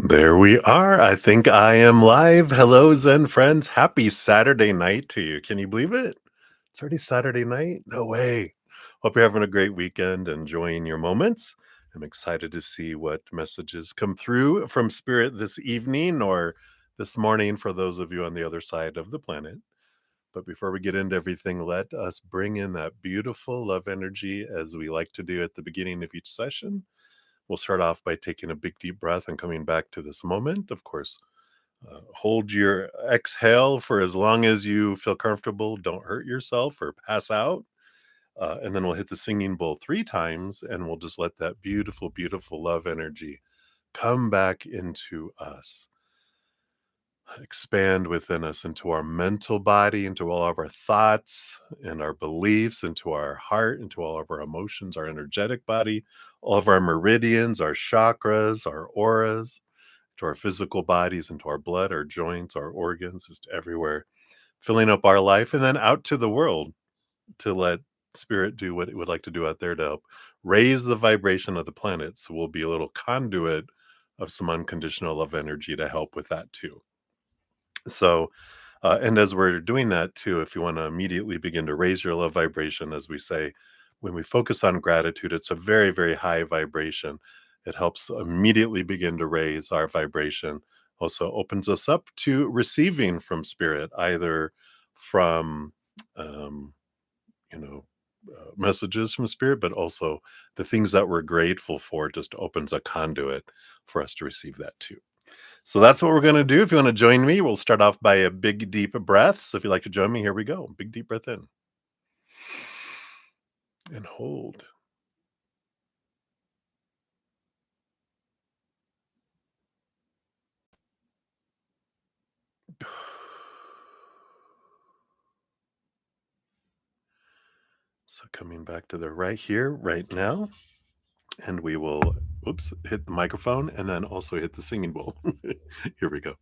There we are. I think I am live. Hello, Zen friends. Happy Saturday night to you. Can you believe it? It's already Saturday night? No way. Hope you're having a great weekend, enjoying your moments. I'm excited to see what messages come through from Spirit this evening or this morning for those of you on the other side of the planet. But before we get into everything, let us bring in that beautiful love energy as we like to do at the beginning of each session. We'll start off by taking a big deep breath and coming back to this moment. Of course, hold your exhale for as long as you feel comfortable. Don't hurt yourself or pass out. And then we'll hit the singing bowl 3 times and we'll just let that beautiful, beautiful love energy come back into us, expand within us into our mental body, into all of our thoughts and our beliefs, into our heart, into all of our emotions, our energetic body, all of our meridians, our chakras, our auras, to our physical bodies, into our blood, our joints, our organs, just everywhere, filling up our life, and then out to the world to let spirit do what it would like to do out there to help raise the vibration of the planet. So we'll be a little conduit of some unconditional love energy to help with that too. So, and as we're doing that too, if you want to immediately begin to raise your love vibration, as we say, when we focus on gratitude, it's a very, very high vibration. It helps immediately begin to raise our vibration. Also opens us up to receiving from spirit, either from, um, you know, messages from spirit, but also the things that we're grateful for just opens a conduit for us to receive that too. So that's what we're going to do. If you want to join me, we'll start off by a big, deep breath. So if you'd like to join me, here we go. Big, deep breath in and hold. So coming back to the right here, right now, and we will, hit the microphone and then also hit the singing bowl. Here we go.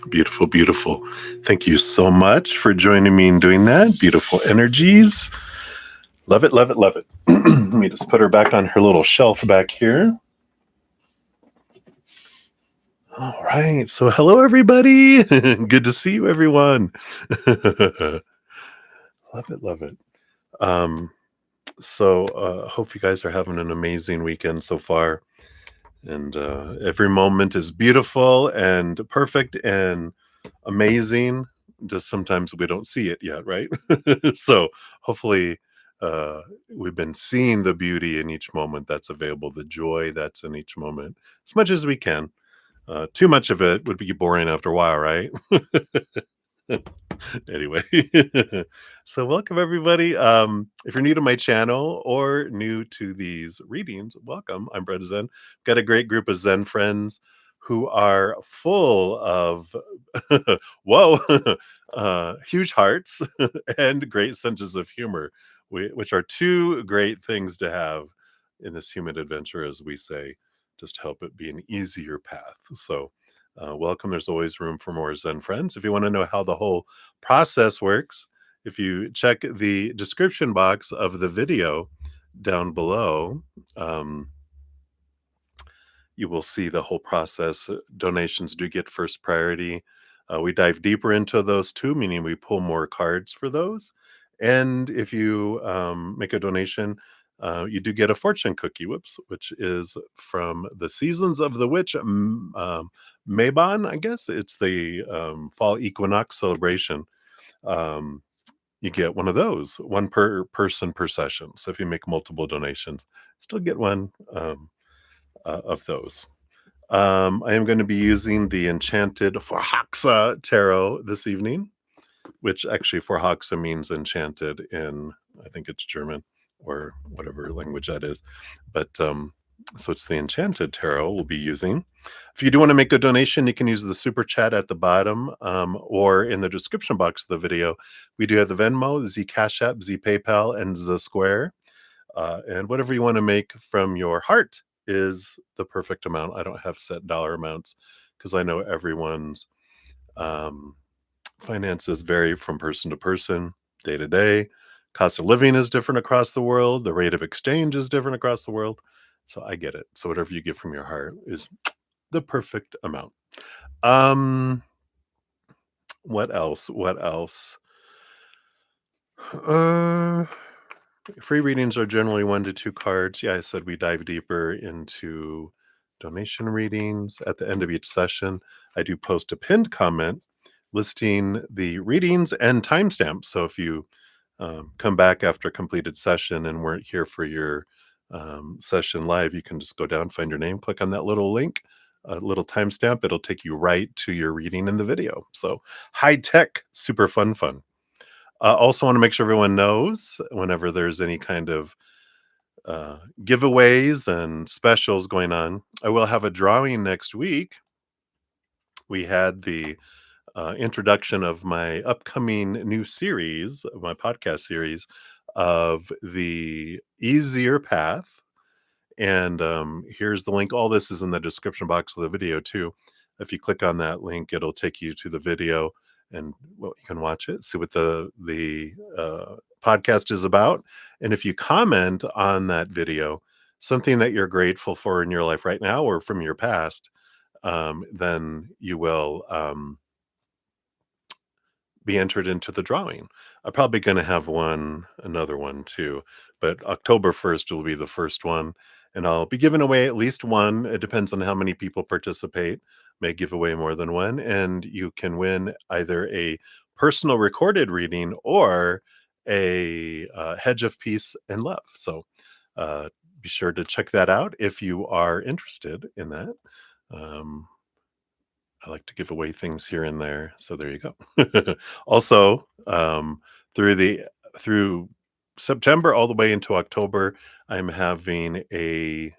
Beautiful, beautiful. Thank you so much for joining me in doing that. Beautiful energies. Love it, love it, love it. Let me just put her back on her little shelf back here. All right. So, hello, everybody. Good to see you, everyone. Love it, love it. Hope you guys are having an amazing weekend so far. And every moment is beautiful and perfect and amazing. Just sometimes we don't see it yet, right? So hopefully we've been seeing the beauty in each moment that's available, the joy that's in each moment, as much as we can. Too much of it would be boring after a while, right? Anyway, so welcome everybody. If you're new to my channel or new to these readings, welcome. I'm Brudda Zen. Got a great group of Zen friends who are full of whoa, huge hearts and great senses of humor, which are two great things to have in this human adventure, as we say, just help it be an easier path. So, welcome. There's always room for more Zen friends. If you want to know how the whole process works, if you check the description box of the video down below, um, you will see the whole process. Donations do get first priority. We dive deeper into those too, meaning we pull more cards for those. And if you make a donation, you do get a fortune cookie, which is from the Seasons of the Witch, Mabon, I guess. It's the fall equinox celebration. Um, you get one of those, one per person per session. So if you make multiple donations, still get one of those. I am going to be using the Enchanted Forhaxa Tarot this evening, which actually Forhaxa means enchanted in, I think it's German or whatever language that is. But so it's the Enchanted Tarot we'll be using. If you do want to make a donation, you can use the super chat at the bottom or in the description box of the video. We do have the Venmo, Z Cash App, Z PayPal, and the Square. And whatever you want to make from your heart is the perfect amount. I don't have set dollar amounts because I know everyone's um, finances vary from person to person, day to day. Cost of living is different across the world. The rate of exchange is different across the world. So I get it. So whatever you give from your heart is the perfect amount. Um, what else? What else? Uh, Free readings are generally 1 to 2 cards. Yeah, I said we dive deeper into donation readings. At the end of each session, I do post a pinned comment listing the readings and timestamps. So if you come back after a completed session and weren't here for your session live, you can just go down, find your name, click on that little link, a little timestamp. It'll take you right to your reading in the video. So high tech, super fun. Also want to make sure everyone knows whenever there's any kind of giveaways and specials going on, I will have a drawing next week. We had the introduction of my upcoming new series, my podcast series of the easier path. And here's the link. All this is in the description box of the video too. If you click on that link, it'll take you to the video, and well, you can watch it, see what the podcast is about. And if you comment on that video, something that you're grateful for in your life right now or from your past, then you will be entered into the drawing. I'm probably going to have another one too, but October 1st will be the first one, and I'll be giving away at least one. It depends on how many people participate. May give away more than one, and you can win either a personal recorded reading or a hedge of peace and love. So be sure to check that out if you are interested in that. Um, I like to give away things here and there, so there you go. Also, through September all the way into October, I'm having a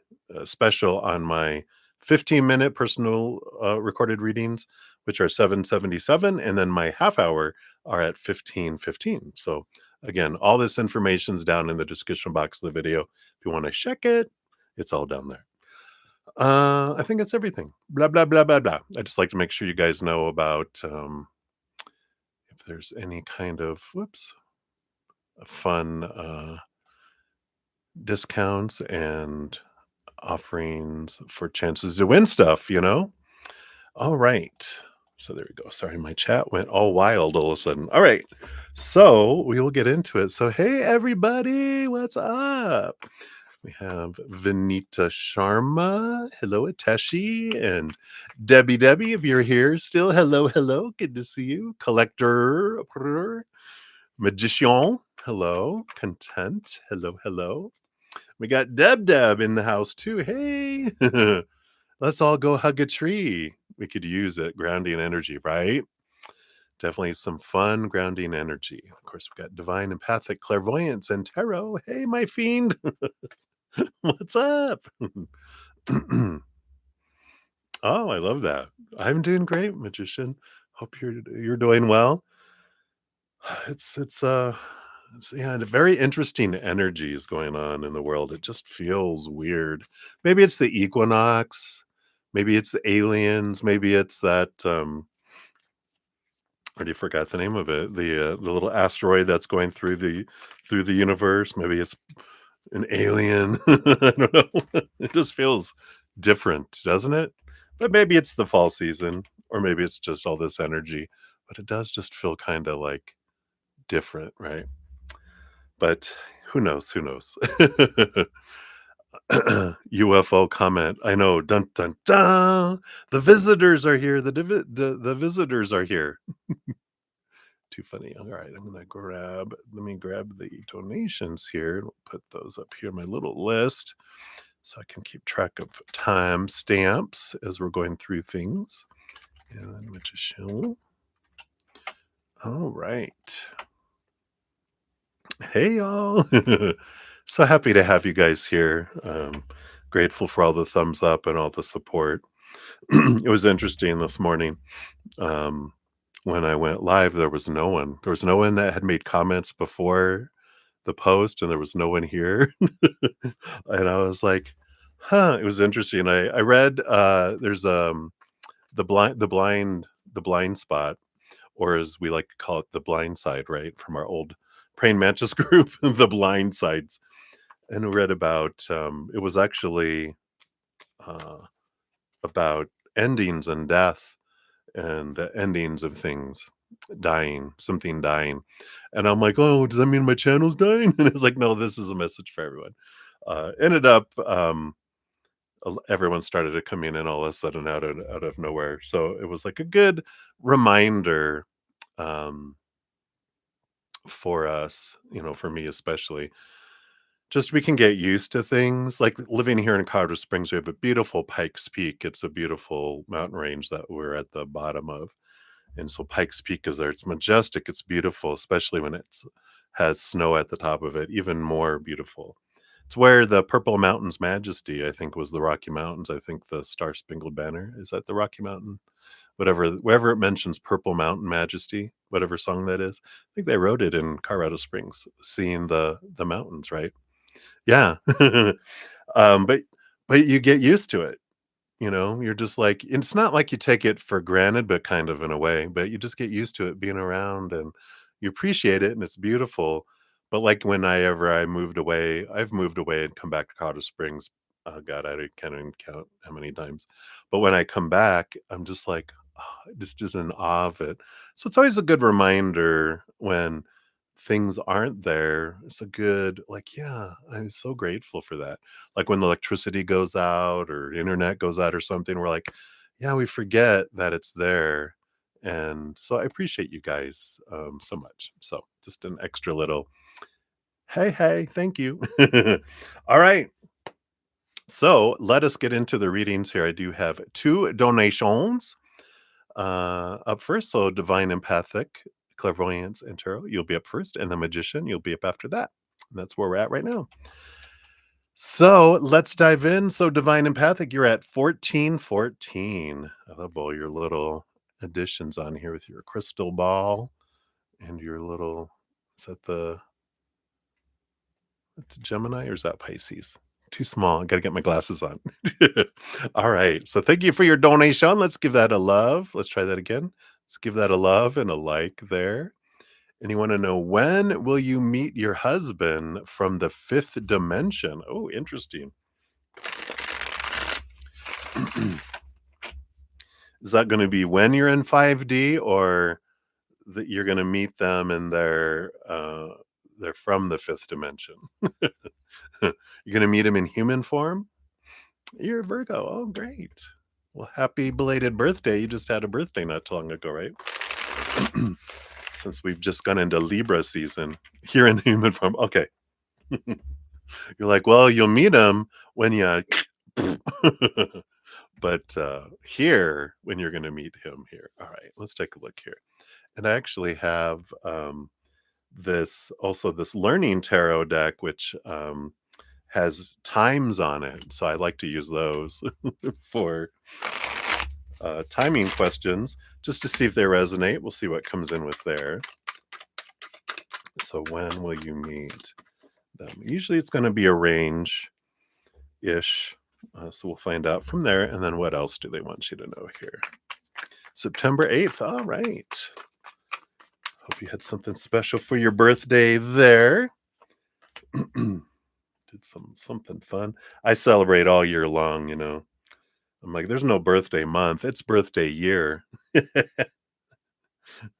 special on my 15-minute personal recorded readings, which are 777, and then my half hour are at 1515. So again, all this information's down in the description box of the video. If you want to check it, it's all down there. I think that's everything. Blah blah blah blah blah. I just like to make sure you guys know about if there's any kind of fun discounts and offerings for chances to win stuff. All right. So there we go. Sorry, my chat went all wild all of a sudden. All right. So we will get into it. So hey everybody, what's up? We have Vinita Sharma. Hello, Ateshi. And Debbie, if you're here still, hello. Good to see you. Collector, Magician. Hello. Content. Hello. We got Deb in the house too. Hey. Let's all go hug a tree. We could use it. Grounding energy, right? Definitely some fun grounding energy. Of course, we've got divine empathic clairvoyance and tarot. Hey, my fiend, what's up? Oh, I love that. I'm doing great, magician. Hope you're doing well. It's it's yeah, very interesting energies going on in the world. It just feels weird. Maybe it's the equinox, maybe it's the aliens, maybe it's that I already forgot the name of it. The little asteroid that's going through the universe. Maybe it's an alien. I don't know. It just feels different, doesn't it? But maybe it's the fall season, or maybe it's just all this energy. But it does just feel kind of like different, right? But who knows? Who knows? UFO comment. I know. Dun dun dun. The visitors are here. The visitors are here. Too funny. All right, let me grab the donations here and put those up here in my little list so I can keep track of time stamps as we're going through things. And magician. All right. Hey y'all. So happy to have you guys here. Grateful for all the thumbs up and all the support. It was interesting this morning. Um, when I went live, there was no one. There was no one that had made comments before the post, and there was no one here. And I was like, huh, it was interesting. I read there's the blind spot, or as we like to call it, the blind side, right? From our old praying mantis group, the blind sides. And read about it was actually uh, about endings and death and the endings of things dying, something dying. And I'm like, oh, does that mean my channel's dying? And it's like, no, this is a message for everyone. Ended up, everyone started to come in all of a sudden out of nowhere. So it was like a good reminder um, for us, for me especially. Just we can get used to things like living here in Colorado Springs. We have a beautiful Pikes Peak. It's a beautiful mountain range that we're at the bottom of. And so Pikes Peak is there. It's majestic. It's beautiful, especially when it's has snow at the top of it. Even more beautiful. It's where the Purple Mountains Majesty, I think, was the Rocky Mountains. I think the Star Spangled Banner is that the Rocky Mountain. Wherever it mentions Purple Mountain Majesty, whatever song that is, I think they wrote it in Colorado Springs, seeing the mountains, right? Yeah. But you get used to it. You're just like, it's not like you take it for granted, but kind of in a way, but you just get used to it being around and you appreciate it and it's beautiful. But like whenever I've moved away and come back to Colorado Springs. Oh God, I can't even count how many times. But when I come back, I'm just like, just in awe of it. So it's always a good reminder when things aren't there. It's a good, like, yeah, I'm so grateful for that. Like when the electricity goes out or internet goes out or something, we're like, yeah, we forget that it's there. And so I appreciate you guys so much. So just an extra little, hey, thank you. All right. So let us get into the readings here. I do have two donations up first. So divine empathic, clairvoyance, and tarot. You'll be up first, and the magician. You'll be up after that. And that's where we're at right now. So let's dive in. So divine empathic, you're at 1414. I love all your little additions on here with your crystal ball and your little. Is that it's Gemini or is that Pisces? Too small. I got to get my glasses on. All right. So thank you for your donation. Let's give that a love. Let's try that again. Let's give that a love and a like there. And you want to know, when will you meet your husband from the fifth dimension? Oh, interesting. Is that going to be when you're in 5D, or that you're going to meet them and they're from the fifth dimension? You're going to meet them in human form? You're a Virgo. Oh, great. Well, happy belated birthday. You just had a birthday not too long ago, right? Since we've just gone into Libra season here in human form. Okay. You're like, well, you'll meet him when you. But here, when you're going to meet him here. All right, let's take a look here. And I actually have this learning tarot deck, which has times on it. So I like to use those for timing questions just to see if they resonate. We'll see what comes in with there. So when will you meet them? Usually it's going to be a range ish. So we'll find out from there. And then what else do they want you to know here? September 8th. All right. Hope you had something special for your birthday there. Did something fun. I celebrate all year long, you know. I'm like, there's no birthday month. It's birthday year.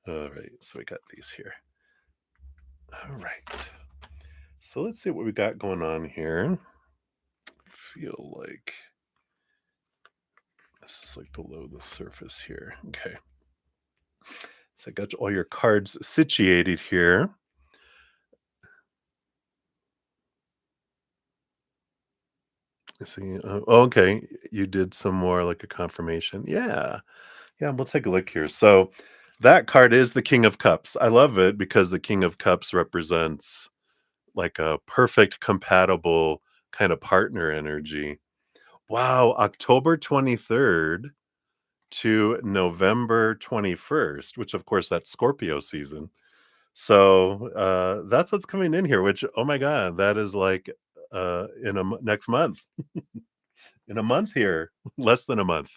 All right. So we got these here. All right. So let's see what we got going on here. Feel like this is like below the surface here. Okay. So I got all your cards situated here. See, okay, you did some more like a confirmation. Yeah, yeah. We'll take a look here. So that card is the King of Cups. I love it because the King of Cups represents like a perfect compatible kind of partner energy. Wow, October 23rd to November 21st, which of course that's Scorpio season. So that's what's coming in here, which oh my god, that is like in next month. In a month here, less than a month.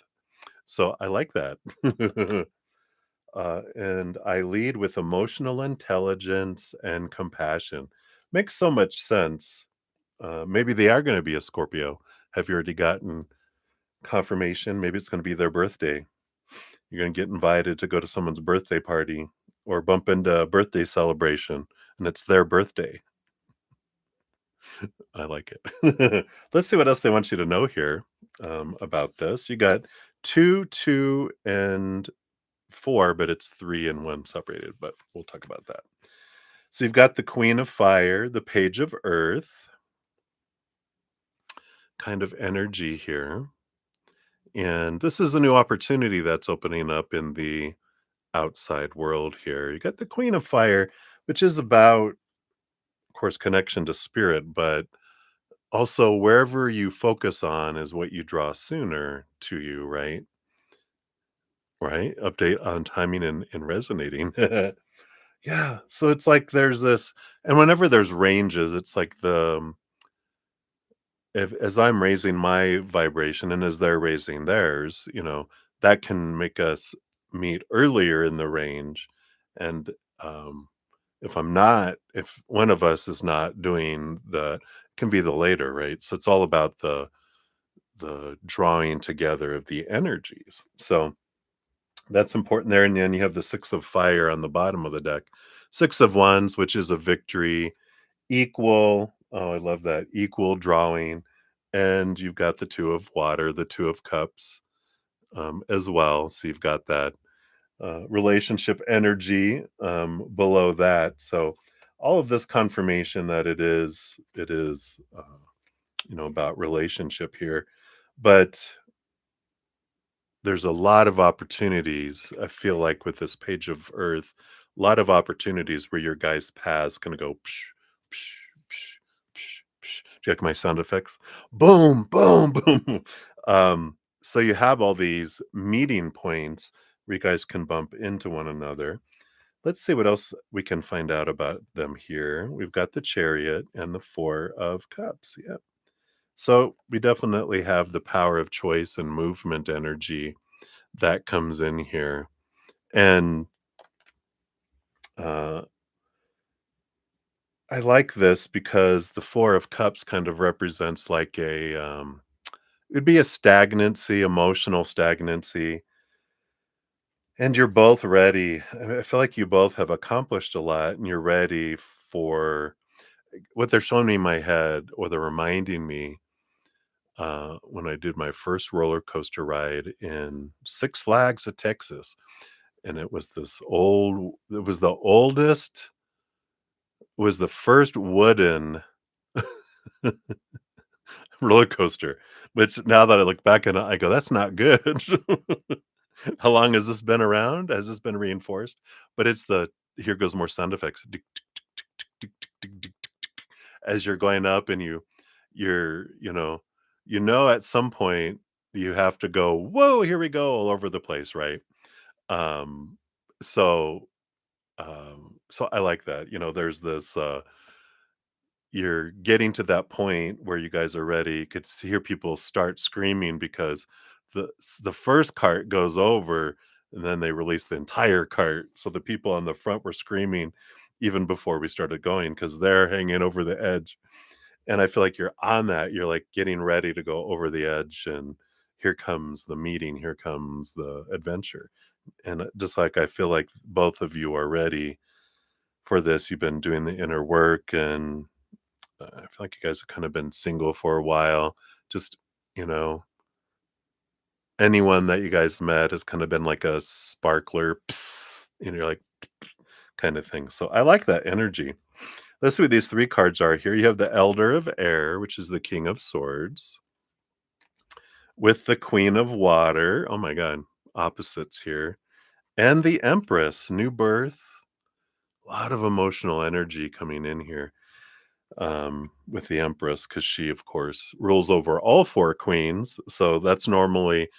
So I like that. And I lead with emotional intelligence and compassion. Makes so much sense. Maybe they are going to be a Scorpio. Have you already gotten confirmation? Maybe it's going to be their birthday. You're going to get invited to go to someone's birthday party or bump into a birthday celebration, and it's their birthday. I like it. Let's see what else they want you to know here about this. You got 2, 2, and 4, but it's 3 and 1 separated, but we'll talk about that. So you've got the Queen of Fire, the Page of Earth, kind of energy here. And this is a new opportunity that's opening up in the outside world here. You got the Queen of Fire, which is about, of course, connection to spirit, but also wherever you focus on is what you draw sooner to you, right? Right? Update on timing and resonating. Yeah. So it's like there's this, and whenever there's ranges, it's like if as I'm raising my vibration and as they're raising theirs, you know, that can make us meet earlier in the range. And if one of us is not doing it can be the later, right? So it's all about the drawing together of the energies. So that's important there. And then you have the 6 of fire on the bottom of the deck. 6 of wands, which is a victory, equal. Oh, I love that. Equal drawing. And you've got the 2 of water, the 2 of cups as well. So you've got that relationship energy below that. So all of this confirmation that it is about relationship here. But there's a lot of opportunities, I feel like, with this page of earth, a lot of opportunities where your guys' paths gonna go psh, psh, psh, psh, psh. Do you like my sound effects? Boom, boom, boom. So you have all these meeting points where you guys can bump into one another. Let's see what else we can find out about them here. We've got the Chariot and the 4 of Cups. Yeah. So we definitely have the power of choice and movement energy that comes in here. And uh, I like this because the 4 of Cups kind of represents like it'd be a stagnancy, emotional stagnancy. And you're both ready. I feel like you both have accomplished a lot and you're ready for what they're showing me in my head, or they're reminding me when I did my first roller coaster ride in Six Flags of Texas. And it was the oldest, was the first wooden roller coaster, which now that I look back on it, I go, that's not good. How long has this been around? Has this been reinforced? But it's the here goes more sound effects. Tick, tick, tick, tick, tick, tick, tick, tick, tick, tick, as you're going up and you're, at some point you have to go, whoa, here we go all over the place, right? Um, so so I like that. There's this you're getting to that point where you guys are ready. You could hear people start screaming because the first cart goes over and then they release the entire cart. So the people on the front were screaming even before we started going because they're hanging over the edge. And I feel like you're on that. You're like getting ready to go over the edge, and here comes the meeting. Here comes the adventure. And just like I feel like both of you are ready for this. You've been doing the inner work, and I feel like you guys have kind of been single for a while. Just, you know, anyone that you guys met has kind of been like a sparkler, psst, you're like kind of thing. So I like that energy. Let's see what these three cards are here. You have the Elder of Air, which is the King of Swords, with the Queen of Water. Oh my God, opposites here. And the Empress, new birth. A lot of emotional energy coming in here. With the Empress, because she, of course, rules over all four queens. So that's normally,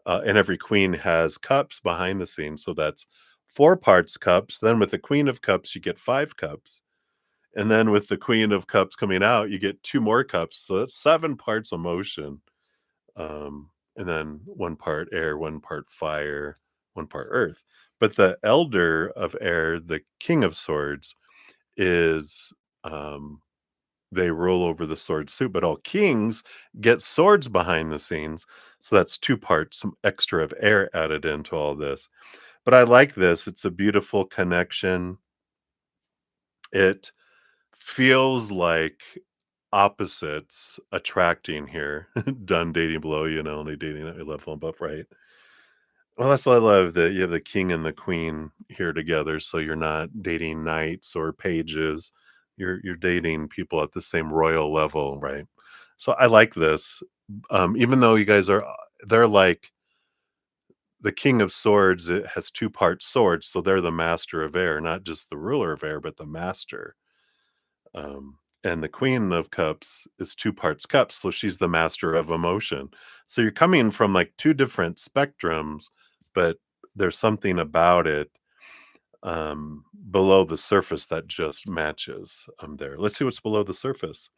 and every queen has cups behind the scenes. So that's four parts cups. Then with the Queen of Cups, you get five cups. And then with the Queen of Cups coming out, you get two more cups. So that's seven parts emotion. And then one part air, one part fire, one part earth. But the Elder of Air, the King of Swords, is um, they rule over the sword suit, but all kings get swords behind the scenes. So that's two parts, some extra of air added into all this. But I like this. It's a beautiful connection. It feels like opposites attracting here. Done dating below, only dating at your level above, right? Well, that's what I love, that you have the king and the queen here together, so you're not dating knights or pages. You're dating people at the same royal level, right? So I like this. Even though you guys are they're like the king of swords, it has two part swords, so they're the master of air, not just the ruler of air, but the master. And the queen of cups is two parts cups, so she's the master of emotion. So you're coming from like two different spectrums, but there's something about it below the surface that just matches there. Let's see what's below the surface.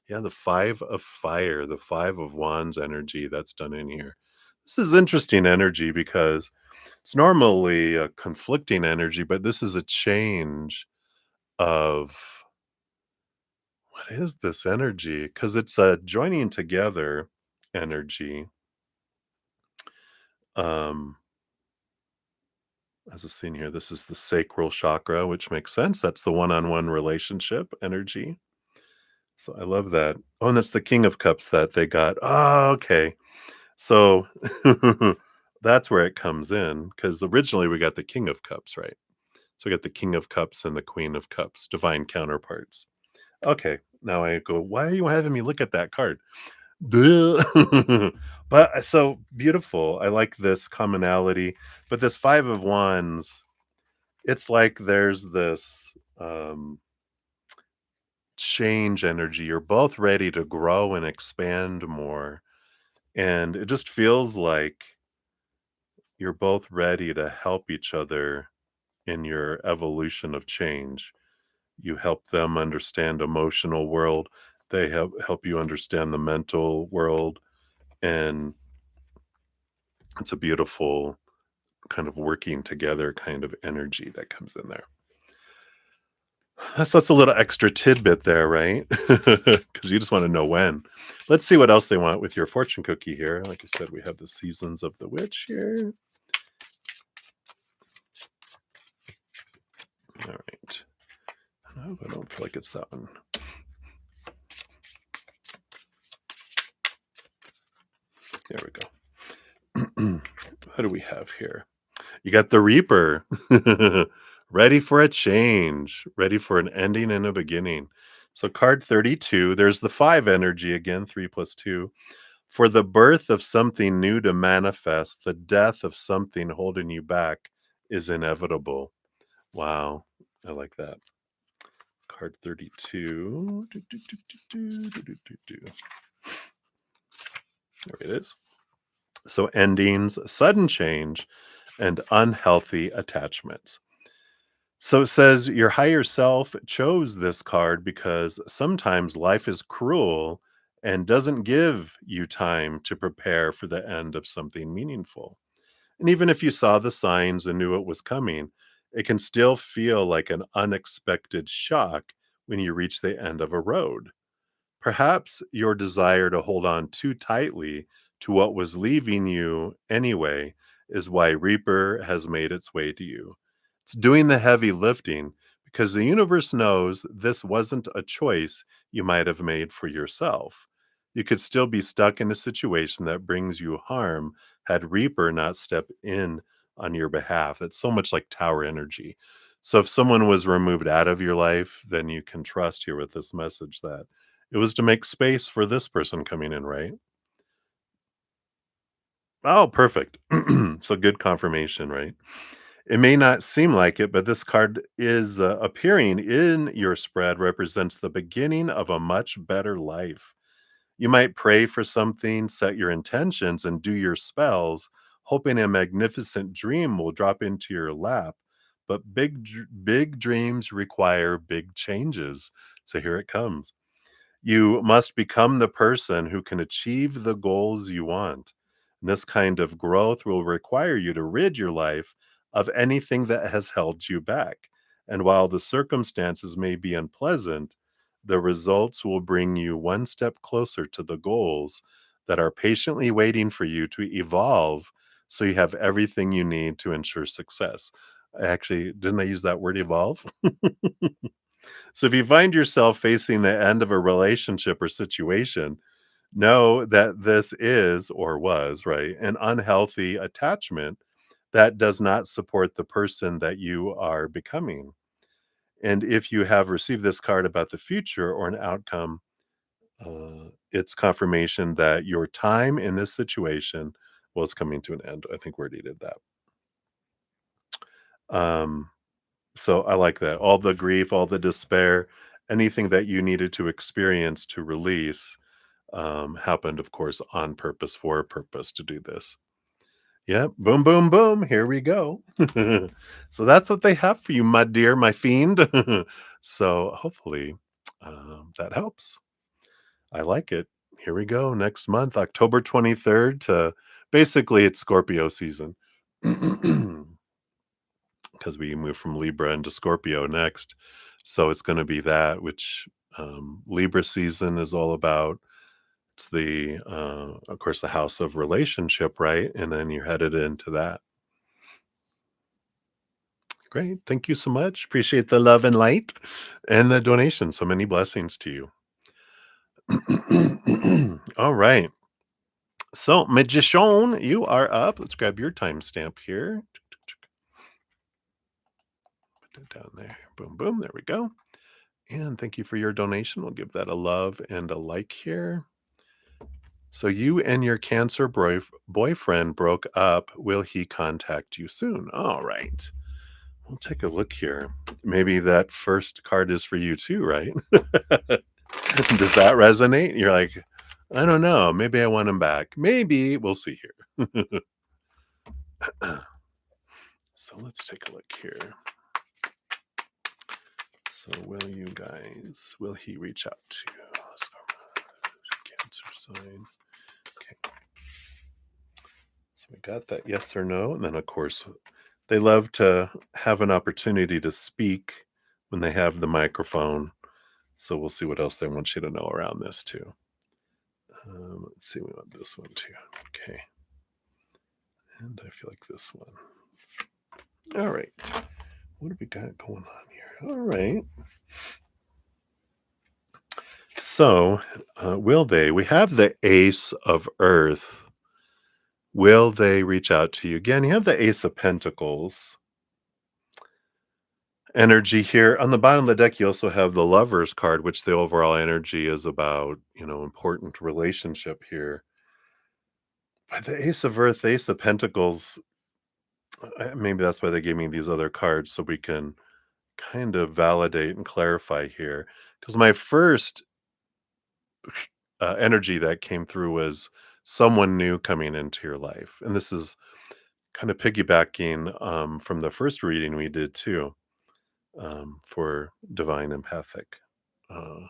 Yeah, the five of fire, the five of wands energy that's done in here. This is interesting energy because it's normally a conflicting energy, but this is a change of what is this energy? Because it's a joining together energy. Um, as a scene here, this is the sacral chakra, which makes sense. That's the one-on-one relationship energy. So I love that. Oh, and that's the King of Cups that they got. Oh, okay. So that's where it comes in, because originally we got the King of Cups, right? So we got the King of Cups and the Queen of Cups, divine counterparts. Okay, now I go, why are you having me look at that card? But so beautiful. I like this commonality. But this Five of Wands, it's like there's this change energy. You're both ready to grow and expand more. And it just feels like you're both ready to help each other in your evolution of change. You help them understand emotional world. They help you understand the mental world. And it's a beautiful kind of working together kind of energy that comes in there. That's a little extra tidbit there, right? Because you just want to know when. Let's see what else they want with your fortune cookie here. Like I said, we have the seasons of the witch here. All right. No, I don't feel like it's that one. There we go. What do we have here? You got the Reaper. Ready for a change, ready for an ending and a beginning. So card 32, there's the 5 energy again, 3 plus 2. For the birth of something new to manifest, the death of something holding you back is inevitable. Wow. I like that. Card 32. There it is. So, endings, sudden change, and unhealthy attachments. So it says your higher self chose this card because sometimes life is cruel and doesn't give you time to prepare for the end of something meaningful. And even if you saw the signs and knew it was coming, it can still feel like an unexpected shock when you reach the end of a road. Perhaps your desire to hold on too tightly to what was leaving you anyway is why Reaper has made its way to you. It's doing the heavy lifting because the universe knows this wasn't a choice you might have made for yourself. You could still be stuck in a situation that brings you harm had Reaper not stepped in on your behalf. It's so much like tower energy. So if someone was removed out of your life, then you can trust here with this message that it was to make space for this person coming in, right? Oh, perfect. So good confirmation, right? It may not seem like it, but this card is appearing in your spread represents the beginning of a much better life. You might pray for something, set your intentions, and do your spells, hoping a magnificent dream will drop into your lap. But big dreams require big changes. So here it comes. You must become the person who can achieve the goals you want. And this kind of growth will require you to rid your life of anything that has held you back. And while the circumstances may be unpleasant, the results will bring you one step closer to the goals that are patiently waiting for you to evolve so you have everything you need to ensure success. Actually, didn't I use that word evolve? So if you find yourself facing the end of a relationship or situation, know that this is or was, right, an unhealthy attachment that does not support the person that you are becoming. And if you have received this card about the future or an outcome, it's confirmation that your time in this situation was coming to an end. I think we already did that. Um, So I like that. All the grief, all the despair, anything that you needed to experience to release happened, of course, on purpose for a purpose to do this. Yeah, boom, boom, boom. Here we go. So that's what they have for you, my dear, my fiend. So hopefully that helps. I like it. Here we go. Next month, October 23rd to basically it's Scorpio season. Because we move from Libra into Scorpio next. So it's going to be that, which Libra season is all about. It's of course, the house of relationship, right? And then you're headed into that. Great. Thank you so much. Appreciate the love and light and the donation. So many blessings to you. All right. So, Magician, you are up. Let's grab your timestamp here. Put it down there. Boom, boom. There we go. And thank you for your donation. We'll give that a love and a like here. So you and your cancer boyfriend broke up. Will he contact you soon? All right. We'll take a look here. Maybe that first card is for you too, right? Does that resonate? You're like, I don't know. Maybe I want him back. Maybe. We'll see here. So let's take a look here. So will he reach out to you? Cancer sign. Okay. So we got that yes or no. And then, of course, they love to have an opportunity to speak when they have the microphone. So we'll see what else they want you to know around this too. Let's see, we want this one too. Okay. And I feel like this one. All right. What do we got going on here? All right. So, will they? We have the Ace of Earth. Will they reach out to you? Again, you have the Ace of Pentacles energy here. On the bottom of the deck, you also have the Lovers card, which the overall energy is about, important relationship here. The Ace of Earth, the Ace of Pentacles, maybe that's why they gave me these other cards so we can kind of validate and clarify here. Because my first energy that came through was someone new coming into your life. And this is kind of piggybacking from the first reading we did too, for Divine Empathic. Uh,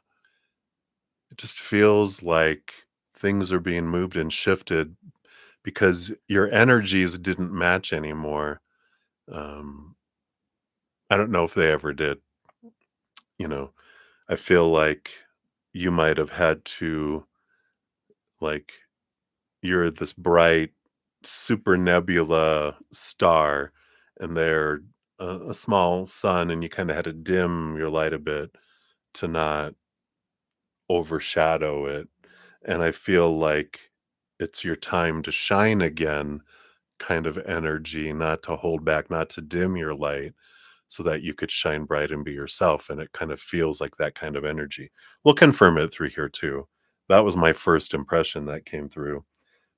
it just feels like things are being moved and shifted because your energies didn't match anymore. Um, I don't know if they ever did. You know, I feel like you might have had to, like, you're this bright super nebula star, and they're a small sun, and you kind of had to dim your light a bit to not overshadow it. And I feel like it's your time to shine again kind of energy, not to hold back, not to dim your light so that you could shine bright and be yourself. And it kind of feels like that kind of energy. We'll confirm it through here too. That was my first impression that came through.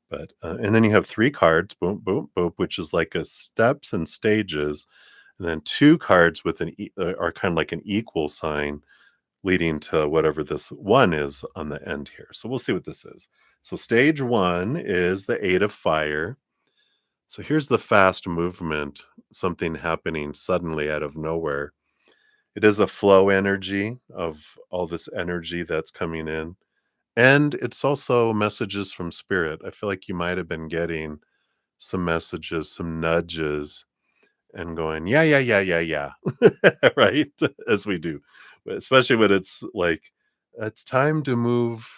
But and then you have 3 cards, boom, boom, boom, which is like a steps and stages, and then 2 cards with are kind of like an equal sign leading to whatever this one is on the end here. So we'll see what this is. So stage 1 is the 8 of fire. So here's the fast movement, something happening suddenly out of nowhere. It is a flow energy of all this energy that's coming in. And it's also messages from spirit. I feel like you might have been getting some messages, some nudges, and going, yeah, yeah, yeah, yeah, yeah, right? As we do, but especially when it's like, it's time to move.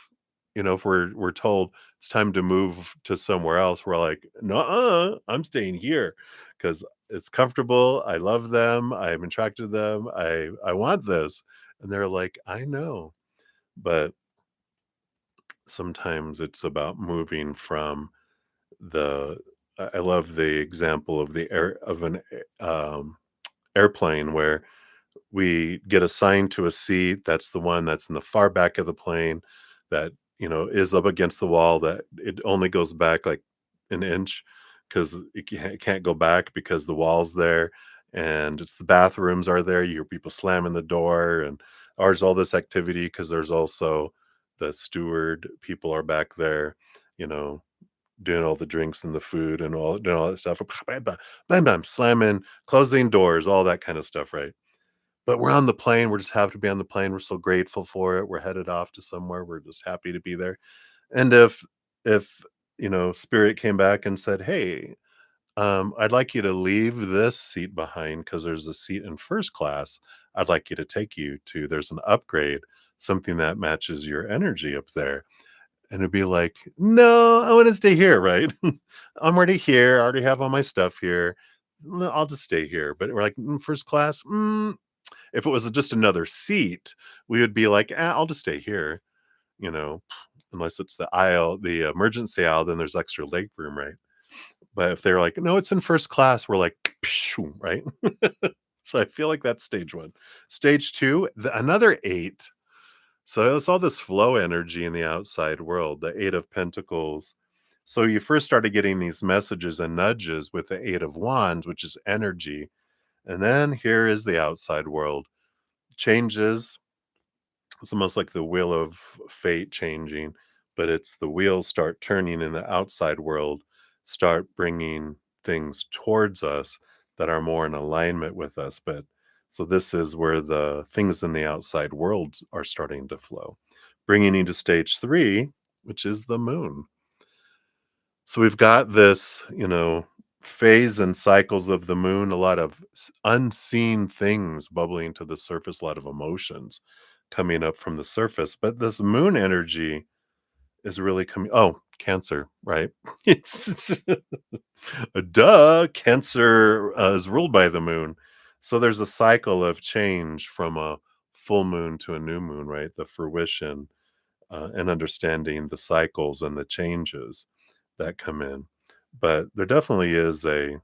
If we're told it's time to move to somewhere else, we're like, no, I'm staying here because it's comfortable. I love them. I'm attracted to them. I want this, and they're like, I know, but sometimes it's about moving from the I love the example of the air of an airplane where we get assigned to a seat. That's the one that's in the far back of the plane that, is up against the wall, that it only goes back like an inch because it can't go back because the wall's there, and it's the bathrooms are there. You hear people slamming the door, and there's all this activity because there's also the steward people are back there, you know, doing all the drinks and the food and doing all that stuff. Bam, bam, bam, bam, slamming, closing doors, all that kind of stuff, right? But we're on the plane. We're just happy to be on the plane. We're so grateful for it. We're headed off to somewhere. We're just happy to be there. And if spirit came back and said, "Hey, I'd like you to leave this seat behind because there's a seat in first class. I'd like you to take you to. There's an upgrade, something that matches your energy up there." And it'd be like, "No, I wanna stay here," right? "I'm already here, I already have all my stuff here. No, I'll just stay here." But we're like, first class? If it was just another seat, we would be like, I'll just stay here," you know, unless it's the emergency aisle, then there's extra leg room, right? But if they're like, "No, it's in first class," we're like, "Pshoo," right? So I feel like that's stage 1. Stage 2, another 8. So it's all this flow energy in the outside world, the 8 of Pentacles. So you first started getting these messages and nudges with the 8 of Wands, which is energy. And then here is the outside world. Changes. It's almost like the wheel of fate changing, but it's the wheels start turning in the outside world, start bringing things towards us that are more in alignment with us. But so this is where the things in the outside world are starting to flow, bringing you to stage 3, which is the moon. So we've got this, phase and cycles of the moon, a lot of unseen things bubbling to the surface, a lot of emotions coming up from the surface. But this moon energy is really coming. Oh, Cancer, right? It's a duh. Cancer is ruled by the moon. So there's a cycle of change from a full moon to a new moon, right? The fruition and understanding the cycles and the changes that come in. But there definitely is a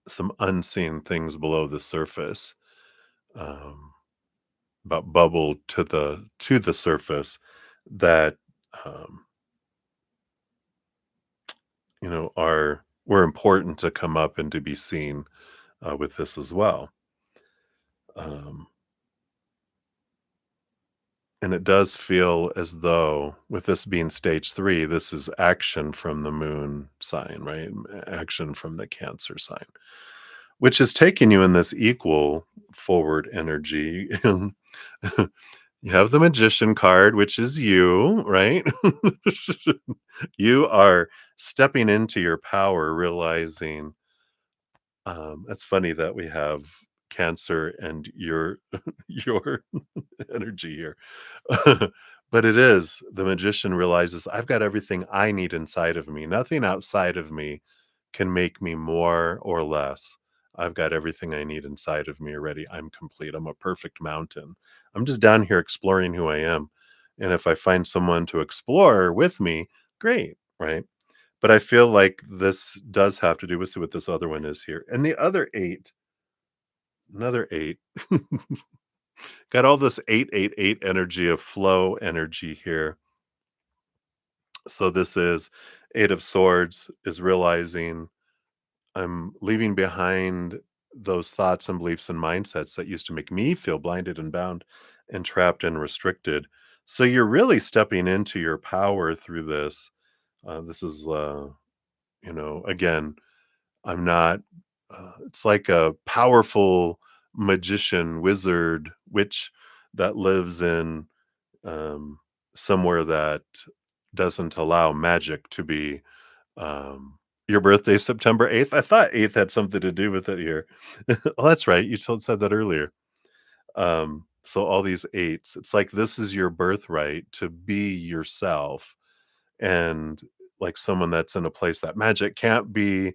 some unseen things below the surface, um, about bubble to the surface that um, are were important to come up and to be seen with this as well. Um, and it does feel as though, with this being stage three, this is action from the moon sign, right? Action from the Cancer sign, which is taking you in this equal forward energy. You have the magician card, which is you, right? You are stepping into your power, realizing that's funny that we have Cancer and your energy here. But it is the magician realizes I've got everything I need inside of me. Nothing outside of me can make me more or less. I've got everything I need inside of me already. I'm complete. I'm a perfect mountain. I'm just down here exploring who I am. And if I find someone to explore with me, great, right? But I feel like this does have to do with see what this other one is here. And the other 8, another 8, got all this 888 energy of flow energy here. So this is 8 of swords is realizing I'm leaving behind those thoughts and beliefs and mindsets that used to make me feel blinded and bound and trapped and restricted. So you're really stepping into your power through this. This is, again, I'm not, it's like a powerful magician, wizard, witch that lives in um, somewhere that doesn't allow magic to be your birthday, September 8th? I thought 8th had something to do with it here. Oh, that's right. You said that earlier. So all these eights, it's like this is your birthright to be yourself and like someone that's in a place that magic can't be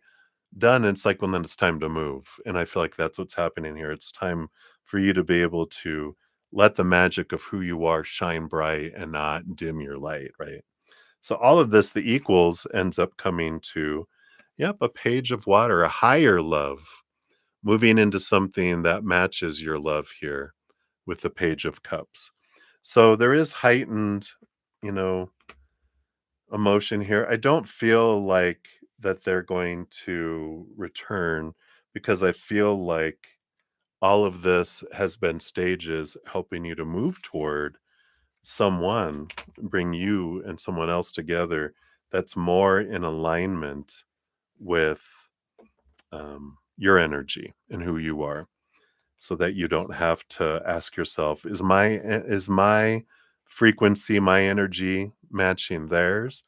done. It's like when then it's time to move. And I feel like that's what's happening here. It's time for you to be able to let the magic of who you are shine bright and not dim your light, right? So all of this, the equals ends up coming to, yep, a page of water, a higher love, moving into something that matches your love here with the page of cups. So there is heightened, you know, emotion here. I don't feel like that they're going to return because I feel like all of this has been stages helping you to move toward someone, bring you and someone else together that's more in alignment with your energy and who you are, so that you don't have to ask yourself, is my frequency, my energy matching theirs?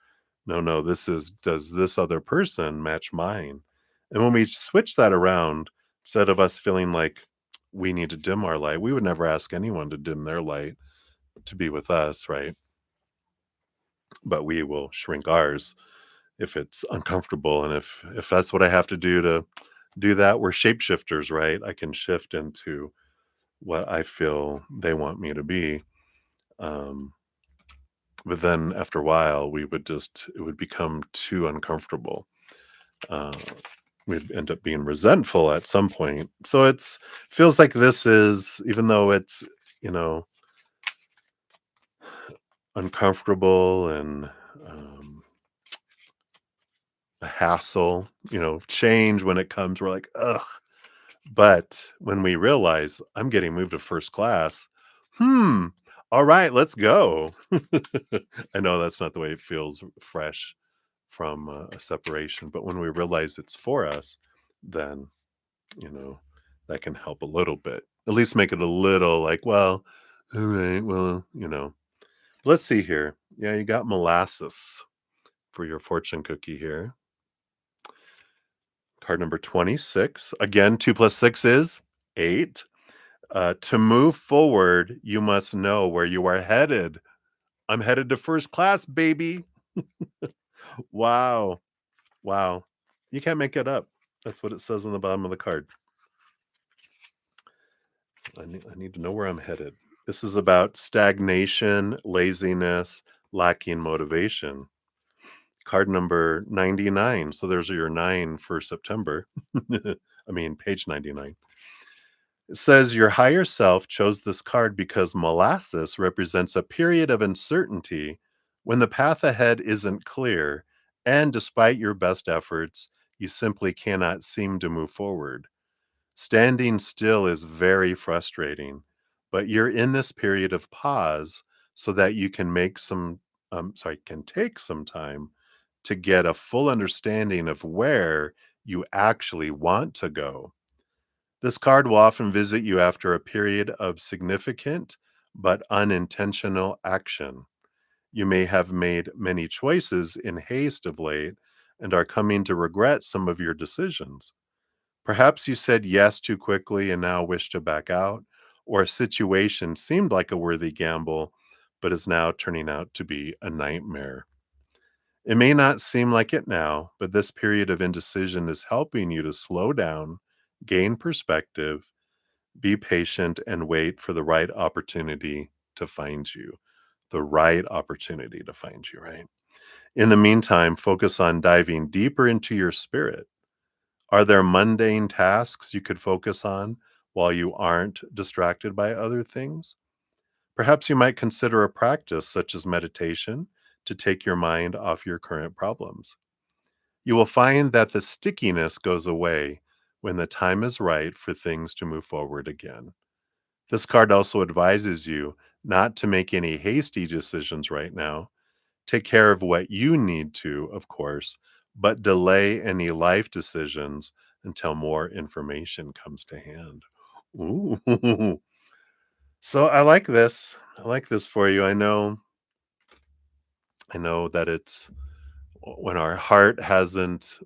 No, this is, does this other person match mine? And when we switch that around, instead of us feeling like we need to dim our light, we would never ask anyone to dim their light to be with us, right? But we will shrink ours if it's uncomfortable. And if that's what I have to do to do that, we're shapeshifters, right? I can shift into what I feel they want me to be. Um, but then after a while, it would become too uncomfortable. Uh, we'd end up being resentful at some point. So it's feels like this is, even though it's, you know, uncomfortable and a hassle, change when it comes, we're like, ugh. But when we realize I'm getting moved to first class, hmm, all right, let's go. I know that's not the way it feels fresh from a separation, but when we realize it's for us, then, you know, that can help a little bit. At least make it a little like, well, all right, well, let's see here. Yeah, you got molasses for your fortune cookie here. Card number 26. Again, 2 plus 6 is 8. To move forward, you must know where you are headed. I'm headed to first class, baby. Wow. Wow. You can't make it up. That's what it says on the bottom of the card. I need to know where I'm headed. This is about stagnation, laziness, lacking motivation. Card number 99. So there's your 9 for September. Page 99. It says your higher self chose this card because molasses represents a period of uncertainty when the path ahead isn't clear And despite your best efforts, you simply cannot seem to move forward. Standing still is very frustrating, but you're in this period of pause so that you can can take some time to get a full understanding of where you actually want to go. This card will often visit you after a period of significant but unintentional action. You may have made many choices in haste of late and are coming to regret some of your decisions. Perhaps you said yes too quickly and now wish to back out, or a situation seemed like a worthy gamble, but is now turning out to be a nightmare. It may not seem like it now, but this period of indecision is helping you to slow down, gain perspective, be patient, and wait for the right opportunity to find you. The right opportunity to find you, right? In the meantime, focus on diving deeper into your spirit. Are there mundane tasks you could focus on while you aren't distracted by other things? Perhaps you might consider a practice such as meditation to take your mind off your current problems. You will find that the stickiness goes away when the time is right for things to move forward again. This card also advises you not to make any hasty decisions right now. Take care of what you need to, of course, but delay any life decisions until more information comes to hand. Ooh. So I like this. I like this for you. I know that it's when our heart hasn't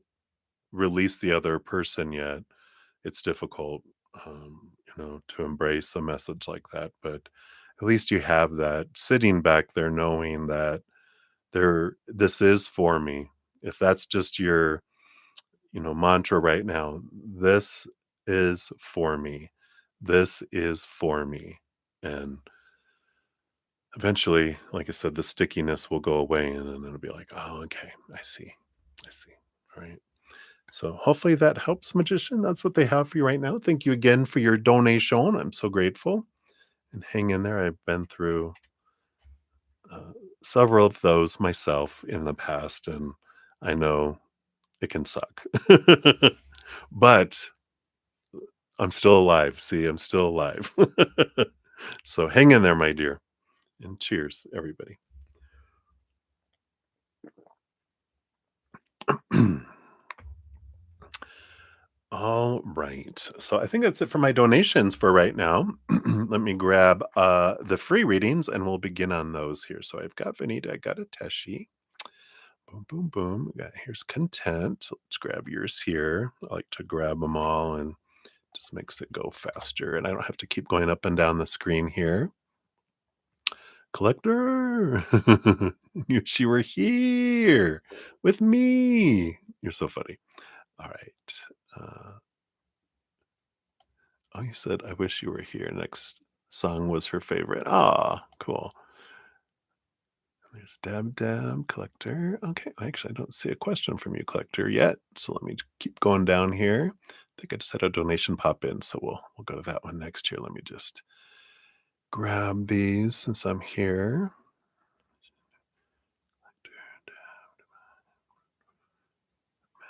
released the other person yet, it's difficult to embrace a message like that, but at least you have that sitting back there knowing that this is for me. If that's just your mantra right now, this is for me. This is for me. And eventually, like I said, the stickiness will go away and then it'll be like, oh, okay, I see. I see. All right. So hopefully that helps, Magician. That's what they have for you right now. Thank you again for your donation. I'm so grateful. And hang in there. I've been through uh, several of those myself in the past, and I know it can suck. But I'm still alive. See, I'm still alive. So hang in there, my dear. And cheers, everybody. All right. So I think that's it for my donations for right now. Let me grab the free readings and we'll begin on those here. So I've got Vanita, I got a Teshi. Boom, boom, boom. Here's content. Let's grab yours here. I like to grab them all and just makes it go faster. And I don't have to keep going up and down the screen here. Collector, you wish you were here with me. You're so funny. All right. Oh, you said, I wish you were here. Next song was her favorite. Ah, cool. There's Dab Dab, Collector. Okay, actually, I don't see a question from you, Collector, yet. So let me keep going down here. I think I just had a donation pop in, so we'll go to that one next here. Let me just grab these since I'm here.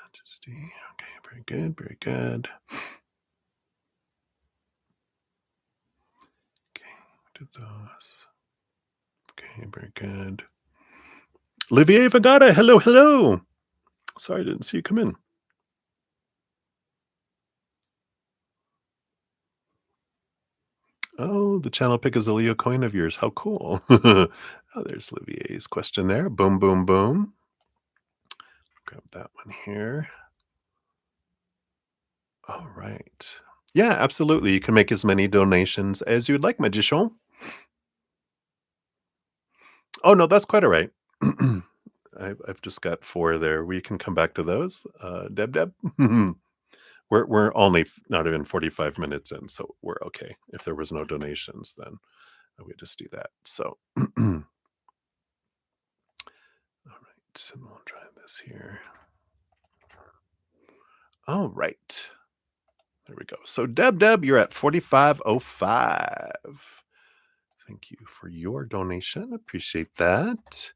Majesty. Okay, very good, very good. Okay, did those. Okay, very good. Olivier Vagata, hello, hello. Sorry, I didn't see you come in. Oh, the channel pick is a Leo coin of yours. How cool. Oh, there's Olivier's question there. Boom, boom, boom. Grab that one here. All right. Yeah, absolutely. You can make as many donations as you would like, Magician. Oh, no, that's quite all right. I've just got 4 there. We can come back to those. Deb Deb. We're only not even 45 minutes in, so we're okay. If there was no donations, then we just do that. So, all right, and we'll try this here. All right, there we go. So, Deb, you're at 4505. Thank you for your donation. Appreciate that.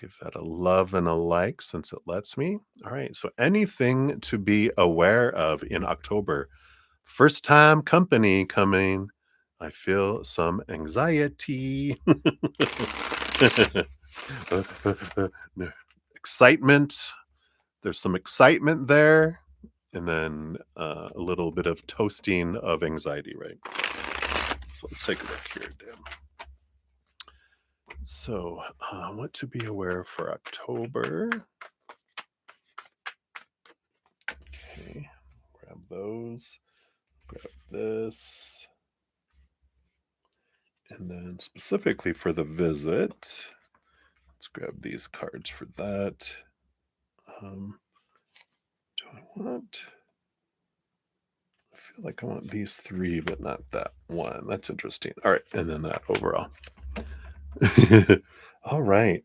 give that a love and a like since it lets me. All right. So, anything to be aware of in October? First time company coming. I feel some anxiety. Excitement. There's some excitement there. And then a little bit of toasting of anxiety, right? So let's take a look here, Dan. So, what to be aware of for October? Okay, grab those, grab this, and then specifically for the visit, let's grab these cards for that. Do I want? I feel like I want these three, but not that one. That's interesting. All right, and then that overall. All right.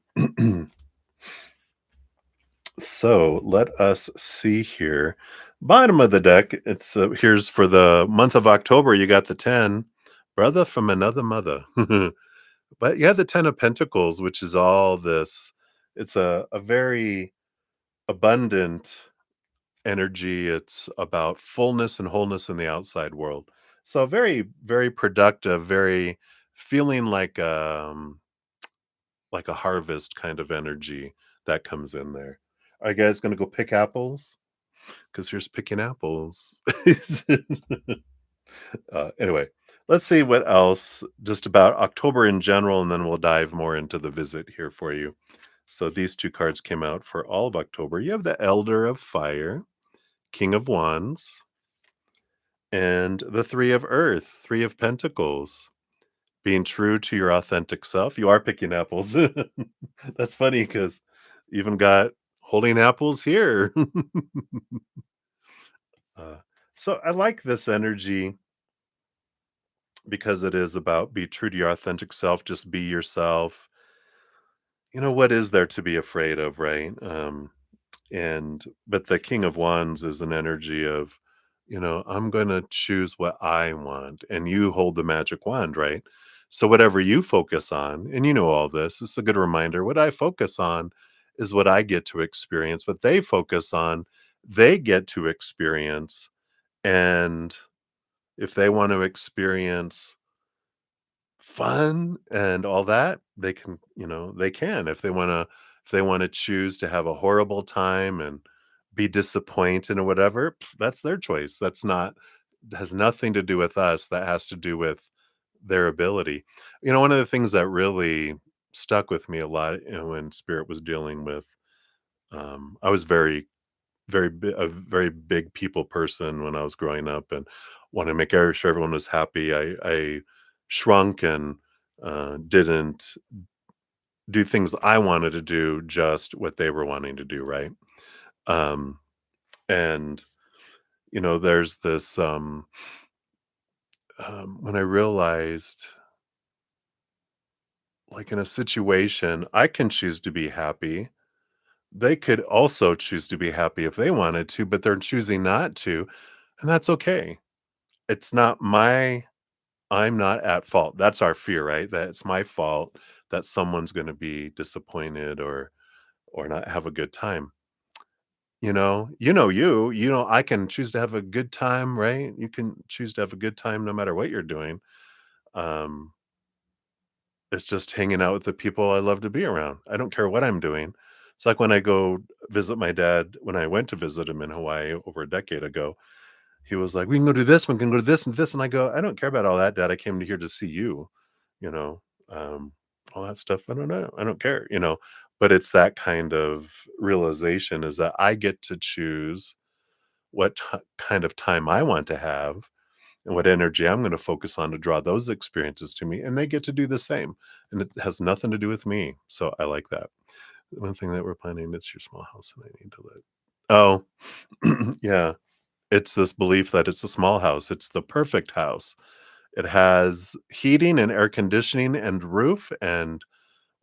So let us see here. Bottom of the deck, it's here's for the month of October. You got the 10, brother from another mother. But you have the 10 of Pentacles, which is all this. It's a very abundant energy. It's about fullness and wholeness in the outside world. So very, very productive, very feeling like a harvest kind of energy that comes in there. Are you guys gonna go pick apples? Because here's picking apples. Anyway, let's see what else just about October in general, and then we'll dive more into the visit here for you. So these two cards came out for all of October. You have the Elder of Fire, King of Wands, and the Three of Earth, Three of Pentacles. Being true to your authentic self. You are picking apples. That's funny because even got holding apples here. uh, so I like this energy because it is about be true to your authentic self, just be yourself. What is there to be afraid of, right? And but the King of Wands is an energy of, I'm going to choose what I want, and you hold the magic wand, right? So whatever you focus on, and all this, it's a good reminder. What I focus on is what I get to experience. What they focus on, they get to experience. And if they want to experience fun and all that, they can, they can. If they want to choose to have a horrible time and be disappointed or whatever, that's their choice. That's not has nothing to do with us. That has to do with their ability. One of the things that really stuck with me a lot, when Spirit was dealing with, I was a very big people person when I was growing up, and want to make sure everyone was happy. I shrunk and didn't do things I wanted to do, just what they were wanting to do, right? Um, and there's this when I realized, like in a situation, I can choose to be happy. They could also choose to be happy if they wanted to, but they're choosing not to, and that's okay. It's not my I'm not at fault. That's our fear, right? That it's my fault that someone's going to be disappointed or not have a good time. I can choose to have a good time, right? You can choose to have a good time no matter what you're doing. Um, it's just hanging out with the people I love to be around. I don't care what I'm doing. It's like when I go visit my dad, when I went to visit him in Hawaii over a decade ago, he was like, "We can go do this, we can go to this and this." And I go, "I don't care about all that, Dad. I came to here to see you, you know, um, all that stuff. I don't know. I don't care. But it's that kind of realization is that I get to choose what kind of time I want to have and what energy I'm going to focus on to draw those experiences to me. And they get to do the same. And it has nothing to do with me. So I like that. One thing that we're planning, it's your small house and I need to live. Oh, yeah. It's this belief that it's a small house. It's the perfect house. It has heating and air conditioning and roof and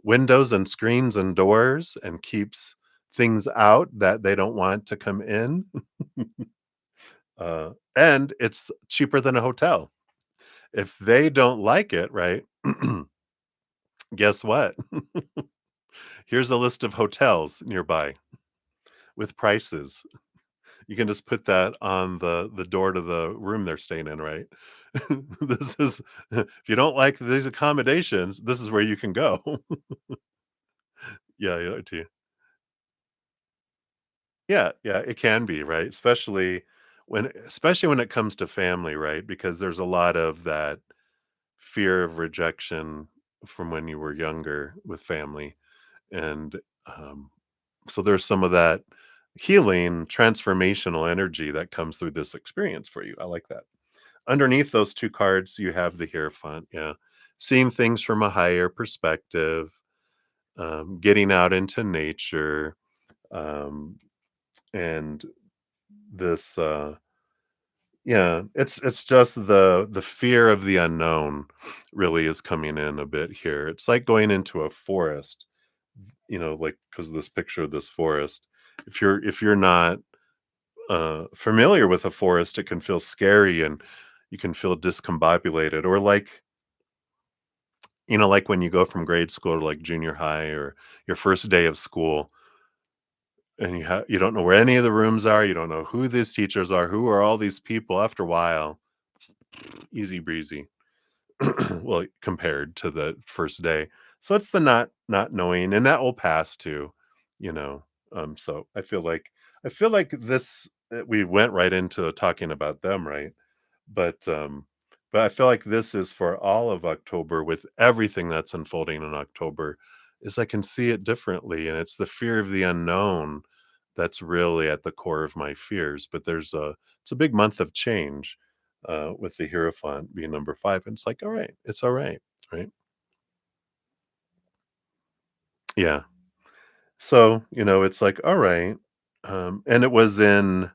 windows and screens and doors and keeps things out that they don't want to come in. And it's cheaper than a hotel. If they don't like it, right? Guess what? Here's a list of hotels nearby with prices. You can just put that on the door to the room they're staying in, right? This is if you don't like these accommodations, this is where you can go. Yeah, yeah, to yeah, yeah, it can be, right? Especially when it comes to family, right? Because there's a lot of that fear of rejection from when you were younger with family. And so there's some of that healing, transformational energy that comes through this experience for you. I like that. Underneath those two cards, you have the Hierophant. Yeah. Seeing things from a higher perspective, getting out into nature, um, and this yeah, it's just the fear of the unknown really is coming in a bit here. It's like going into a forest, like because of this picture of this forest. If you're not familiar with a forest, it can feel scary and you can feel discombobulated, or like when you go from grade school to like junior high or your first day of school, and you don't know where any of the rooms are, you don't know who these teachers are, who are all these people. After a while, easy breezy. Well, compared to the first day. So it's the not knowing, and that will pass too, you know. So I feel like this we went right into talking about them, right? But but I feel like this is for all of October with everything that's unfolding in October, is I can see it differently. And it's the fear of the unknown that's really at the core of my fears. But it's a big month of change, with the Hierophant being number 5. And it's like, all right, it's all right. Right. Yeah. So, it's like, all right. And it was and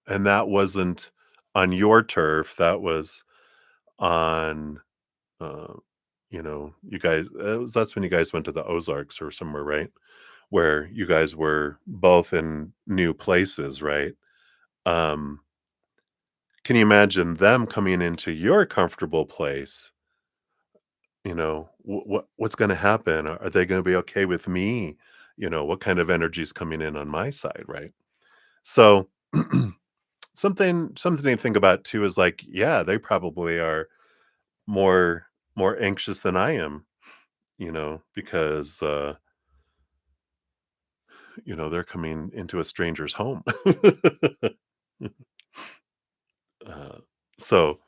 that wasn't on your turf. That was on Uh, you guys that's when you guys went to the Ozarks or somewhere, right? Where you guys were both in new places, right? Um, can you imagine them coming into your comfortable place? What's going to happen? Are they going to be okay with me? What kind of energy is coming in on my side, right? So something to think about too is like, yeah, they probably are more more anxious than I am, because they're coming into a stranger's home. uh, so,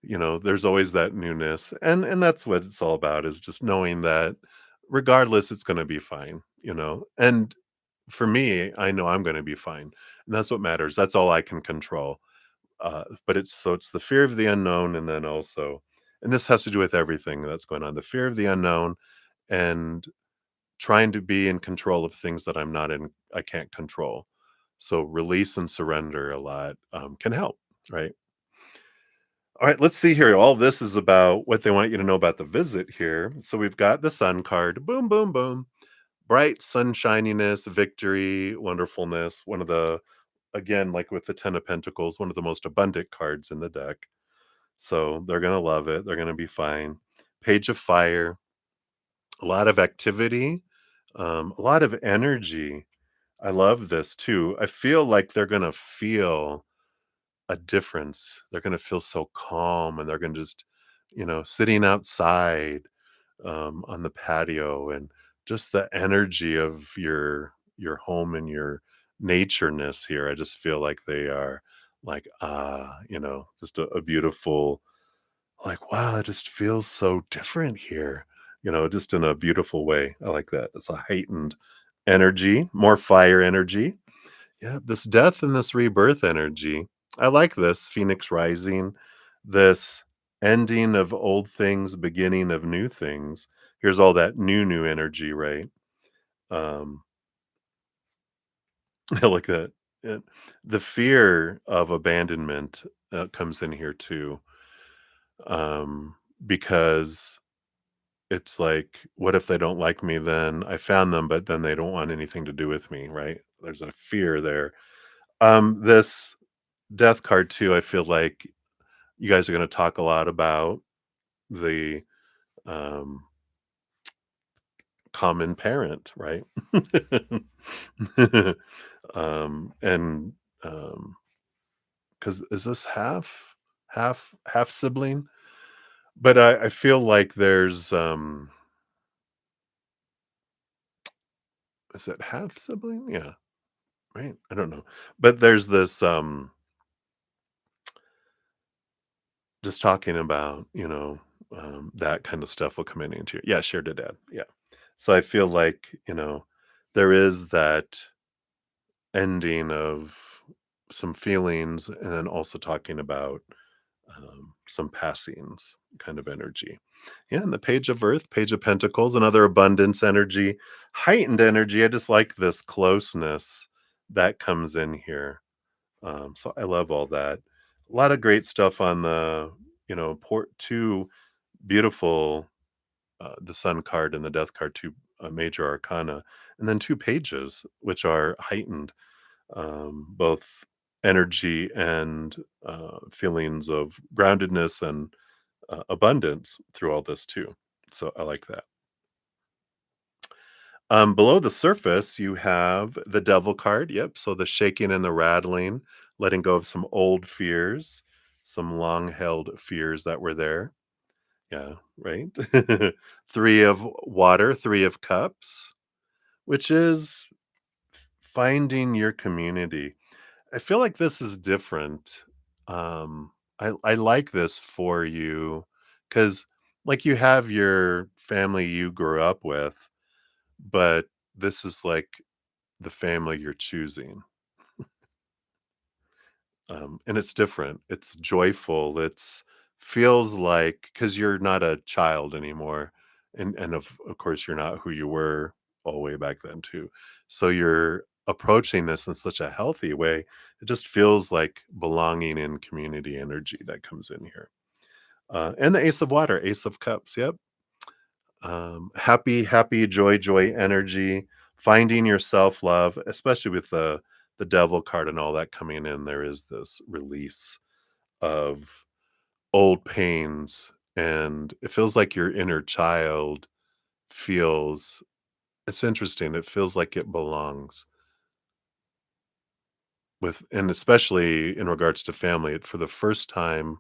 there's always that newness, and that's what it's all about, is just knowing that regardless, it's going to be fine. And for me, I know I'm going to be fine, and that's what matters. That's all I can control. But it's the fear of the unknown, and then also, and this has to do with everything that's going on, the fear of the unknown, and trying to be in control of things that I can't control. So release and surrender a lot, can help, right? All right, let's see here. All this is about what they want you to know about the visit here. So we've got the sun card. Boom, boom, boom. Bright sunshininess, victory, wonderfulness. One of the, again, like with the 10 of Pentacles, one of the most abundant cards in the deck. So they're going to love it. They're going to be fine. Page of Fire, a lot of activity, a lot of energy. I love this too. I feel like they're gonna feel a difference. They're gonna feel so calm, and they're gonna just, sitting outside, on the patio, and just the energy of your home and your natureness here. I just feel like they are like, just a beautiful, like, wow, it just feels so different here, just in a beautiful way. I like that. It's a heightened energy, more fire energy. Yeah, this death and this rebirth energy. I like this Phoenix rising, this ending of old things, beginning of new things. Here's all that new energy, right? Um, I like that. And the fear of abandonment comes in here too, because it's like, what if they don't like me then? I found them, but then they don't want anything to do with me, right? There's a fear there. This death card too, I feel like you guys are going to talk a lot about the um, common parent, right? And because is this half sibling? But I feel like there's is it half sibling? Yeah, right. I don't know, but there's this just talking about that kind of stuff will come in into it. Yeah, shared a dad. Yeah, so I feel like there is that ending of some feelings, and then also talking about some passings kind of energy. Yeah, and the Page of Earth, Page of Pentacles, another abundance energy, heightened energy. I just like this closeness that comes in here. So I love all that. A lot of great stuff on the, port two beautiful, the Sun card and the Death card, two major arcana, and then two pages, which are heightened, both energy and feelings of groundedness and abundance through all this too. So I like that. Below the surface, you have the Devil card. Yep. So the shaking and the rattling, letting go of some old fears, some long held fears that were there. Yeah. Right. Three of water, Three of Cups, which is finding your community. I feel like this is different. I like this for you because, like, you have your family you grew up with, but this is like the family you're choosing. And it's different. It's joyful. It's feels like because you're not a child anymore, and of course you're not who you were all the way back then too. So you're approaching this in such a healthy way. It just feels like belonging in community energy that comes in here. And the Ace of Water, Ace of Cups. Yep. Happy, joy energy. Finding your self love, especially with the Devil card and all that coming in. There is this release of old pains, and it feels like your inner child feels it's interesting. It feels like it belongs with, and especially in regards to family, for the first time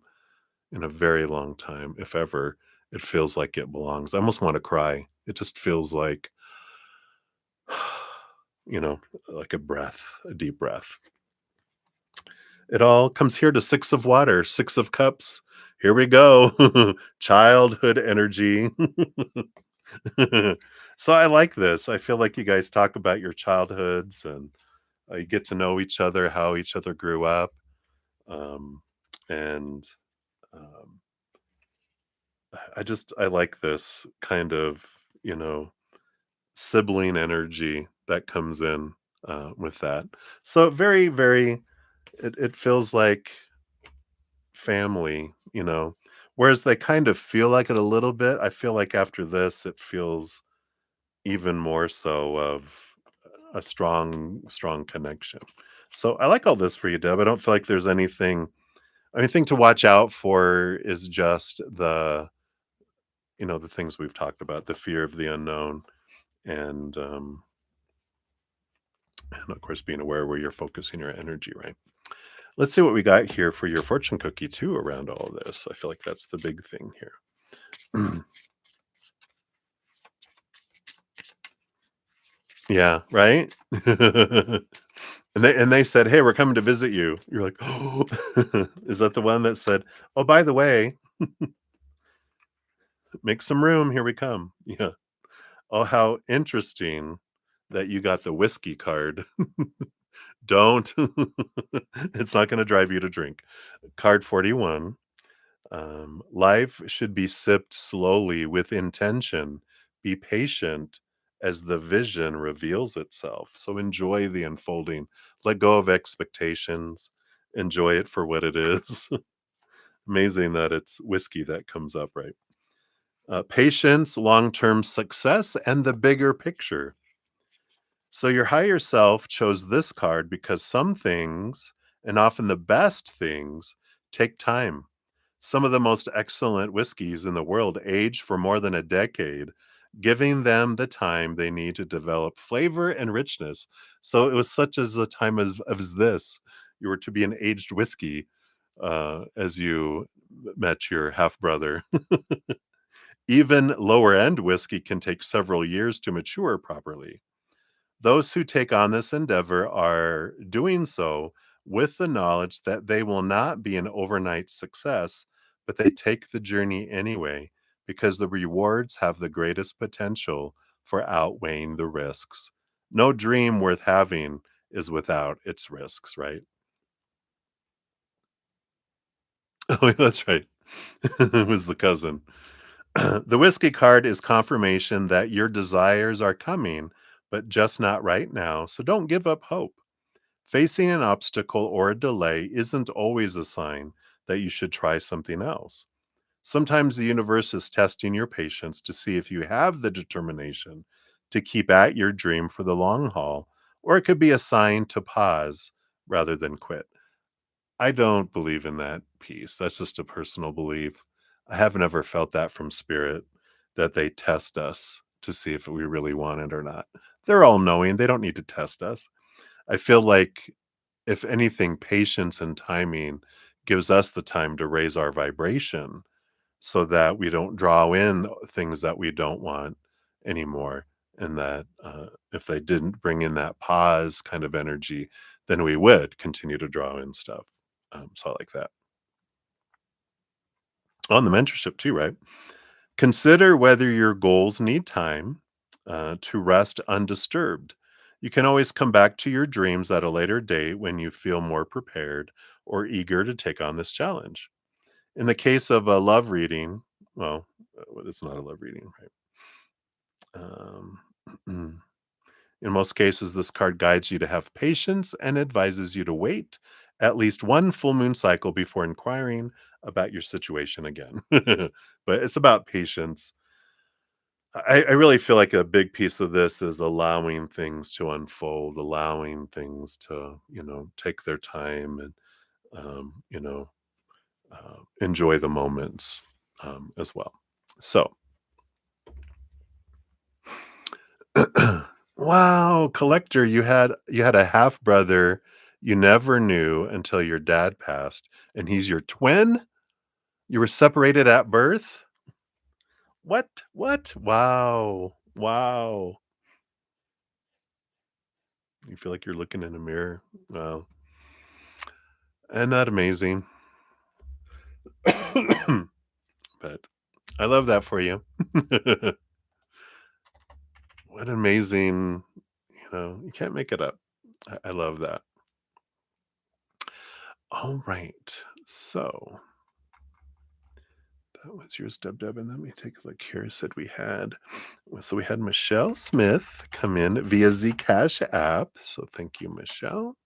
in a very long time, if ever, it feels like it belongs. I almost want to cry. It just feels like, you know, like a breath, a deep breath. It all comes here to Six of Water, Six of Cups. Here we go. Childhood energy. So I like this. I feel like you guys talk about your childhoods, and you get to know each other, how each other grew up. Um, and um, I like this kind of, you know, sibling energy that comes in with that. So very, it feels like family, whereas they kind of feel like it a little bit. I feel like after this, it feels even more so of a strong connection. So I like all this for you, Deb. I don't feel like there's anything to watch out for is just the things we've talked about, the fear of the unknown, and and of course being aware where you're focusing your energy, right? Let's see what we got here for your fortune cookie too around all of this. I feel like that's the big thing here. Yeah, right? And they said, "Hey, we're coming to visit you." You're like, "Oh." Is that the one that said, "Oh, by the way, make some room, here we come." Yeah. Oh, how interesting that you got the whiskey card. Don't. It's not gonna drive you to drink. Card 41. Life should be sipped slowly with intention. Be patient as the vision reveals itself. So enjoy the unfolding. Let go of expectations. Enjoy it for what it is. Amazing that it's whiskey that comes up, right? Patience, long term success, and the bigger picture. So your higher self chose this card because some things, and often the best things, take time. Some of the most excellent whiskeys in the world age for more than a decade, giving them the time they need to develop flavor and richness. So it was such as a time as this. You were to be an aged whiskey as you met your half brother. Even lower end whiskey can take several years to mature properly. Those who take on this endeavor are doing so with the knowledge that they will not be an overnight success, but they take the journey anyway because the rewards have the greatest potential for outweighing the risks. No dream worth having is without its risks, right? Oh, that's right. It was the cousin. The whiskey card is confirmation that your desires are coming, but just not right now. So don't give up hope. Facing an obstacle or a delay isn't always a sign that you should try something else. Sometimes the universe is testing your patience to see if you have the determination to keep at your dream for the long haul, or it could be a sign to pause rather than quit. I don't believe in that piece. That's just a personal belief. I have never felt that from spirit, that they test us to see if we really want it or not. They're all knowing. They don't need to test us. I feel like, if anything, patience and timing gives us the time to raise our vibration so that we don't draw in things that we don't want anymore. And that if they didn't bring in that pause kind of energy, then we would continue to draw in stuff. So I like that. On the mentorship, too, right? Consider whether your goals need time to rest undisturbed. You can always come back to your dreams at a later date when you feel more prepared or eager to take on this challenge. In the case of a love reading, well, it's not a love reading, right? In most cases, this card guides you to have patience and advises you to wait at least one full moon cycle before inquiring about your situation again. But it's about patience. I really feel like a big piece of this is allowing things to unfold, allowing things to, take their time and, enjoy the moments as well. So, wow, collector, you had a half brother you never knew until your dad passed, and he's your twin? You were separated at birth? What? What? Wow. Wow. You feel like you're looking in a mirror. Wow. Isn't that amazing? But I love that for you. What amazing, you can't make it up. I love that. All right. So that was yours, Dub Dub. And let me take a look here. Said we had, so we had Michelle Smith come in via Zcash app. So thank you, Michelle.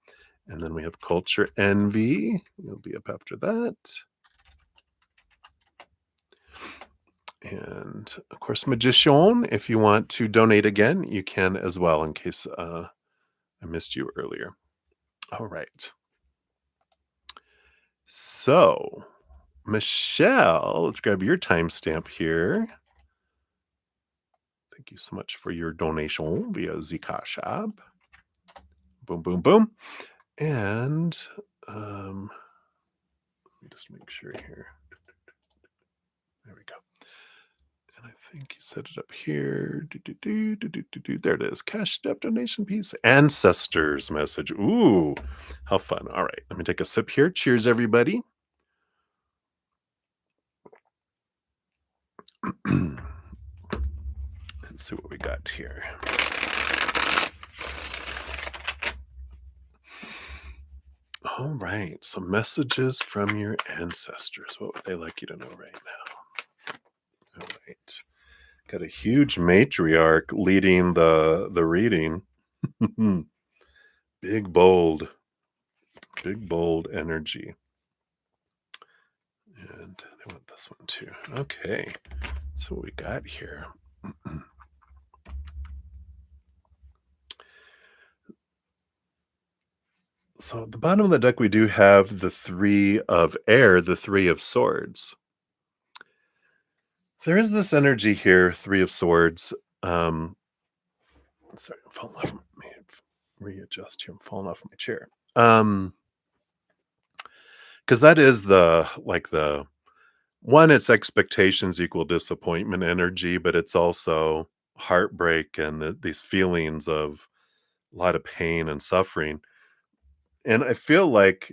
And then we have Culture Envy. You'll be up after that. And of course, Magician, if you want to donate again, you can as well, in case I missed you earlier. All right. So, Michelle, let's grab your timestamp here. Thank you so much for your donation via Zcash app. Boom, boom, boom. And let me just make sure here. There we go. And I think you set it up here. There it is. Cash step donation piece. Ancestors message. Ooh, how fun. All right. Let me take a sip here. Cheers, everybody. Let's see what we got here. All right. So messages from your ancestors. What would they like you to know right now? All right. Got a huge matriarch leading the reading. Big bold energy. And they want this one too. Okay. So what we got here. So at the bottom of the deck, we do have the three of air, the three of swords. There is this energy here, 3 of Swords. Um, sorry, I'm falling off. Let me readjust here. I'm falling off my chair. Because that is the one, it's expectations equal disappointment energy, but it's also heartbreak and these feelings of a lot of pain and suffering. And I feel like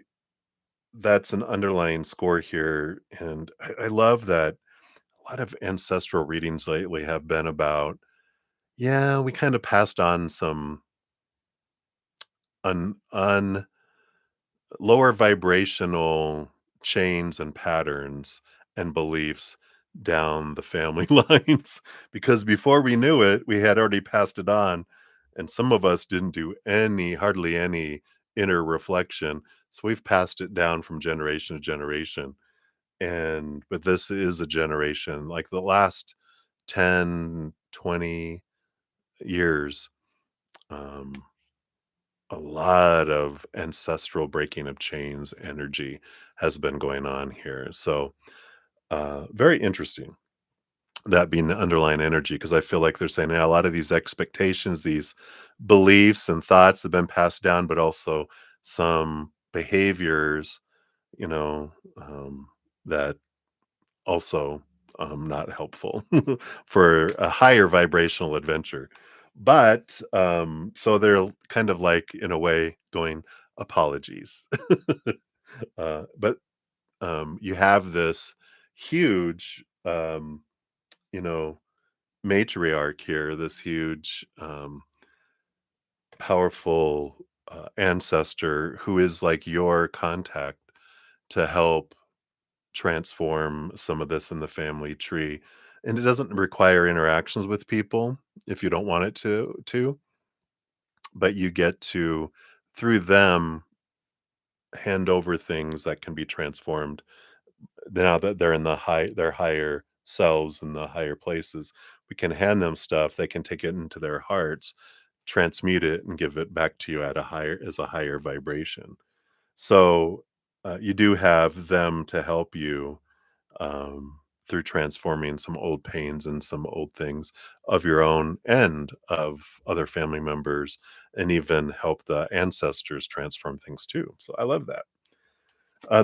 that's an underlying score here. And I love that a lot of ancestral readings lately have been about, yeah, we kind of passed on some un lower vibrational chains and patterns and beliefs down the family lines because before we knew it, we had already passed it on. And some of us didn't do hardly any inner reflection. So we've passed it down from generation to generation. But this is a generation like the last 10, 20 years. Um, a lot of ancestral breaking of chains energy has been going on here. So, very interesting that being the underlying energy because I feel like they're saying, yeah, a lot of these expectations, these beliefs and thoughts have been passed down, but also some behaviors, you know, that also not helpful for a higher vibrational adventure. But so they're kind of like, in a way, going apologies. But you have this huge, you know, matriarch here, this huge, powerful ancestor who is like your contact to help transform some of this in the family tree. And it doesn't require interactions with people if you don't want it to, but you get to, through them, hand over things that can be transformed now that they're in their higher selves in the higher places. We can hand them stuff, they can take it into their hearts, transmute it, and give it back to you at a higher vibration. So you do have them to help you um, through transforming some old pains and some old things of your own and of other family members, and even help the ancestors transform things too. So I love that.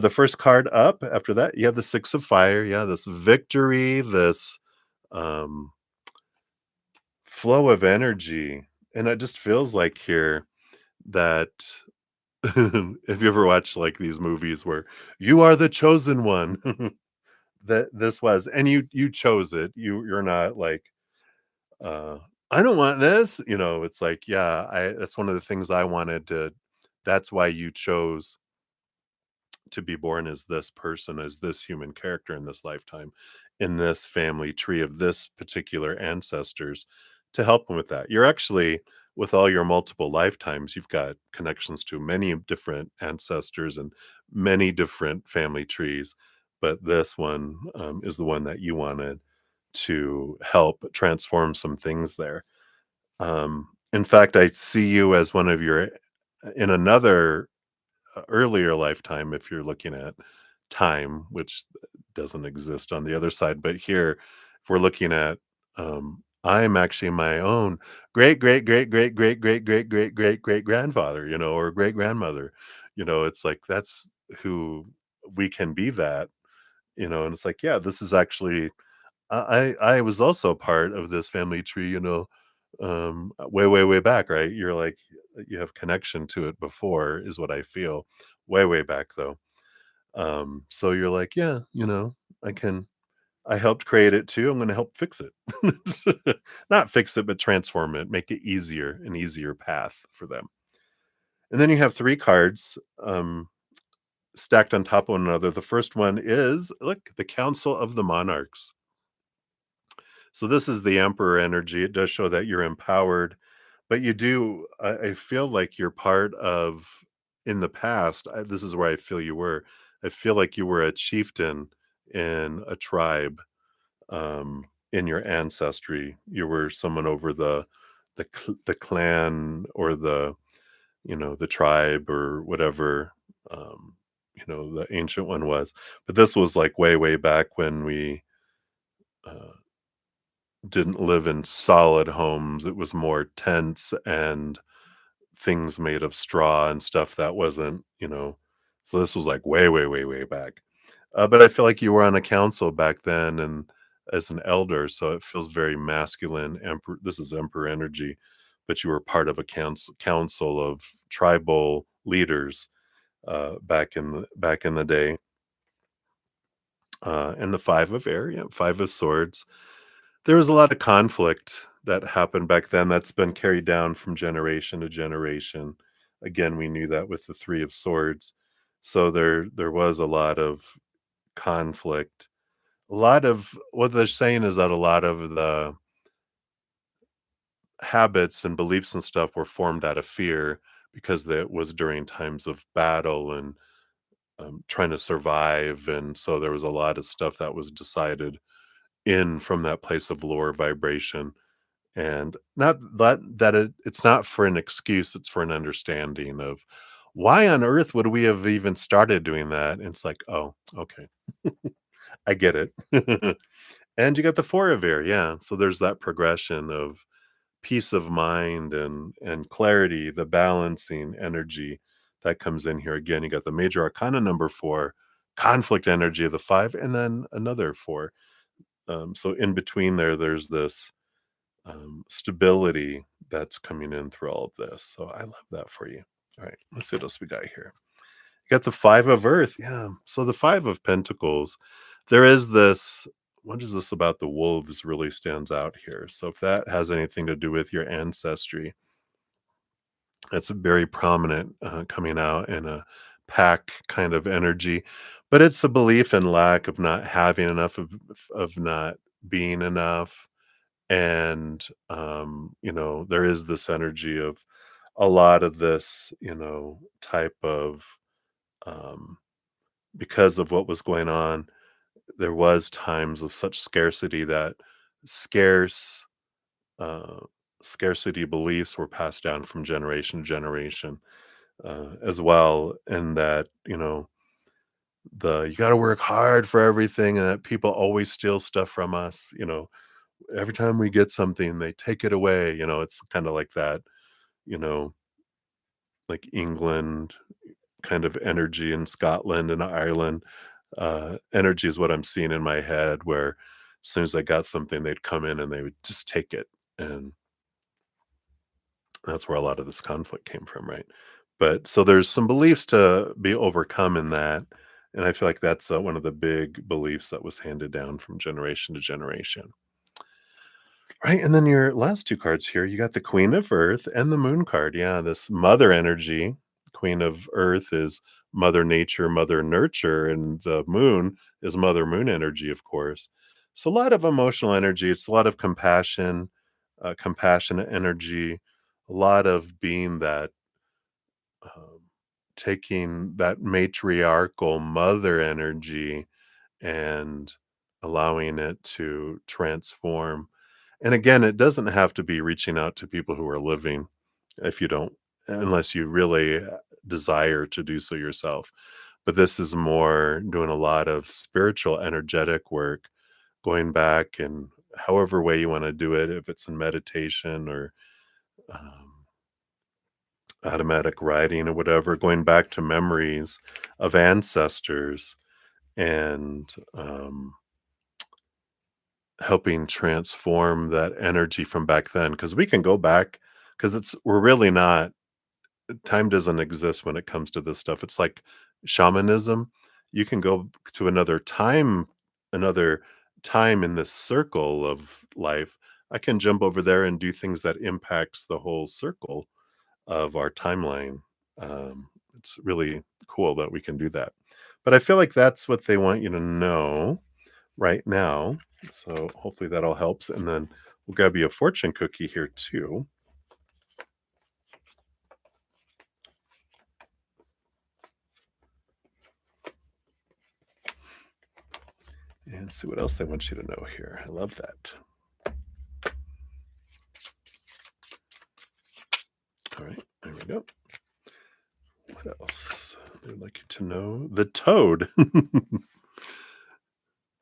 The first card up after that, you have the Six of Fire. Yeah, this victory, this um, flow of energy. And it just feels like here that if you ever watch like these movies where you are the chosen one, that this was, and you chose it. You're not like, uh, I don't want this. It's like, yeah, I that's one of the things I wanted to. That's why you chose to be born as this person, as this human character in this lifetime, in this family tree of this particular ancestors, to help them with that. You're actually, with all your multiple lifetimes, you've got connections to many different ancestors and many different family trees. But this one is the one that you wanted to help transform some things there. In fact, I see you as one of your, in another earlier lifetime, if you're looking at time, which doesn't exist on the other side. But here, if we're looking at, I'm actually my own great, great, great, great, great, great, great, great, great, great grandfather, or great grandmother. It's like that's who we can be that, and it's like, yeah, this is actually, I was also part of this family tree, way, way, way back, right? You're like, you have connection to it before, is what I feel. Way, way back though. So you're like, yeah, I can, I helped create it too. I'm going to help fix it. Not fix it, but transform it, make it easier, an easier path for them. And then you have three cards stacked on top of one another. The first one is, look, the Council of the Monarchs. So this is the Emperor energy. It does show that you're empowered, but you do. I feel like you're part of. In the past, this is where I feel you were. I feel like you were a chieftain in a tribe. In your ancestry, you were someone over the clan or the tribe or whatever. The ancient one was. But this was like way way back when we uh, didn't live in solid homes. It was more tents and things made of straw and stuff that wasn't, so this was like way, way, way, way back. But I feel like you were on a council back then and as an elder, so it feels very masculine. Emperor, this is emperor energy, but you were part of a council of tribal leaders back in the day. And the five of air, yeah, five of swords. There was a lot of conflict that happened back then that's been carried down from generation to generation. Again, we knew that with the three of swords. So there was a lot of conflict. A lot of what they're saying is that a lot of the habits and beliefs and stuff were formed out of fear because that was during times of battle and trying to survive. And so there was a lot of stuff that was decided in from that place of lower vibration. And not it's not for an excuse, it's for an understanding of why on earth would we have even started doing that? And it's like, oh, okay, I get it. And you got the four of air, yeah. So there's that progression of peace of mind and clarity, the balancing energy that comes in here. Again, you got the major arcana number four, conflict energy of the five, and then another four. So in between there's this stability that's coming in through all of this. So I love that for you. All right, let's see what else we got here. You got the five of earth. Yeah. So the five of pentacles, there is this. What is this about the wolves really stands out here? So if that has anything to do with your ancestry, that's very prominent coming out in a pack kind of energy. But it's a belief in lack of not having enough of not being enough. And there is this energy of a lot of this type of um because of what was going on, there was times of such scarcity that scarce uh scarcity beliefs were passed down from generation to generation, as well. And that the you got to work hard for everything, and that people always steal stuff from us. Every time we get something, they take it away. It's kind of like that, you know, like England kind of energy in Scotland and Ireland. Energy is what I'm seeing in my head, where as soon as I got something, they'd come in and they would just take it. And that's where a lot of this conflict came from, right? But so there's some beliefs to be overcome in that. And I feel like that's one of the big beliefs that was handed down from generation to generation. Right, and then your last 2 cards here, you got the Queen of Earth and the Moon card. Yeah, this mother energy. Queen of Earth is mother nature, mother nurture, and the moon is mother moon energy, of course. So a lot of emotional energy. It's a lot of compassion, compassionate energy, a lot of being that um, taking that matriarchal mother energy and allowing it to transform. And again, it doesn't have to be reaching out to people who are living if you don't, unless you really desire to do so yourself. But this is more doing a lot of spiritual, energetic work, going back and however way you want to do it, if it's in meditation or um, automatic writing or whatever, going back to memories of ancestors and helping transform that energy from back then, because we can go back, because we're really not, time doesn't exist when it comes to this stuff. It's like shamanism. You can go to another time in this circle of life. I can jump over there and do things that impacts the whole circle of our timeline. It's really cool that we can do that. But I feel like that's what they want you to know right now. So hopefully that all helps. And then we'll grab you a fortune cookie here too. And see what else they want you to know here. I love that. All right, there we go. What else? They'd like you to know the toad.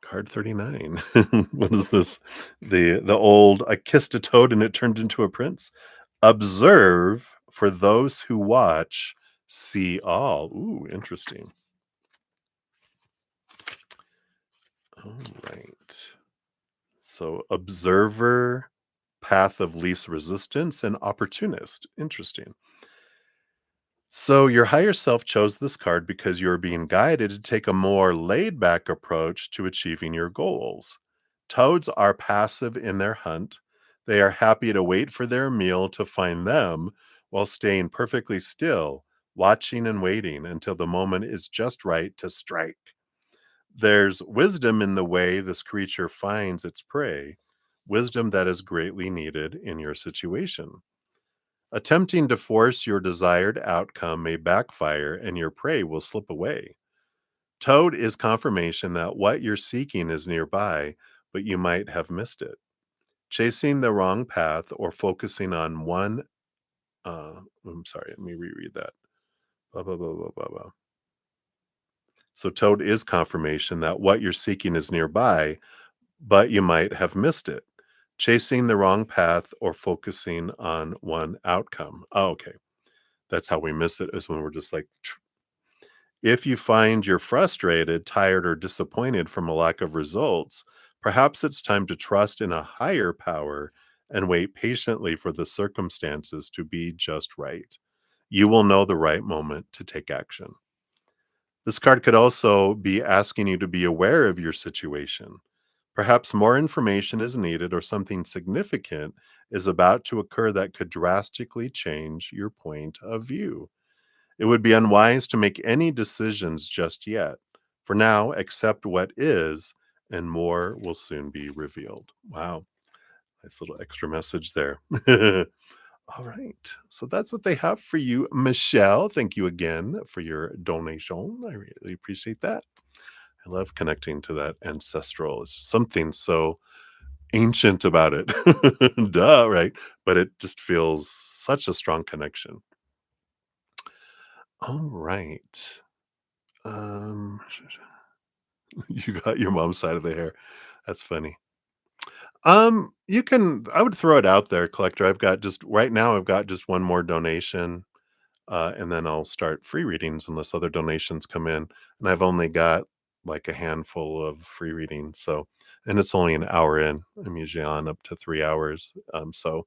Card 39. What is this? The old "I kissed a toad and it turned into a prince." Observe, for those who watch see all. Ooh, interesting. All right. So observer, path of least resistance, and opportunist. Interesting. So your higher self chose this card because you're being guided to take a more laid back approach to achieving your goals. Toads are passive in their hunt. They are happy to wait for their meal to find them while staying perfectly still, watching and waiting until the moment is just right to strike. There's wisdom in the way this creature finds its prey, wisdom that is greatly needed in your situation. Attempting to force your desired outcome may backfire and your prey will slip away. Toad is confirmation that what you're seeking is nearby, but you might have missed it. Chasing the wrong path or focusing on one, I'm sorry, let me reread that. Blah, blah, blah, blah, blah, blah. So, Toad is confirmation that what you're seeking is nearby, but you might have missed it. Chasing the wrong path or focusing on one outcome. Oh, okay. That's how we miss it, is when we're just like, if you find you're frustrated, tired, or disappointed from a lack of results, perhaps it's time to trust in a higher power and wait patiently for the circumstances to be just right. You will know the right moment to take action. This card could also be asking you to be aware of your situation. Perhaps more information is needed or something significant is about to occur that could drastically change your point of view. It would be unwise to make any decisions just yet. For now, accept what is, and more will soon be revealed. Wow. Nice little extra message there. All right. So that's what they have for you, Michelle. Thank you again for your donation. I really appreciate that. I love connecting to that ancestral. It's just something so ancient about it. Duh, right? But it just feels such a strong connection. All right. Um, you got your mom's side of the hair. That's funny. You can I would throw it out there, collector. I've got just right now I've got just one more donation, and then I'll start free readings unless other donations come in. And I've only got like a handful of free readings. So and it's only an hour in. I'm usually on up to 3 hours. So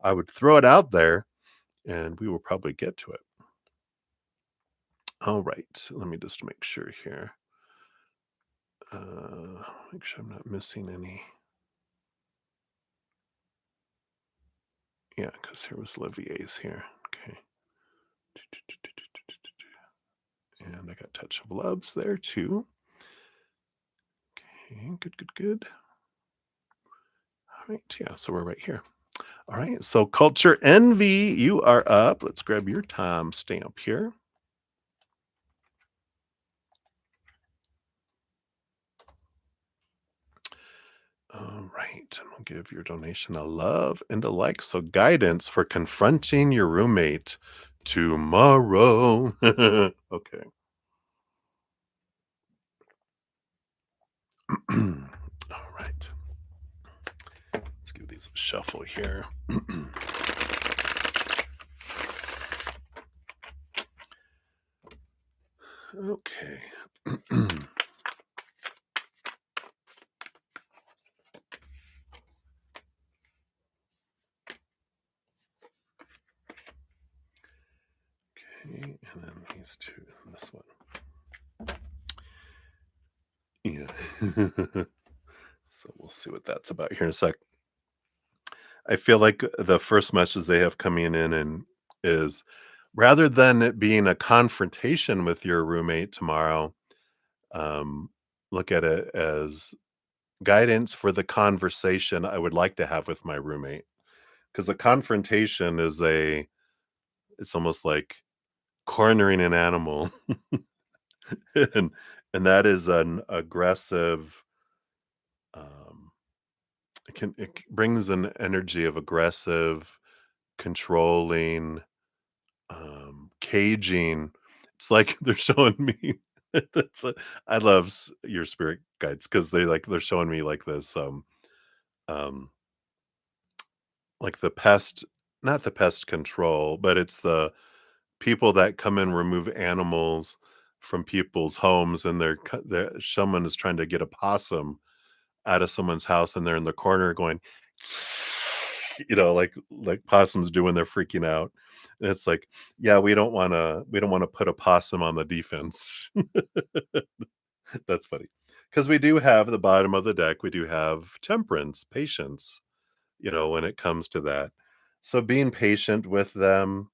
I would throw it out there and we will probably get to it. All right. Let me just make sure here. Make sure I'm not missing any. Yeah, because here was Livier's here. Okay. And I got Touch of Loves there too. Okay, good, good, good. All right, yeah, so we're right here. All right, so Culture Envy, you are up. Let's grab your time stamp here. All right, and we'll give your donation a love and a like. So, guidance for confronting your roommate tomorrow. Okay. All right. Let's give these a shuffle here. Okay. Okay, and then these two and this one. Yeah. So we'll see what that's about here in a sec. I feel like the first message they have coming in and is rather than it being a confrontation with your roommate tomorrow, um, look at it as guidance for the conversation I would like to have with my roommate. Because a confrontation is it's almost like cornering an animal. and and that is an aggressive um brings an energy of aggressive, controlling, caging. It's like they're showing me. that's a, I love your spirit guides because they're showing me like this um like the pest, not the pest control, but it's the people that come and remove animals from people's homes, and someone is trying to get a possum out of someone's house, and they're in the corner going, like possums do when they're freaking out. And it's like, yeah, we don't want to put a possum on the defense. That's funny. Because we do have the bottom of the deck, we do have temperance, patience, when it comes to that. So being patient with them,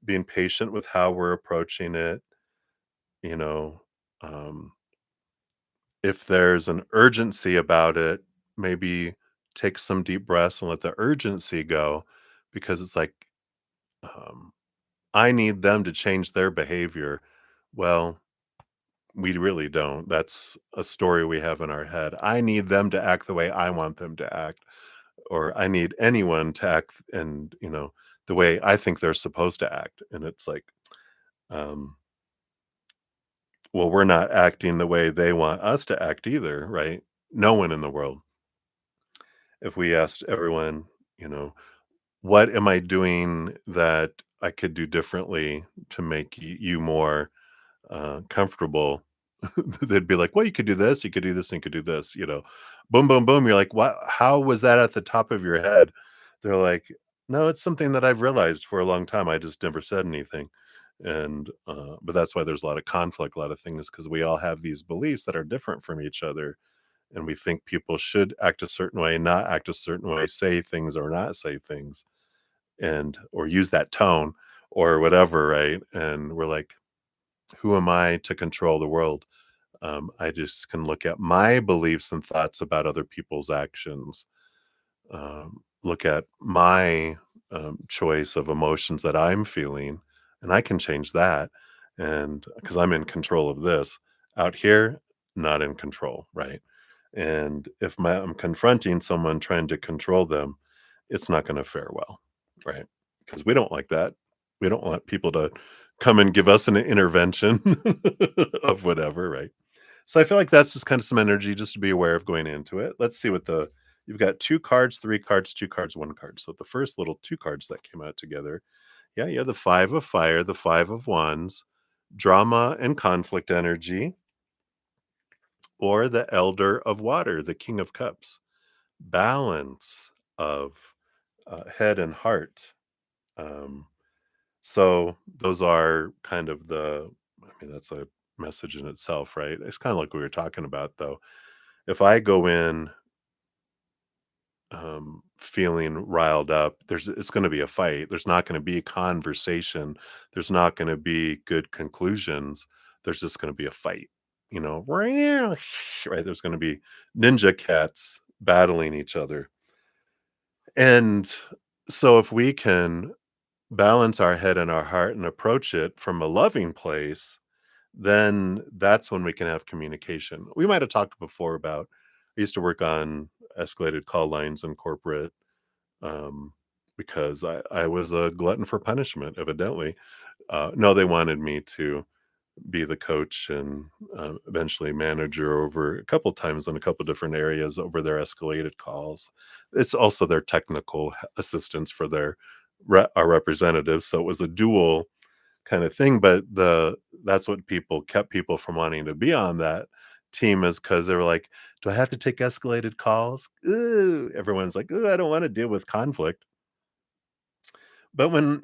being patient with how we're approaching it, you know, um, if there's an urgency about it, maybe take some deep breaths and let the urgency go, because it's like, um, I need them to change their behavior. Well, we really don't. That's a story we have in our head. I need them to act the way I want them to act, or I need anyone to act and, the way I think they're supposed to act. And it's like, um, well, we're not acting the way they want us to act either, right? No one in the world. If we asked everyone, you know, what am I doing that I could do differently to make you more comfortable? They'd be like, well, you could do this, you could do this, and you could do this, boom, boom, boom. You're like, what? How was that at the top of your head? They're like, no, it's something that I've realized for a long time. I just never said anything. And, but that's why there's a lot of conflict, a lot of things, because we all have these beliefs that are different from each other. And we think people should act a certain way, not act a certain way, say things or not say things, and or use that tone or whatever, right? And we're like, who am I to control the world? I just can look at my beliefs and thoughts about other people's actions, look at my choice of emotions that I'm feeling, and I can change that. And because I'm in control of this, out here, not in control, right? And if I'm confronting someone trying to control them, it's not going to fare well, right? Because we don't like that. We don't want people to come and give us an intervention of whatever, right? So I feel like that's just kind of some energy just to be aware of going into it. Let's see what you've got: two cards, three cards, two cards, one card. So the first little two cards that came out together. Yeah, you have the five of fire, the five of wands, drama and conflict energy, or the elder of water, the king of cups, balance of head and heart. Um, so those are kind of that's a message in itself, right? It's kind of like we were talking about, though. If I go in feeling riled up, it's going to be a fight. There's not going to be conversation. There's not going to be good conclusions. There's just going to be a fight, right? There's going to be ninja cats battling each other. And so if we can balance our head and our heart and approach it from a loving place, then that's when we can have communication. We might have talked before about, I used to work on escalated call lines in corporate, um, because I was a glutton for punishment, evidently. No, they wanted me to be the coach and eventually manager over a couple times in a couple different areas over their escalated calls. It's also their technical assistance for our representatives. So it was a dual kind of thing. But that's what people kept people from wanting to be on that team, is because they were like, do I have to take escalated calls? Ooh. Everyone's like, ooh, I don't want to deal with conflict. But when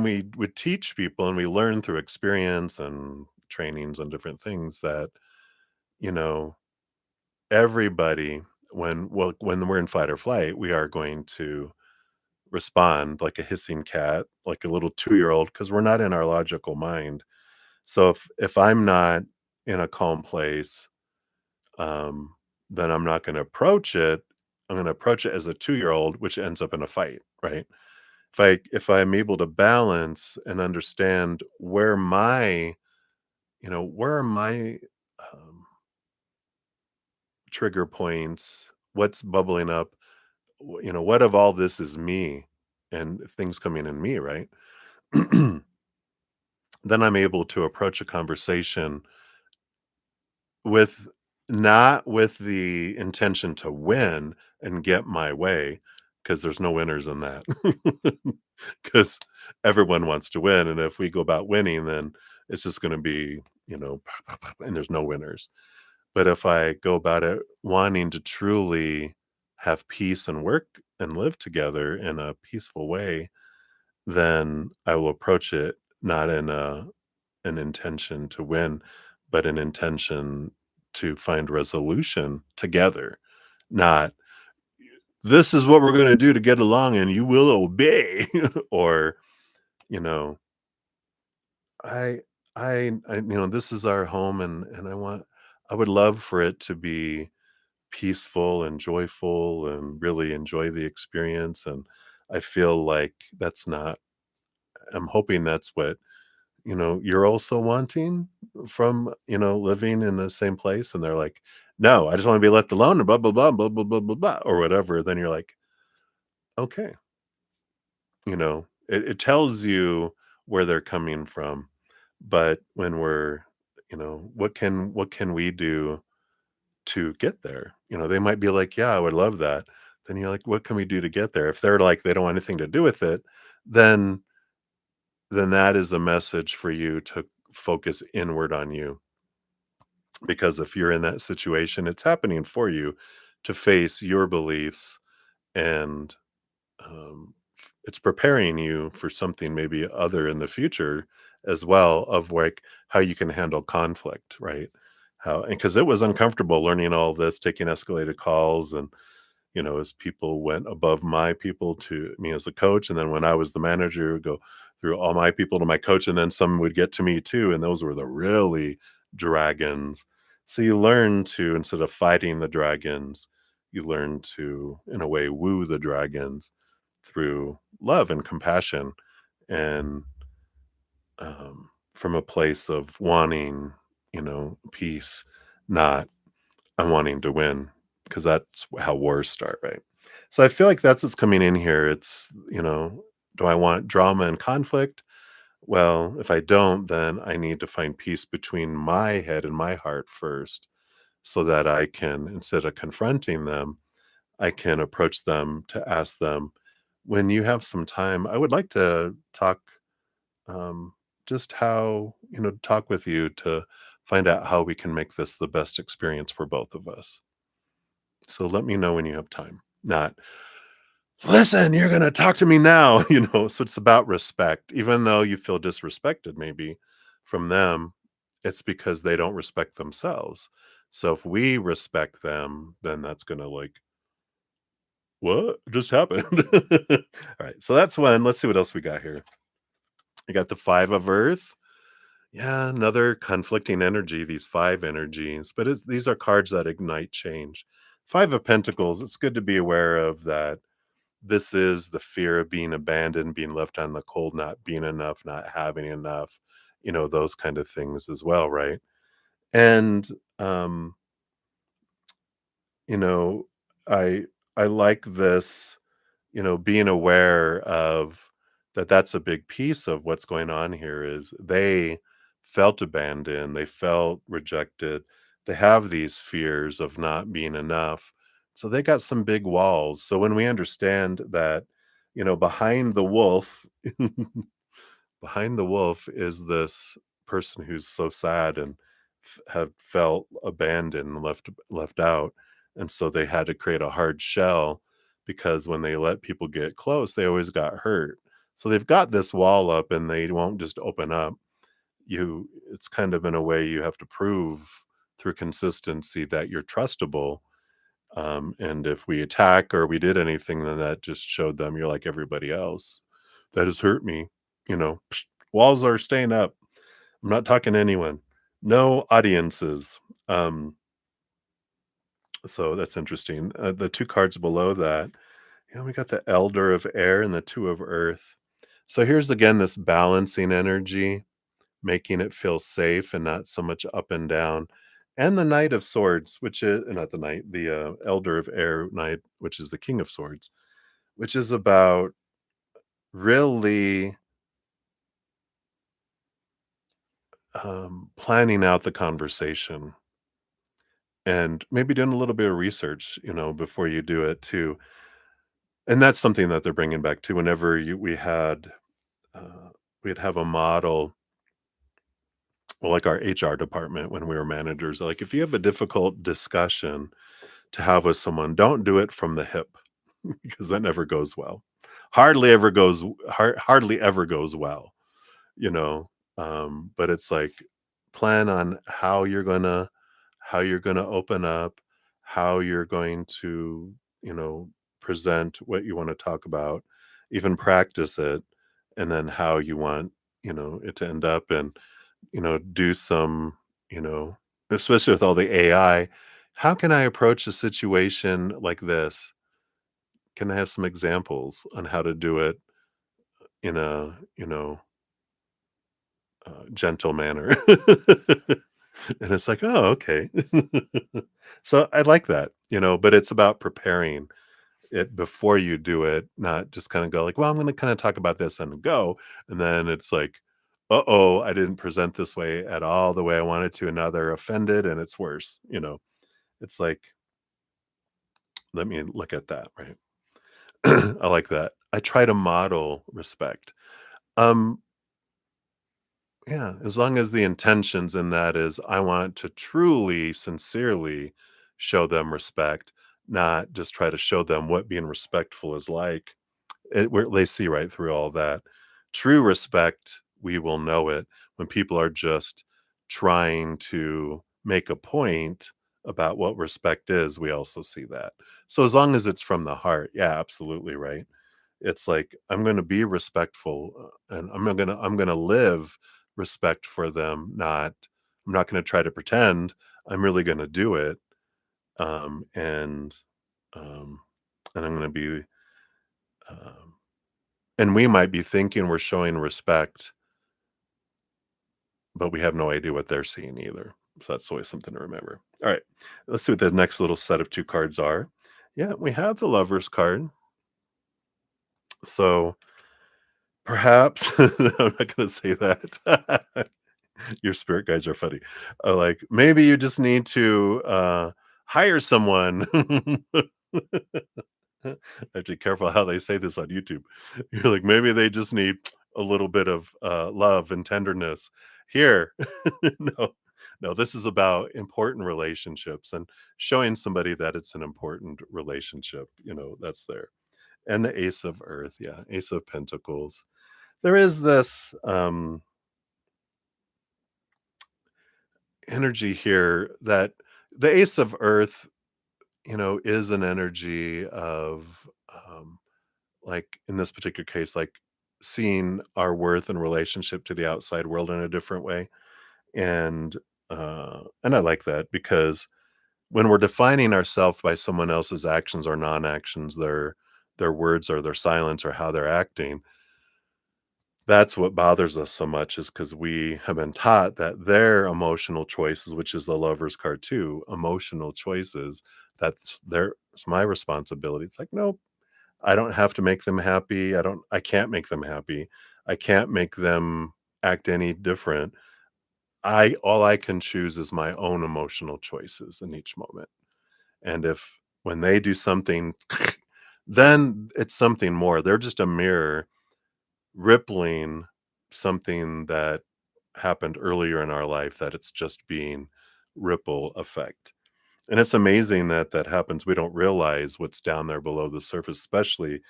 we would teach people and we learn through experience and trainings and different things that, you know, everybody, when we're in fight or flight, we are going to respond like a hissing cat, like a little 2-year-old, because we're not in our logical mind. So if I'm not in a calm place, um, then I'm not going to approach it. I'm going to approach it as a 2-year-old, which ends up in a fight, right? If I'm able to balance and understand where are my um, trigger points, what's bubbling up, what of all this is me and things coming in me, right? Then I'm able to approach a conversation with not with the intention to win and get my way, because there's no winners in that. Because everyone wants to win, and if we go about winning, then it's just gonna be, and there's no winners. But if I go about it wanting to truly have peace and work and live together in a peaceful way, then I will approach it not in an intention to win, but an intention to find resolution together. Not, "This is what we're gonna do to get along and you will obey," or, you know, "I this is our home and I would love for it to be peaceful and joyful and really enjoy the experience," and I feel like that's not I'm hoping that's what, you're also wanting from, living in the same place, and they're like, "No, I just wanna be left alone and blah, blah, blah, blah, blah, blah, blah, blah," or whatever, then you're like, "Okay," it tells you where they're coming from, but when we're what can we do to get there? They might be like, "Yeah, I would love that." Then you're like, "What can we do to get there?" If they're like, they don't want anything to do with it, then that is a message for you to focus inward on you. Because if you're in that situation, it's happening for you to face your beliefs and it's preparing you for something maybe other in the future as well of like how you can handle conflict, right? How and because it was uncomfortable learning all this, taking escalated calls and as people went above my people to me as a coach, and then when I was the manager, it would go through all my people to my coach, and then some would get to me too, and those were the really dragons. So you learn to instead of fighting the dragons, you learn to, in a way, woo the dragons through love and compassion, and from a place of wanting, peace, not I'm wanting to win because that's how wars start, right? So I feel like that's what's coming in here. It's, do I want drama and conflict? Well, if I don't, then I need to find peace between my head and my heart first so that I can, instead of confronting them, I can approach them to ask them, when you have some time, I would like to talk um, just how, talk with you to find out how we can make this the best experience for both of us. So let me know when you have time. Not, listen, you're going to talk to me now, So it's about respect. Even though you feel disrespected maybe from them, it's because they don't respect themselves. So if we respect them, then that's going to like, what just happened? All right. So that's one. Let's see what else we got here. I got the Five of Earth. Yeah, another conflicting energy, these five energies, but these are cards that ignite change. Five of Pentacles, it's good to be aware of that. This is the fear of being abandoned, being left on the cold, not being enough, not having enough, those kind of things as well, right? And um, you know, I I like this, being aware of that that's a big piece of what's going on here is they felt abandoned, they felt rejected. They have these fears of not being enough. So they got some big walls. So when we understand that, behind the wolf behind the wolf is this person who's so sad and have felt abandoned and left out, and so they had to create a hard shell because when they let people get close they always got hurt. So they've got this wall up and they won't just open up. It's kind of in a way you have to prove through consistency that you're trustable. And if we attack or we did anything, then that just showed them you're like everybody else. That has hurt me. Psh, walls are staying up. I'm not talking to anyone. No audiences. Um, so that's interesting. The two cards below that, we got the Elder of Air and the Two of Earth. So here's again this balancing energy, making it feel safe and not so much up and down. And the Knight of Swords, which is not the Knight, the Elder of Air Knight, which is the King of Swords, which is about really planning out the conversation and maybe doing a little bit of research, before you do it too. And that's something that they're bringing back too. Whenever we'd have a model, well, like our HR department when we were managers, like if you have a difficult discussion to have with someone, don't do it from the hip because that never goes well. Hardly ever goes well, you know. But it's like plan on how you're gonna open up, how you're going to, present what you want to talk about, even practice it, and then how you want, it to end up, and do some, you know, especially with all the AI, how can I approach a situation like this? Can I have some examples on how to do it in a, gentle manner? And it's like, oh, okay. So I like that, but it's about preparing it before you do it, not just kind of go like, well, I'm going to kind of talk about this and go. And then it's like, uh-oh, I didn't present this way at all the way I wanted to. And now they're offended and it's worse. It's like, let me look at that, right? I like that. I try to model respect. Um, yeah, as long as the intentions in that is I want to truly, sincerely show them respect, not just try to show them what being respectful is like. They see right through all that. True respect, we will know it when people are just trying to make a point about what respect is. We also see that. So as long as it's from the heart, yeah, absolutely right. It's like I'm going to be respectful, and I'm going to live respect for them. I'm not going to try to pretend. I'm really going to do it, um, and um, and I'm going to be. Um, and we might be thinking we're showing respect, but we have no idea what they're seeing either. So that's always something to remember. All right, let's see what the next little set of two cards are. Yeah, we have the Lovers card. So perhaps I'm not going to say that. Your spirit guides are funny. Like maybe you just need to hire someone. I have to be careful how they say this on YouTube. You're like, maybe they just need a little bit of love and tenderness. Here, no, no, this is about important relationships and showing somebody that it's an important relationship. That's there. And the Ace of Earth, yeah, Ace of Pentacles. There is this energy here that the Ace of Earth, is an energy of, like in this particular case, like seeing our worth in relationship to the outside world in a different way. And I like that because when we're defining ourselves by someone else's actions or non-actions, their words or their silence or how they're acting, that's what bothers us so much is because we have been taught that their emotional choices, which is the Lover's card too, emotional choices, it's my responsibility. It's like, nope, I don't have to make them happy. I can't make them happy. I can't make them act any different. All I can choose is my own emotional choices in each moment. And if when they do something, then it's something more. They're just a mirror rippling something that happened earlier in our life that it's just being ripple effect. And it's amazing that that happens. We don't realize what's down there below the surface, especially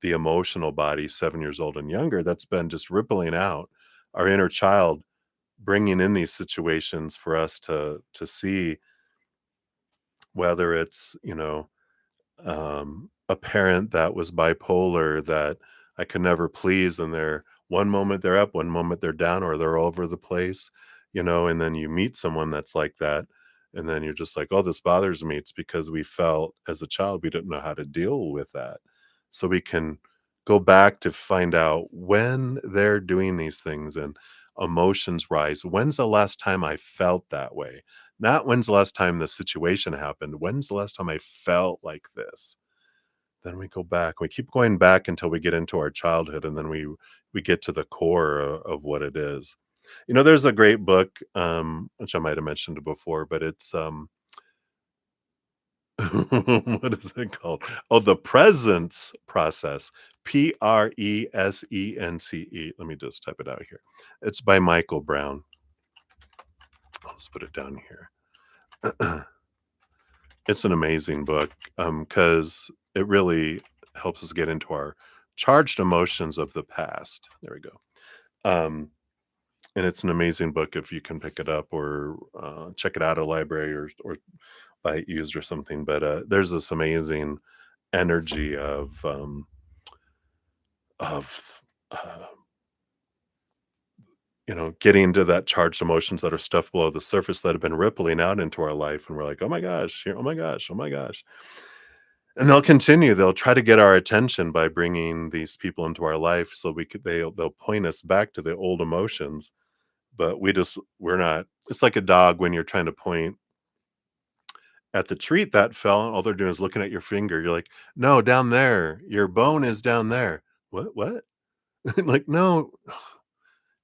the emotional body, 7 years old and younger, that's been just rippling out our inner child, bringing in these situations for us to see whether it's, a parent that was bipolar that I could never please, and they're one moment they're up, one moment they're down, or they're all over the place, and then you meet someone that's like that, and then you're just like, oh, this bothers me. It's because we felt as a child we didn't know how to deal with that. So we can go back to find out when they're doing these things and emotions rise. When's the last time I felt that way? Not when's the last time the situation happened. When's the last time I felt like this? Then we go back. We keep going back until we get into our childhood, and then we get to the core of what it is. There's a great book, which I might have mentioned before, but it's What is it called? Oh, the presence process. Presence. Let me just type it out here. It's by Michael Brown. Let's put it down here. It's an amazing book, because it really helps us get into our charged emotions of the past. There we go. And it's an amazing book if you can pick it up or check it out at a library or buy it used or something. But there's this amazing energy of uh, getting to that charged emotions that are stuff below the surface that have been rippling out into our life, and we're like, oh my gosh, oh my gosh, oh my gosh. And they'll continue. They'll try to get our attention by bringing these people into our life, so they'll point us back to the old emotions. But we're not. It's like a dog when you're trying to point at the treat that fell, and all they're doing is looking at your finger. You're like, no, down there. Your bone is down there. What? Like, no,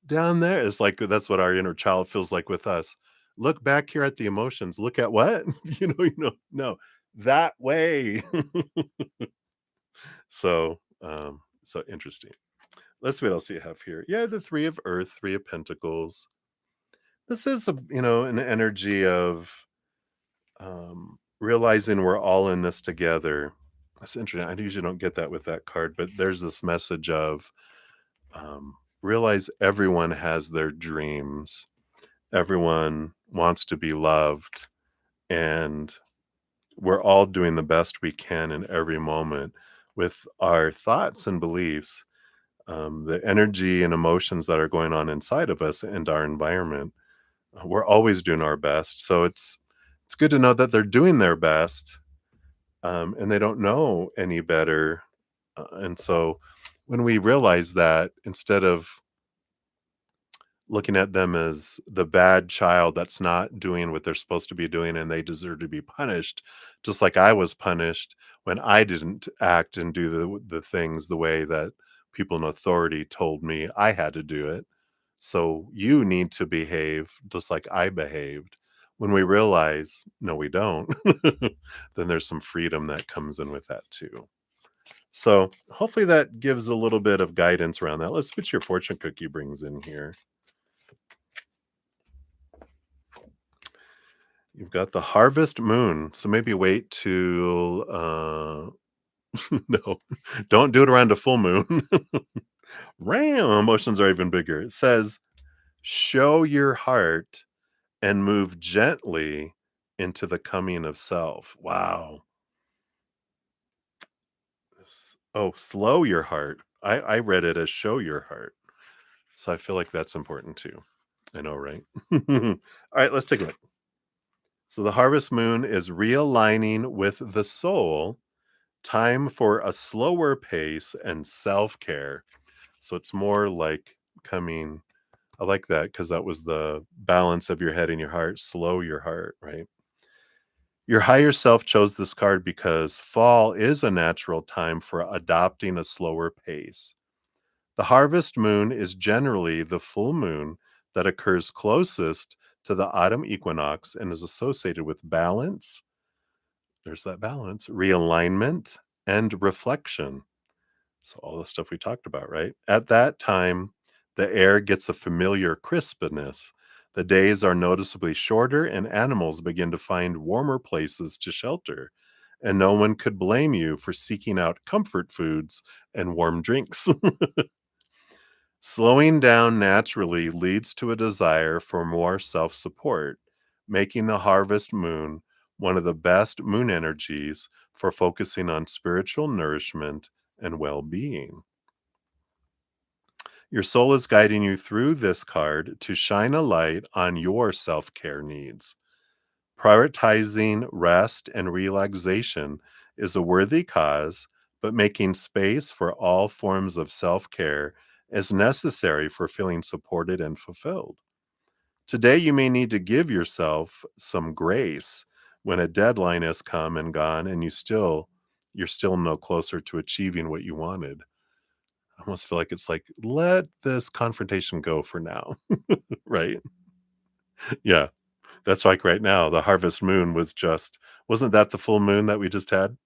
down there. It's like that's what our inner child feels like with us. Look back here at the emotions. Look at what? No, that way. So interesting. Let's see what else you have here. Yeah, the Three of Earth, Three of Pentacles. This is an energy of realizing we're all in this together. That's interesting. I usually don't get that with that card, but there's this message of realize everyone has their dreams. Everyone wants to be loved, and we're all doing the best we can in every moment with our thoughts and beliefs, the energy and emotions that are going on inside of us and our environment. We're always doing our best, so it's good to know that they're doing their best, and they don't know any better. And so, when we realize that, instead of looking at them as the bad child that's not doing what they're supposed to be doing and they deserve to be punished, just like I was punished when I didn't act and do the things the way that people in authority told me I had to do it. So you need to behave just like I behaved. When we realize, no, we don't, then there's some freedom that comes in with that too. So hopefully that gives a little bit of guidance around that. Let's see what your fortune cookie brings in here. You've got the harvest moon, so maybe wait till no, don't do it around a full moon. Ram, emotions are even bigger. It says, show your heart and move gently into the coming of self. Wow. Oh, slow your heart. I read it as show your heart. So I feel like that's important too. I know, right? All right, let's take a look. So the harvest moon is realigning with the soul. Time for a slower pace and self-care. So it's more like coming. I like that because that was the balance of your head and your heart. Slow your heart, right? Your higher self chose this card because fall is a natural time for adopting a slower pace. The harvest moon is generally the full moon that occurs closest to the autumn equinox and is associated with balance. There's that balance, realignment, and reflection. So all the stuff we talked about, right? At that time, the air gets a familiar crispness. The days are noticeably shorter, and animals begin to find warmer places to shelter. And no one could blame you for seeking out comfort foods and warm drinks. Slowing down naturally leads to a desire for more self support, making the harvest moon one of the best moon energies for focusing on spiritual nourishment and well being. Your soul is guiding you through this card to shine a light on your self care needs. Prioritizing rest and relaxation is a worthy cause, but making space for all forms of self care is necessary for feeling supported and fulfilled. Today, you may need to give yourself some grace when a deadline has come and gone and you're still no closer to achieving what you wanted. I almost feel like it's like, let this confrontation go for now, right? Yeah. That's like right now, the harvest moon was just wasn't that the full moon that we just had?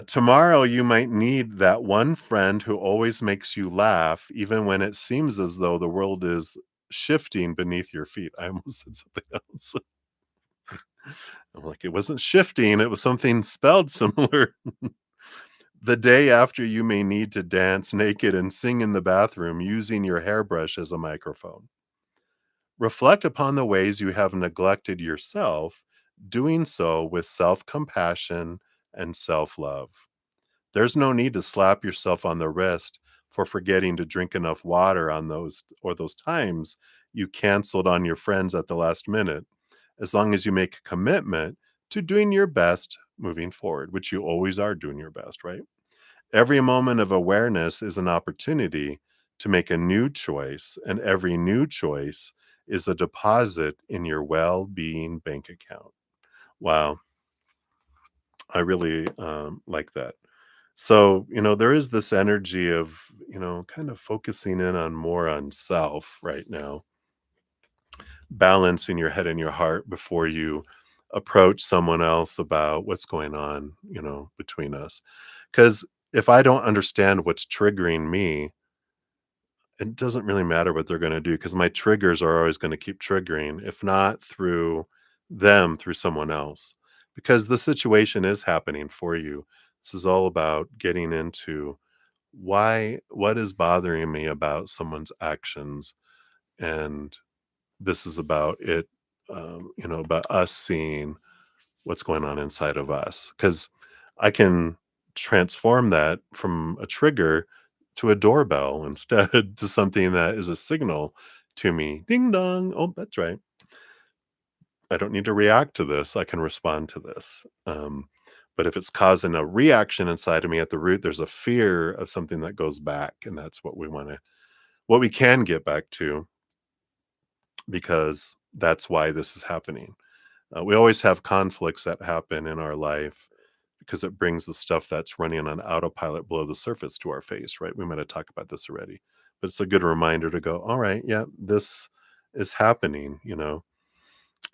Tomorrow you might need that one friend who always makes you laugh, even when it seems as though the world is shifting beneath your feet. I almost said something else. I'm like, it wasn't shifting, it was something spelled similar. The day after you may need to dance naked and sing in the bathroom using your hairbrush as a microphone. Reflect upon the ways you have neglected yourself, doing so with self compassion and self love. There's no need to slap yourself on the wrist for forgetting to drink enough water on those times you canceled on your friends at the last minute, as long as you make a commitment to doing your best moving forward, which you always are doing your best, right? Every moment of awareness is an opportunity to make a new choice, and every new choice is a deposit in your well being bank account. Wow, I really like that. So, there is this energy of, kind of focusing in on more on self right now, balancing your head and your heart before you approach someone else about what's going on, between us. Because if I don't understand what's triggering me, it doesn't really matter what they're going to do because my triggers are always going to keep triggering, if not through them, through someone else, because the situation is happening for you. This is all about getting into what is bothering me about someone's actions, and this is about it, about us seeing what's going on inside of us, because I can transform that from a trigger to a doorbell instead to something that is a signal to me. Ding dong. Oh, that's right. I don't need to react to this. I can respond to this. But if it's causing a reaction inside of me at the root, there's a fear of something that goes back. And that's what we can get back to, because that's why this is happening. We always have conflicts that happen in our life because it brings the stuff that's running on autopilot below the surface to our face, right? We might have talked about this already, but it's a good reminder to go, all right, yeah, this is happening.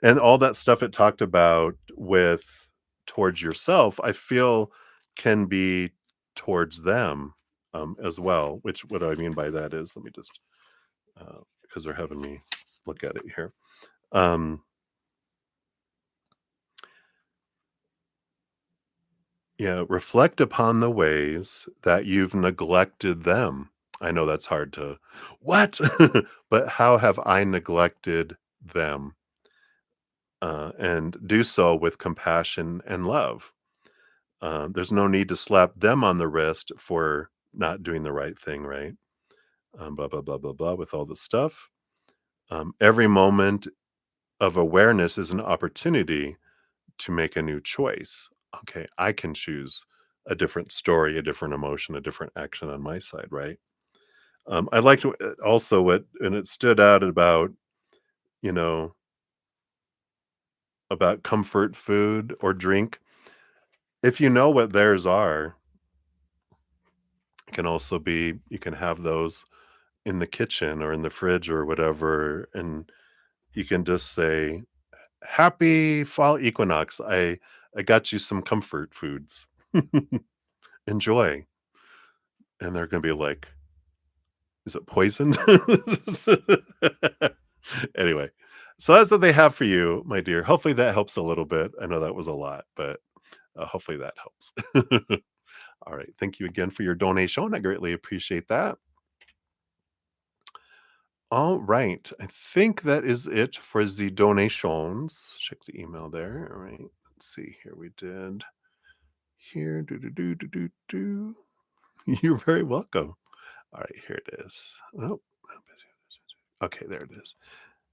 And all that stuff it talked about with towards yourself, I feel can be towards them as well, which what I mean by that is, let me just, because they're having me look at it here. Um, Yeah, reflect upon the ways that you've neglected them. I know that's hard to what? But how have I neglected them? And do so with compassion and love. There's no need to slap them on the wrist for not doing the right thing, right? Blah, blah, blah, blah, blah, with all the stuff. Every moment of awareness is an opportunity to make a new choice. Okay, I can choose a different story, a different emotion, a different action on my side, right? I liked also what, and it stood out you know, about comfort food or drink. If you know what theirs are, it can also be, you can have those in the kitchen or in the fridge or whatever. And you can just say, Happy fall equinox. I got you some comfort foods. Enjoy. And they're gonna be like, "Is it poisoned?" Anyway, so that's what they have for you, my dear. Hopefully that helps a little bit. I know that was a lot, but, hopefully that helps. All right, thank you again for your donation. I greatly appreciate that. All right, I think that is it for the donations. Check the email there. All right, let's see here. We did here. Do do do do do do. You're very welcome. All right, here it is. Oh, okay, there it is.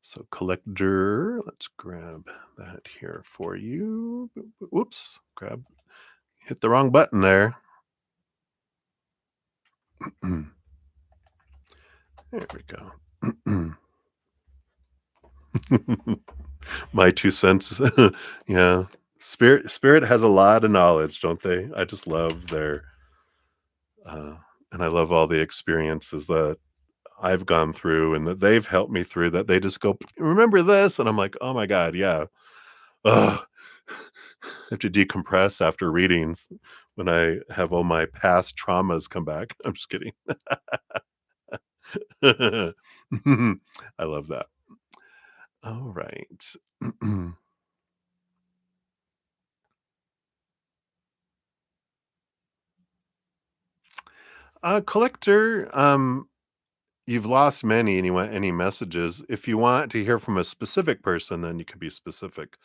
So collector, let's grab that here for you. Whoops, hit the wrong button there. There we go. My 2 cents. Yeah. Spirit has a lot of knowledge, don't they? I just love their, uh and I love all the experiences that I've gone through and that they've helped me through that they just go, "Remember this?" And I'm like, "Oh my god, yeah." Ugh. I have to decompress after readings when I have all my past traumas come back. I'm just kidding. I love that. All right. Collector, you've lost many and you want any messages. If you want to hear from a specific person, then you can be specific.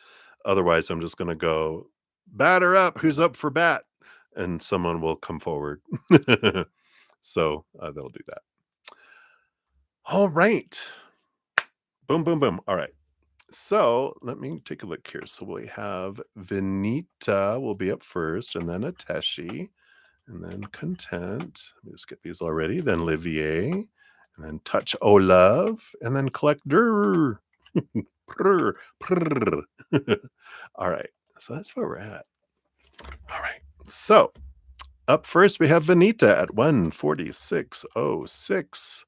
Otherwise, I'm just going to go, batter up. Who's up for bat? And someone will come forward. So they'll do that. All right. Boom, boom, boom. All right. So let me take a look here. So we have Vinita will be up first, and then Ateshi, and then Content. Let me just get these already. Then Livier, and then Touch O Love, and then Collector. Prr, prr. All right. So that's where we're at. All right. So up first, we have Venita at 146.06.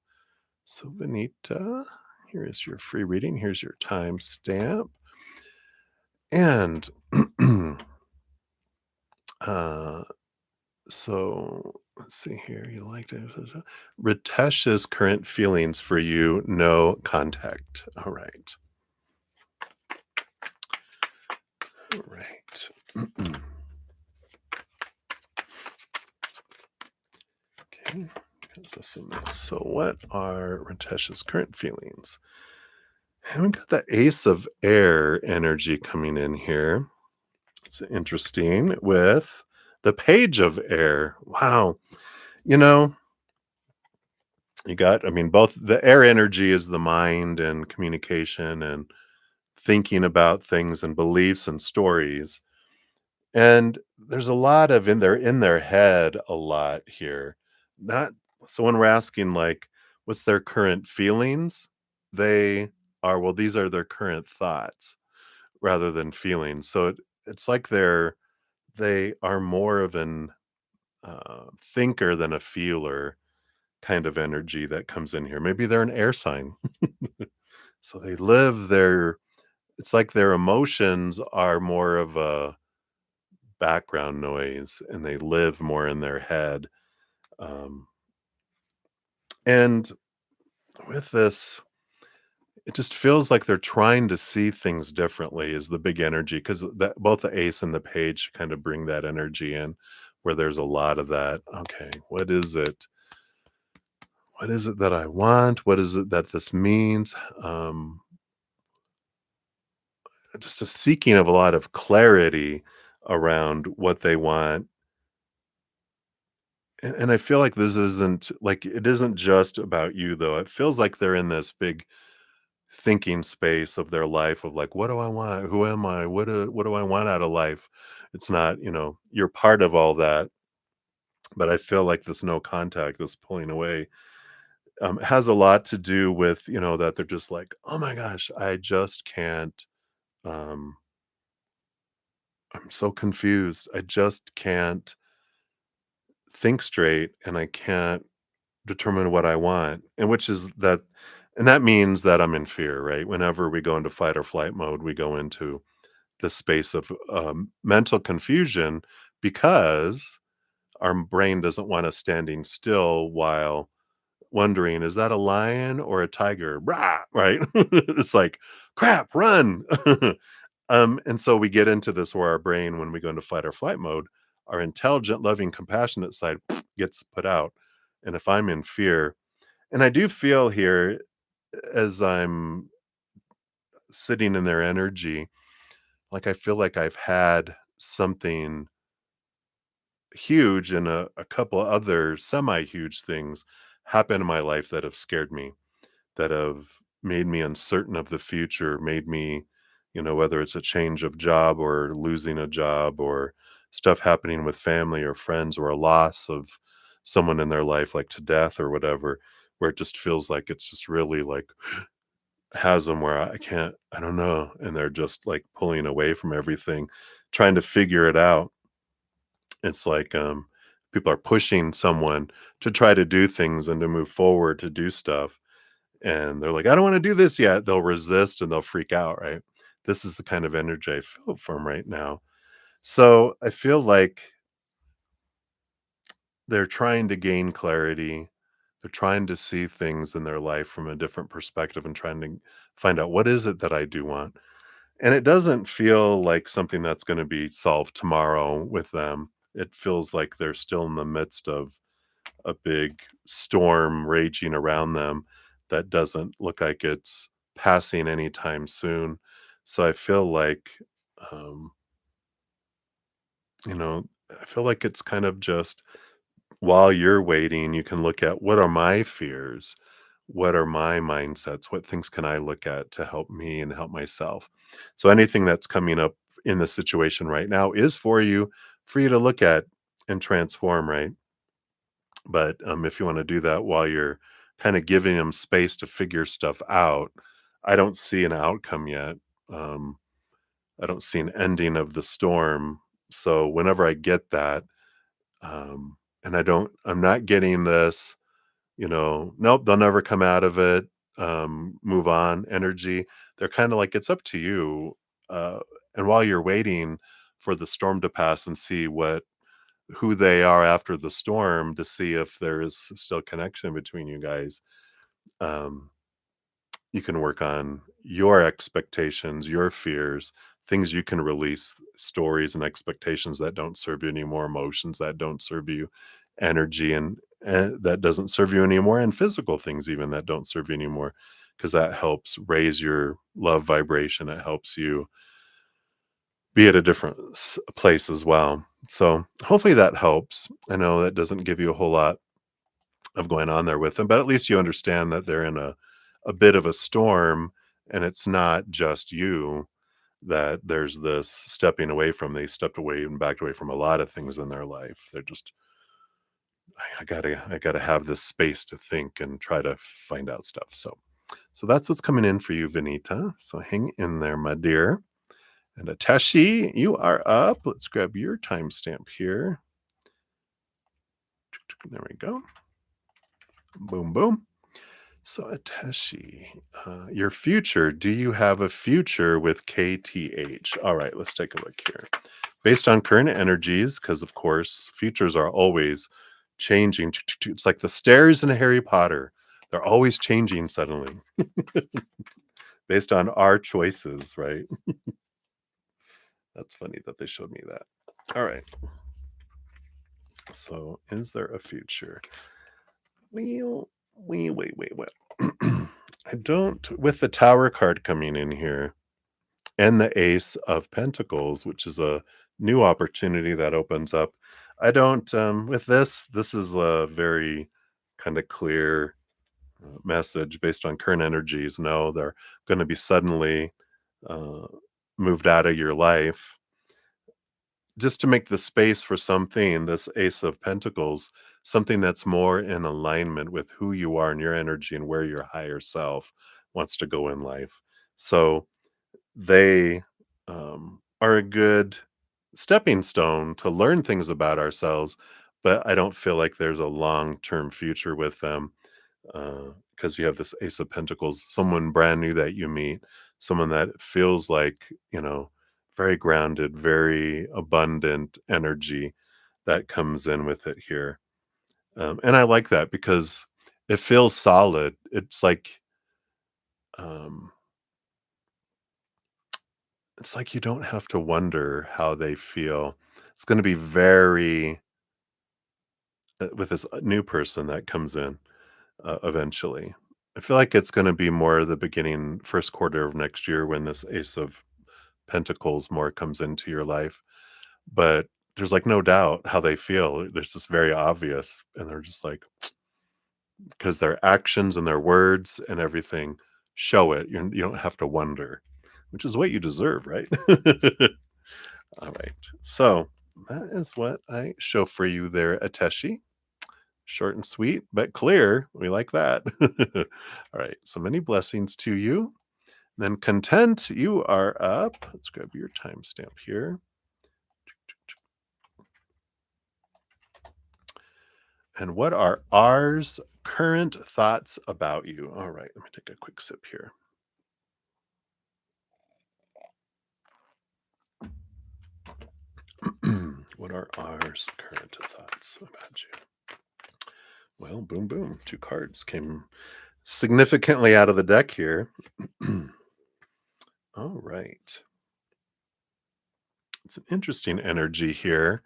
So, Venita, here is your free reading. Here's your timestamp. And uh, so let's see here. You liked it. Ritesh's current feelings for you, no contact. All right. All right. Okay. Put this in this. So, what are Ritesh's current feelings? And we got the Ace of Air energy coming in here. It's interesting with the Page of Air. Wow. You know, I mean, both the air energy is the mind and communication and thinking about things and beliefs and stories. And there's a lot of in their head a lot here. Not so when we're asking like what's their current feelings, they are well, these are their current thoughts rather than feelings. So it's like they are more of an thinker than a feeler kind of energy that comes in here. Maybe they're an air sign. So they live their it's like their emotions are more of a background noise and they live more in their head. Um, and with this, it just feels like they're trying to see things differently is the big energy because both the ace and the page kind of bring that energy in where there's a lot of that. Okay, what is it? What is it that I want? What is it that this means? Just a seeking of a lot of clarity around what they want. And I feel like this isn't like it isn't just about you though. It feels like they're in this big thinking space of their life of like, what do I want? Who am I? What do I want out of life? It's not, you're part of all that, but I feel like this no contact, this pulling away, has a lot to do with, that they're just like, oh my gosh, I just can't. Um, I'm so confused. I just can't think straight and I can't determine what I want. And which is that and that means that I'm in fear, right? Whenever we go into fight or flight mode, we go into this space of mental confusion because our brain doesn't want us standing still while wondering, is that a lion or a tiger? Rah, right? It's like, crap, run. And so we get into this where our brain, when we go into fight or flight mode, our intelligent, loving, compassionate side gets put out. And if I'm in fear, and I do feel here as I'm sitting in their energy, like I feel like I've had something huge and a couple other semi huge things happen in my life that have scared me, that have made me uncertain of the future, made me, whether it's a change of job or losing a job or stuff happening with family or friends or a loss of someone in their life, like to death or whatever, where it just feels like it's just really like has them where I don't know. And they're just like pulling away from everything, trying to figure it out. It's like, People are pushing someone to try to do things and to move forward to do stuff. And they're like, I don't want to do this yet. They'll resist and they'll freak out, right? This is the kind of energy I feel from right now. So I feel like they're trying to gain clarity. They're trying to see things in their life from a different perspective and trying to find out what is it that I do want. And it doesn't feel like something that's going to be solved tomorrow with them. It feels like they're still in the midst of a big storm raging around them that doesn't look like it's passing anytime soon. So I feel like, um, you know, I feel like it's kind of just while you're waiting, you can look at what are my fears? What are my mindsets? What things can I look at to help me and help myself? So anything that's coming up in the situation right now is for you to look at and transform, right? But if you want to do that while you're kind of giving them space to figure stuff out, I don't see an outcome yet. Um, I don't see an ending of the storm. So whenever I get that, and I'm not getting this, nope, they'll never come out of it. Move on energy. They're kind of like, it's up to you. Uh, and while you're waiting for the storm to pass and see who they are after the storm to see if there is still connection between you guys. Um, you can work on your expectations, your fears, things you can release, stories and expectations that don't serve you anymore, emotions that don't serve you, energy and that doesn't serve you anymore, and physical things even that don't serve you anymore, because that helps raise your love vibration. It helps you be at a different place as well. So hopefully that helps. I know that doesn't give you a whole lot of going on there with them, but at least you understand that they're in a bit of a storm and it's not just you, that there's this stepping away from. They stepped away and backed away from a lot of things in their life. They're just, I gotta have this space to think and try to find out stuff. So that's what's coming in for you, Vanita. So hang in there, my dear. And Ateshi, you are up. Let's grab your timestamp here. There we go. Boom, boom. So, Ateshi, your future. Do you have a future with KTH? All right, let's take a look here. Based on current energies, because of course, futures are always changing. It's like the stairs in Harry Potter, they're always changing suddenly based on our choices, right? That's funny that they showed me that. All right. So, is there a future? Well, wait. I don't, with the Tower card coming in here and the Ace of Pentacles, which is a new opportunity that opens up. I don't, with this is a very kind of clear message based on current energies. No, they're going to be suddenly uh, moved out of your life just to make the space for something, this Ace of Pentacles, something that's more in alignment with who you are and your energy and where your higher self wants to go in life. So they are a good stepping stone to learn things about ourselves, but I don't feel like there's a long term future with them because you have this Ace of Pentacles, someone brand new that you meet, someone that feels like, very grounded, very abundant energy that comes in with it here. And I like that because it feels solid. Um, it's like you don't have to wonder how they feel. It's going to be very, with this new person that comes in eventually. I feel like it's going to be more the beginning, first quarter of next year when this Ace of Pentacles more comes into your life. But there's like no doubt how they feel. There's just very obvious. And they're just like, because their actions and their words and everything show it. You don't have to wonder, which is what you deserve, right? All right. So that is what I show for you there, Ateshi. Short and sweet, but clear. We like that. All right. So many blessings to you. Then content, you are up. Let's grab your timestamp here. And what are R's current thoughts about you? All right, let me take a quick sip here. What are R's current thoughts about you? Well, boom, boom. Two cards came significantly out of the deck here. All right. It's an interesting energy here.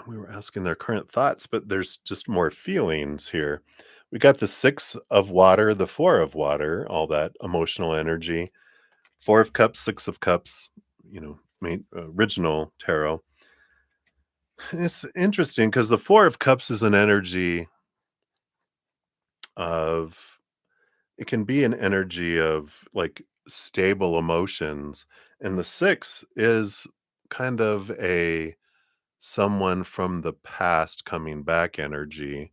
We were asking their current thoughts, but there's just more feelings here. We got the six of water, the four of water, all that emotional energy. Four of cups, six of cups, original tarot. It's interesting because the four of cups is an energy of, it can be an energy of like stable emotions. And the six is kind of a someone from the past coming back energy.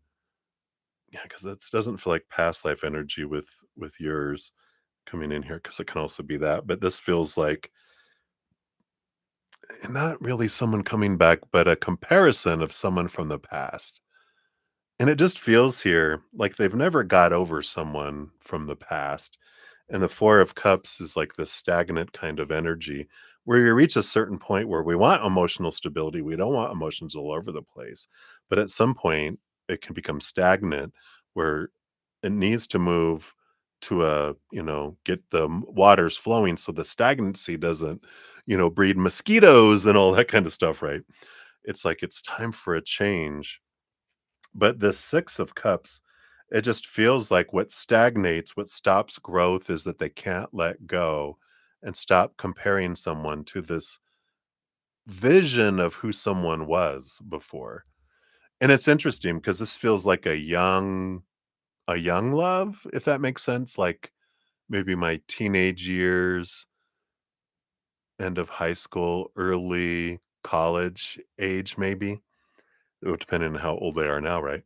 Yeah, because that doesn't feel like past life energy with yours coming in here, because it can also be that. But this feels like not really someone coming back, but a comparison of someone from the past. And it just feels here like they've never got over someone from the past. And the Four of Cups is like this stagnant kind of energy where you reach a certain point where we want emotional stability. We don't want emotions all over the place. But at some point, it can become stagnant where it needs to move to get the waters flowing so the stagnancy doesn't, breed mosquitoes and all that kind of stuff, right? It's like it's time for a change, but the Six of Cups, it just feels like what stagnates, what stops growth is that they can't let go and stop comparing someone to this vision of who someone was before. And it's interesting because this feels like a young love, if that makes sense, like maybe my teenage years, end of high school, early college age maybe. Well, depending on how old they are now, right?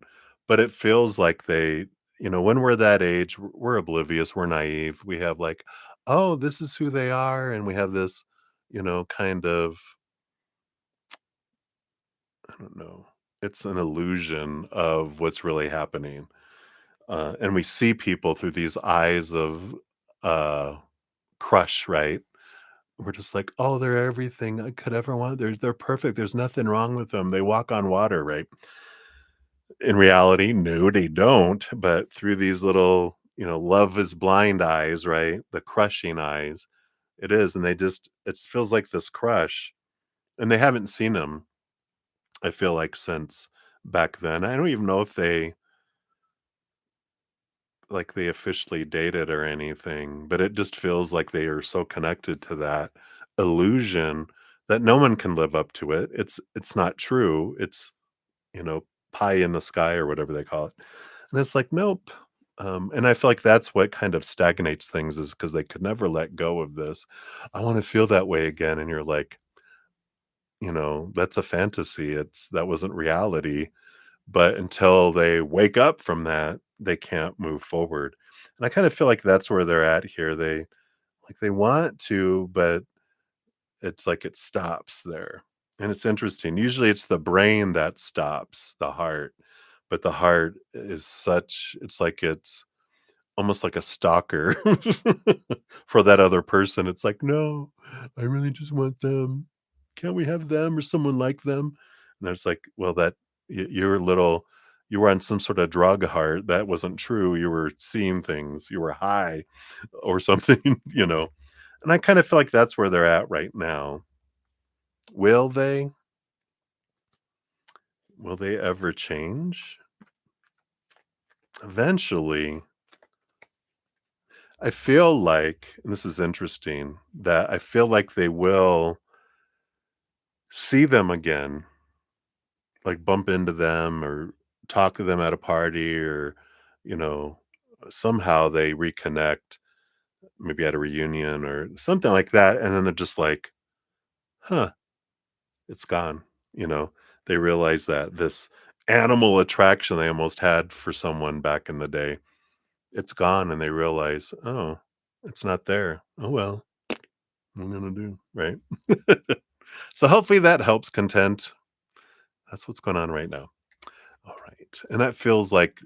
But it feels like when we're that age, we're oblivious, we're naive. We have like, oh, this is who they are. And we have this, kind of, I don't know, it's an illusion of what's really happening. And we see people through these eyes of uh, crush, right? We're just like, oh, they're everything I could ever want. They're perfect. There's nothing wrong with them. They walk on water, right? In reality, no, they don't, but through these little, love is blind eyes, right? The crushing eyes, it is, and it feels like this crush, and they haven't seen him, I feel like, since back then. I don't even know if they officially dated or anything, but it just feels like they are so connected to that illusion that no one can live up to it. It's not true. It's, you know, pie in the sky or whatever they call it. And it's like, nope. And I feel like that's what kind of stagnates things is because they could never let go of this. I want to feel that way again. And you're like, that's a fantasy. That wasn't reality. But until they wake up from that, they can't move forward. And I kind of feel like that's where they're at here. They want to, but it's like it stops there. And it's interesting. Usually it's the brain that stops the heart, but the heart is it's like it's almost like a stalker for that other person. It's like, no, I really just want them. Can't we have them or someone like them? And it's like, well, you're you were on some sort of drug heart. That wasn't true. You were seeing things. You were high or something, And I kind of feel like that's where they're at right now. Will they? Will they ever change? Eventually, I feel like, and this is interesting, that I feel like they will see them again, like bump into them or talk to them at a party or, you know, somehow they reconnect, maybe at a reunion or something like that. And then they're just like, huh, it's gone. You know, they realize that this animal attraction they almost had for someone back in the day, it's gone. And they realize, oh, it's not there. Oh, well, what am I going to do? Right. So hopefully that helps content. That's what's going on right now. All right. right. And that feels like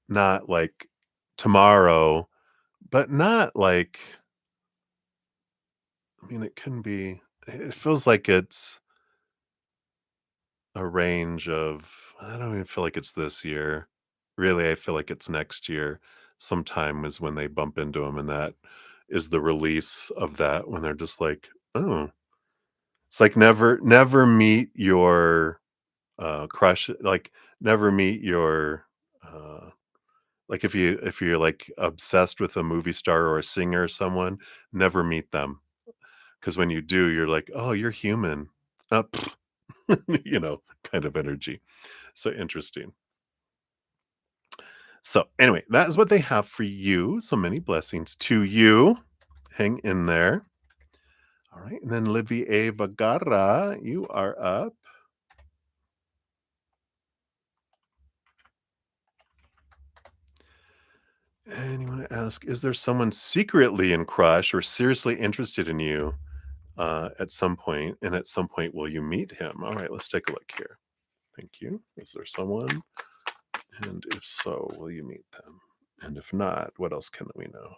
not like tomorrow, but not like, I mean, it can be, it feels like it's a range of, I don't even feel like it's this year. Really, I feel like it's next year. Sometime is when they bump into him, and that is the release of that when they're just like, oh, it's like never meet your crush, like never meet your like if you're like obsessed with a movie star or a singer or someone, never meet them because when you do, you're like, oh, you're human, pfft, kind of energy. So interesting. So anyway, that is what they have for you. So many blessings to you. Hang in there. All right, and then Livy A. Vagara, you are up. And you want to ask, is there someone secretly in crush or seriously interested in you at some point? And at some point, will you meet him? All right, let's take a look here. Thank you. Is there someone? And if so, will you meet them? And if not, what else can we know?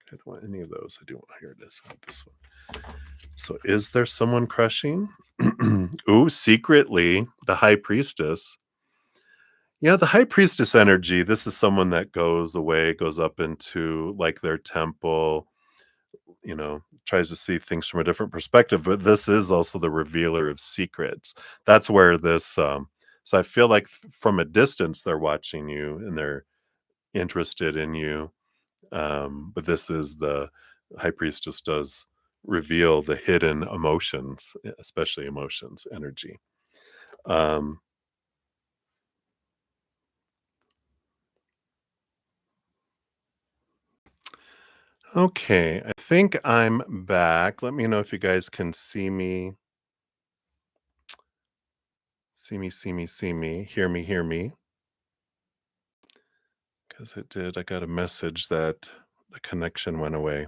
I don't want any of those. I do want, here it is. I want this one. So is there someone crushing? Ooh, secretly, the high priestess. Yeah, the high priestess energy. This is someone that goes away, goes up into like their temple, tries to see things from a different perspective. But this is also the revealer of secrets. That's where this, so I feel like from a distance, they're watching you and they're interested in you. But this is the high priestess does reveal the hidden emotions, especially emotions, energy. Um, okay, I think I'm back. Let me know if you guys can see me, see me, hear me, because it did. I got a message that the connection went away.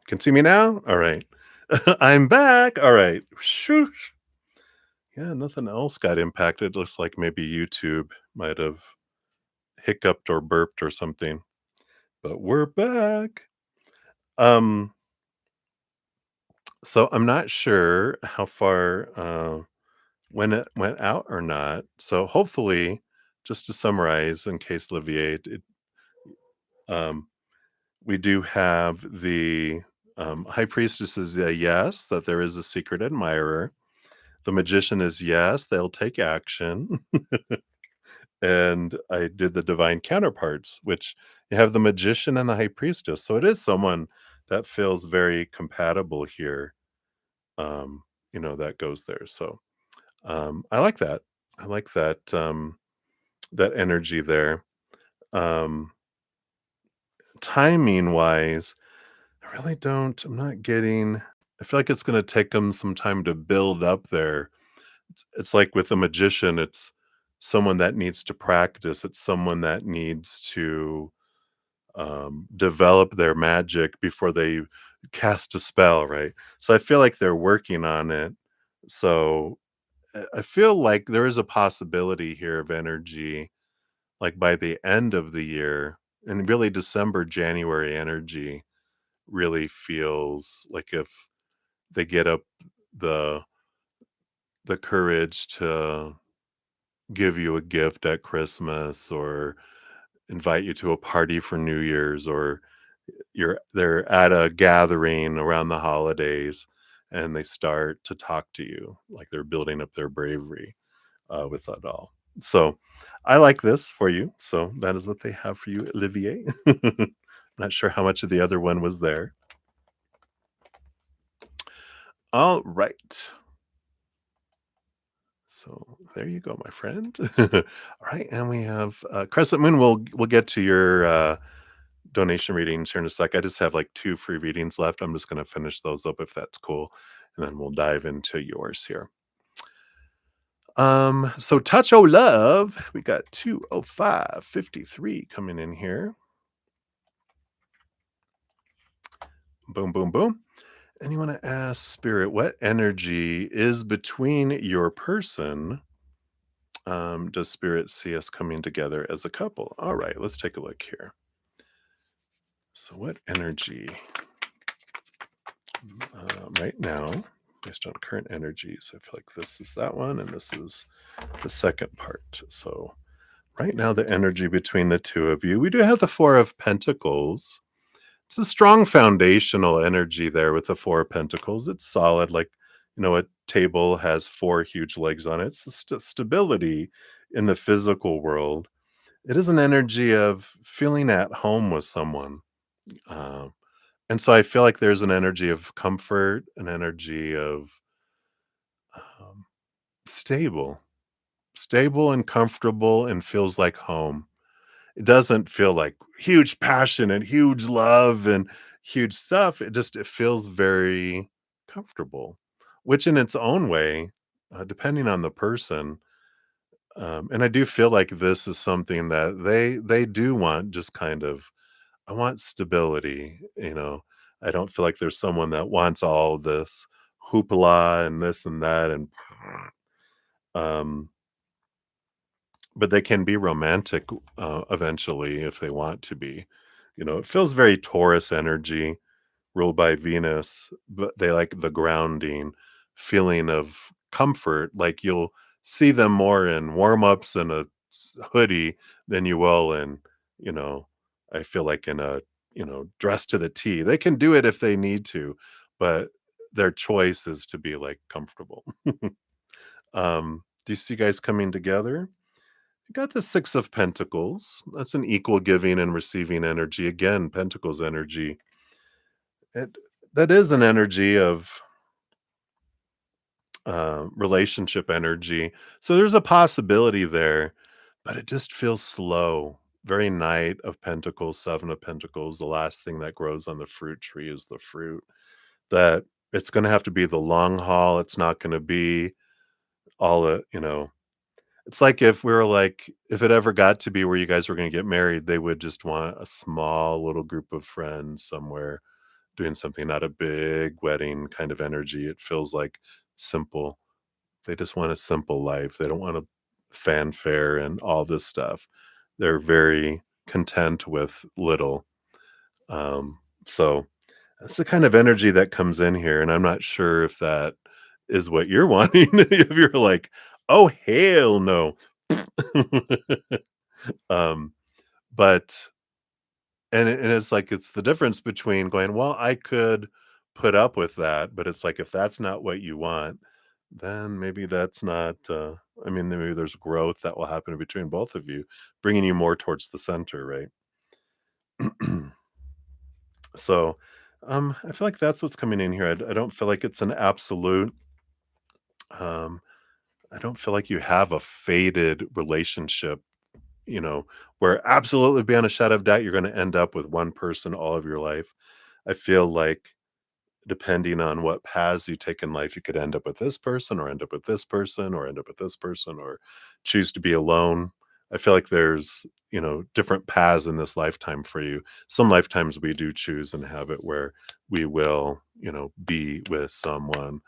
Can see me now? All right. I'm back. All right. Shoosh. Yeah, nothing else got impacted. Looks like maybe YouTube might have hiccuped or burped or something, but we're back. Um, so I'm not sure how far when it went out or not. So hopefully, just to summarize, in case Livier, um, we do have the high priestess is a yes, that there is a secret admirer. The magician is yes, they'll take action. And I did the divine counterparts, which you have the magician and the high priestess. So it is someone that feels very compatible here. Um, that goes there. So I like that. I like that that energy there. Um, Timing wise, I really don't. I'm not getting. I feel like it's going to take them some time to build up there. It's like with a magician, it's someone that needs to practice. It's someone that needs to develop their magic before they cast a spell, right? So I feel like they're working on it. So I feel like there is a possibility here of energy, like by the end of the year, and really December, January energy really feels like if they get up the the courage to give you a gift at Christmas or invite you to a party for New Year's, or they're at a gathering around the holidays and they start to talk to you like they're building up their bravery with that all. So I like this for you. So that is what they have for you, Olivier. Not sure how much of the other one was there. All right. So there you go, my friend. All right, and we have Crescent Moon. We'll get to your donation readings here in a sec. I just have like 2 free readings left. I'm just going to finish those up if that's cool, and then we'll dive into yours here. So Touch O Love, we got 20553 coming in here. Boom, boom, boom. And you want to ask Spirit, what energy is between your person Does spirit see us coming together as a couple? All right, let's take a look here. So, what energy right now, based on current energies? I feel like this is that one, and this is the second part. So, right now, the energy between the two of you, we do have the Four of Pentacles. It's a strong foundational energy there with the Four of Pentacles. It's solid, like, a table has four huge legs on it. It's the stability in the physical world. It is an energy of feeling at home with someone. Um, and so I feel like there's an energy of comfort, an energy of um, stable, stable and comfortable and feels like home. It doesn't feel like huge passion and huge love and huge stuff. It feels very comfortable, which in its own way, depending on the person, and I do feel like this is something that they do want. Just kind of, I want stability. I don't feel like there's someone that wants all this hoopla and this and that, and um, but they can be romantic eventually if they want to be. It feels very Taurus energy, ruled by Venus, but they like the grounding feeling of comfort. Like you'll see them more in warm ups and a hoodie than you will in, you know, I feel like in a, dress to the T. They can do it if they need to, but their choice is to be like comfortable. Do you see guys coming together? You got the Six of Pentacles. That's an equal giving and receiving energy. Again, Pentacles energy. It that is an energy of relationship energy. So there's a possibility there, but it just feels slow. Very Knight of Pentacles, Seven of Pentacles. The last thing that grows on the fruit tree is the fruit. That it's going to have to be the long haul. It's not going to be all the. It's like if we were like, if it ever got to be where you guys were going to get married, they would just want a small little group of friends somewhere doing something, not a big wedding kind of energy. It feels like simple. They just want a simple life. They don't want a fanfare and all this stuff. They're very content with little. So that's the kind of energy that comes in here. And I'm not sure if that is what you're wanting. If you're like, oh, hell no. um, but and it's like it's the difference between going, "Well, I could put up with that," but it's like if that's not what you want, then maybe that's not, I mean, then maybe there's growth that will happen between both of you, bringing you more towards the center, right? So, I feel like that's what's coming in here. I don't feel like it's an absolute, um, I don't feel like you have a faded relationship, where absolutely beyond a shadow of doubt, you're gonna end up with one person all of your life. I feel like depending on what paths you take in life, you could end up with this person or end up with this person or end up with this person or choose to be alone. I feel like there's, different paths in this lifetime for you. Some lifetimes we do choose and have it where we will, be with someone.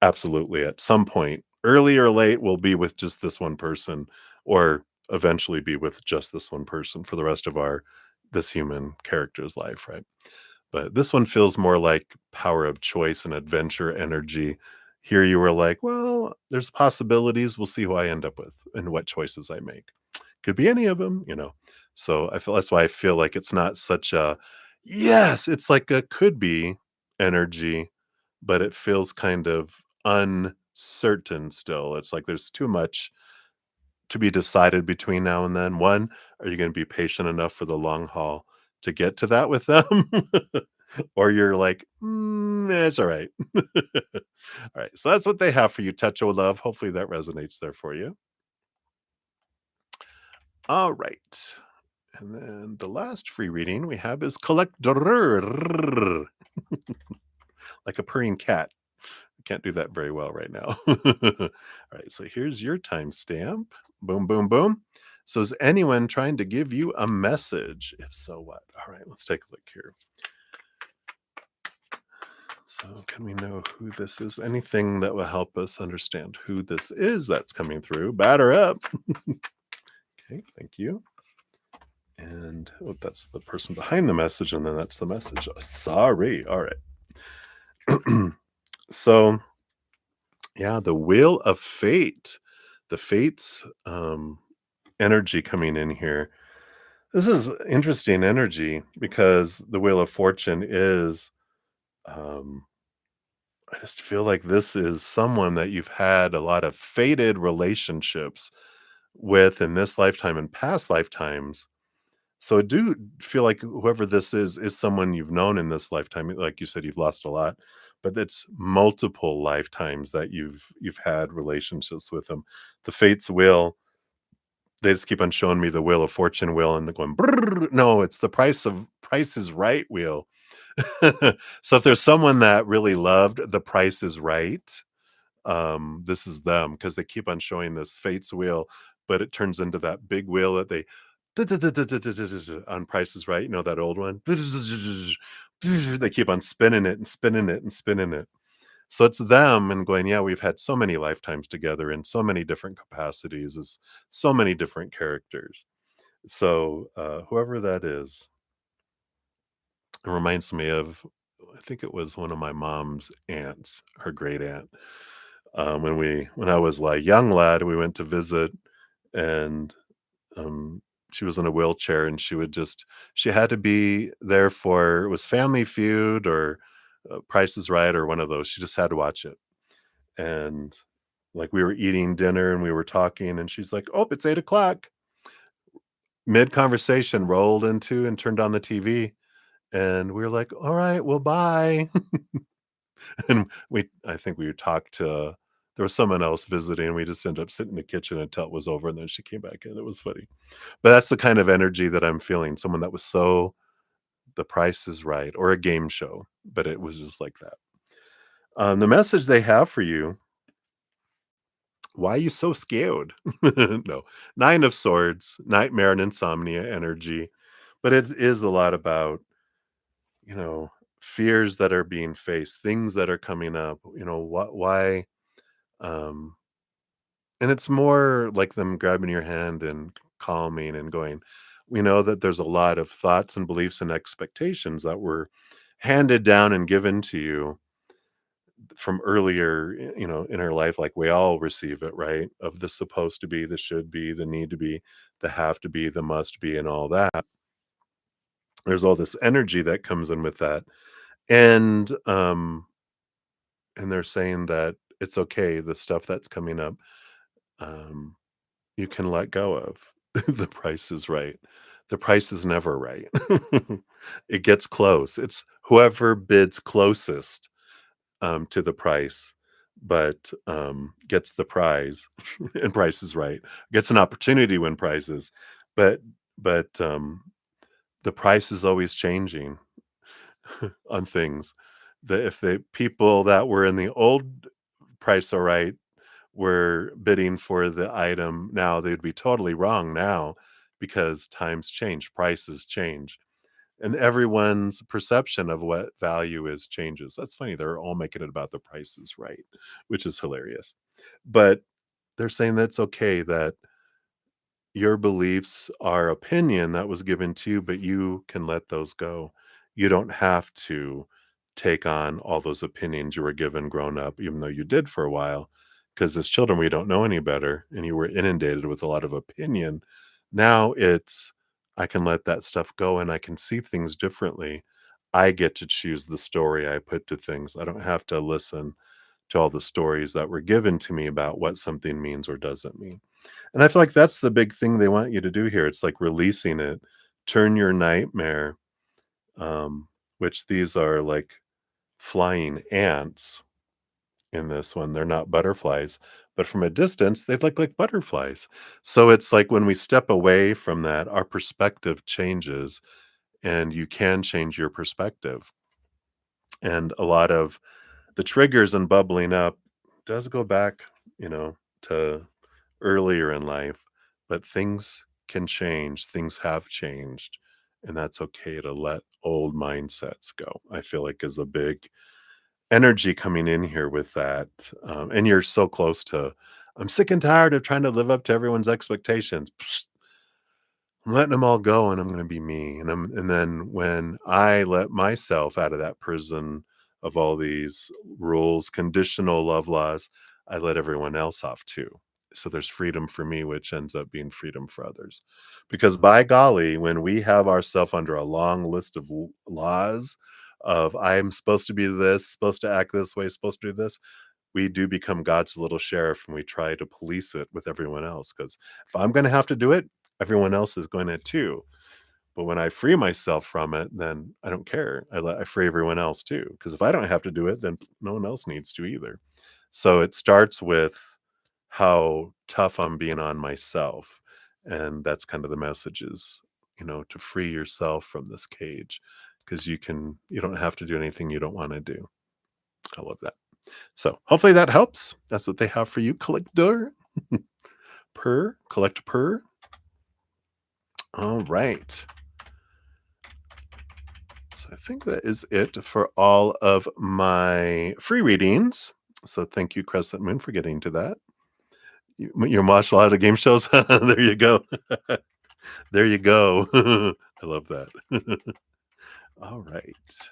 Absolutely. At some point, early or late, we'll be with just this one person or eventually be with just this one person for the rest of this human character's life, right? But this one feels more like power of choice and adventure energy. Here you were like, well, there's possibilities. We'll see who I end up with and what choices I make. Could be any of them. So I feel that's why I feel like it's not such a yes, it's like a could be energy, but it feels kind of uncertain still. It's like there's too much to be decided between now and then. One, are you going to be patient enough for the long haul to get to that with them? Or you're like, it's all right. All right. So that's what they have for you. Touch of love. Hopefully that resonates there for you. All right. And then the last free reading we have is Collector, like a purring cat. I can't do that very well right now. All right, so here's your timestamp. Boom, boom, boom. So is anyone trying to give you a message? If so, what? All right, let's take a look here. So, can we know who this is? Anything that will help us understand who this is that's coming through? Batter up. Okay, thank you. And oh, that's the person behind the message, and then that's the message. Oh, sorry. All right. So, yeah, the Wheel of Fate, the Fates energy coming in here. This is interesting energy because the Wheel of Fortune is. Um, I just feel like this is someone that you've had a lot of fated relationships with in this lifetime and past lifetimes. So I do feel like whoever this is someone you've known in this lifetime. Like you said, you've lost a lot, but it's multiple lifetimes that you've had relationships with them. The Fates wheel, they just keep on showing me the Wheel of Fortune wheel, and they're going, "Brrr." No, it's the Price is Right wheel. So if there's someone that really loved The Price is Right, this is them because they keep on showing this Fates wheel, but it turns into that big wheel that they on Price is Right, you know, that old one? They keep on spinning it and spinning it and spinning it. So it's them and going, "Yeah, we've had so many lifetimes together in so many different capacities as so many different characters." So, whoever that is, it reminds me of I think it was one of my mom's aunts, her great aunt. When I was like young lad, we went to visit, and um, she was in a wheelchair, and she had to be there for it was Family Feud or Price is Right or one of those. She just had to watch it, and like we were eating dinner and we were talking, and she's like, "Oh, it's 8 o'clock." Mid conversation, rolled into and turned on the TV, and we were like, "All right, well, bye." And I think we talked to there was someone else visiting, and we just ended up sitting in the kitchen until it was over, and then she came back in. It was funny. But that's the kind of energy that I'm feeling, someone that was so The Price is Right or a game show, but it was just like that. The message they have for you, why are you so scared? No. 9 of Swords, nightmare and insomnia energy, but it is a lot about, you know, fears that are being faced, things that are coming up, what why um and it's more like them grabbing your hand and calming and going, "We know that there's a lot of thoughts and beliefs and expectations that were handed down and given to you from earlier, in our life, like we all receive it, right? Of the supposed to be, the should be, the need to be, the have to be, the must be, and all that. There's all this energy that comes in with that. And and they're saying that it's okay, the stuff that's coming up. Um You can let go of. The price is right. The price is never right. It gets close. It's whoever bids closest, to the price, but, gets the prize, and Price is Right, gets an opportunity to win prizes, but but the price is always changing on things. If the people that were in the old Price Are Right were bidding for the item now, they'd be totally wrong now because times change, prices change, and everyone's perception of what value is changes. That's funny. They're all making it about the prices right, which is hilarious. But they're saying that's okay, that your beliefs are opinion that was given to you, but you can let those go. You don't have to take on all those opinions you were given grown up, even though you did for a while. Because as children, we don't know any better, and you were inundated with a lot of opinion. Now it's, I can let that stuff go and I can see things differently. I get to choose the story I put to things. I don't have to listen to all the stories that were given to me about what something means or doesn't mean. And I feel like that's the big thing they want you to do here. It's like releasing it. Turn your nightmare, um, which these are like flying ants in this one. They're not butterflies, but from a distance, they look like butterflies. So it's like when we step away from that, our perspective changes and you can change your perspective. And a lot of the triggers and bubbling up does go back, to earlier in life, but things can change, things have changed, and that's okay to let old mindsets go. I feel like is a big energy coming in here with that, and you're so close to, "I'm sick and tired of trying to live up to everyone's expectations. I'm letting them all go, and I'm gonna be me." And then when I let myself out of that prison of all these rules, conditional love laws, I let everyone else off too. So there's freedom for me, which ends up being freedom for others. Because by golly, when we have ourselves under a long list of laws of I'm supposed to be this, supposed to act this way, supposed to do this, we do become God's little sheriff and we try to police it with everyone else. Because if I'm going to have to do it, everyone else is going to too. But when I free myself from it, then I don't care. I free everyone else too. Because if I don't have to do it, then no one else needs to either. So it starts with how tough I'm being on myself. And that's kind of the message is, to free yourself from this cage because you don't have to do anything you don't want to do. I love that. So hopefully that helps. That's what they have for you, collector. Collect per. All right. So I think that is it for all of my free readings. So thank you, Crescent Moon, for getting to that. You watch a lot of game shows. There you go. There you go. I love that. All right.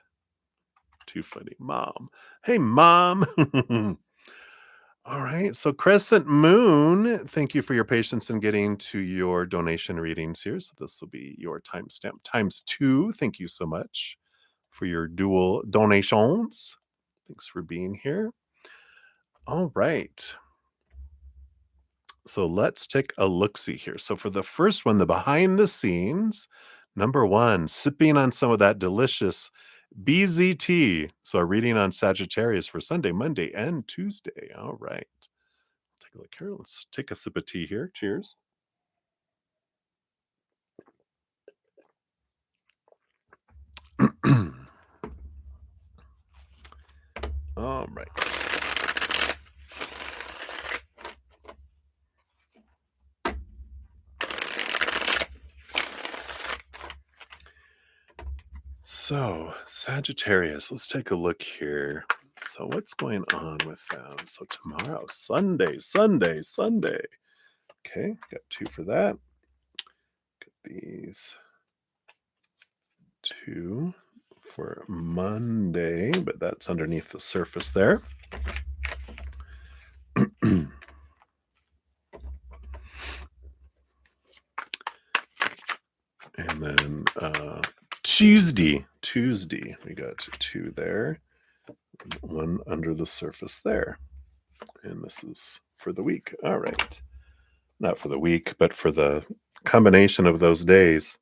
Too funny. Mom. Hey, mom. All right. So, Crescent Moon, thank you for your patience in getting to your donation readings here. So, this will be your timestamp times two. Thank you so much for your dual donations. Thanks for being here. All right. So, let's take a look see here. So, for the first one, the behind the scenes, number one, sipping on some of that delicious BZT. So, a reading on Sagittarius for Sunday, Monday, and Tuesday. All right. Take a look here. Let's take a sip of tea here. Cheers. All right. So, Sagittarius, let's take a look here. So, what's going on with them? So, tomorrow, Sunday. Okay, got two for that. Got these two for Monday, but that's underneath the surface there. And then Tuesday, we got two there, one under the surface there. And this is for the week. All right. Not for the week, but for the combination of those days.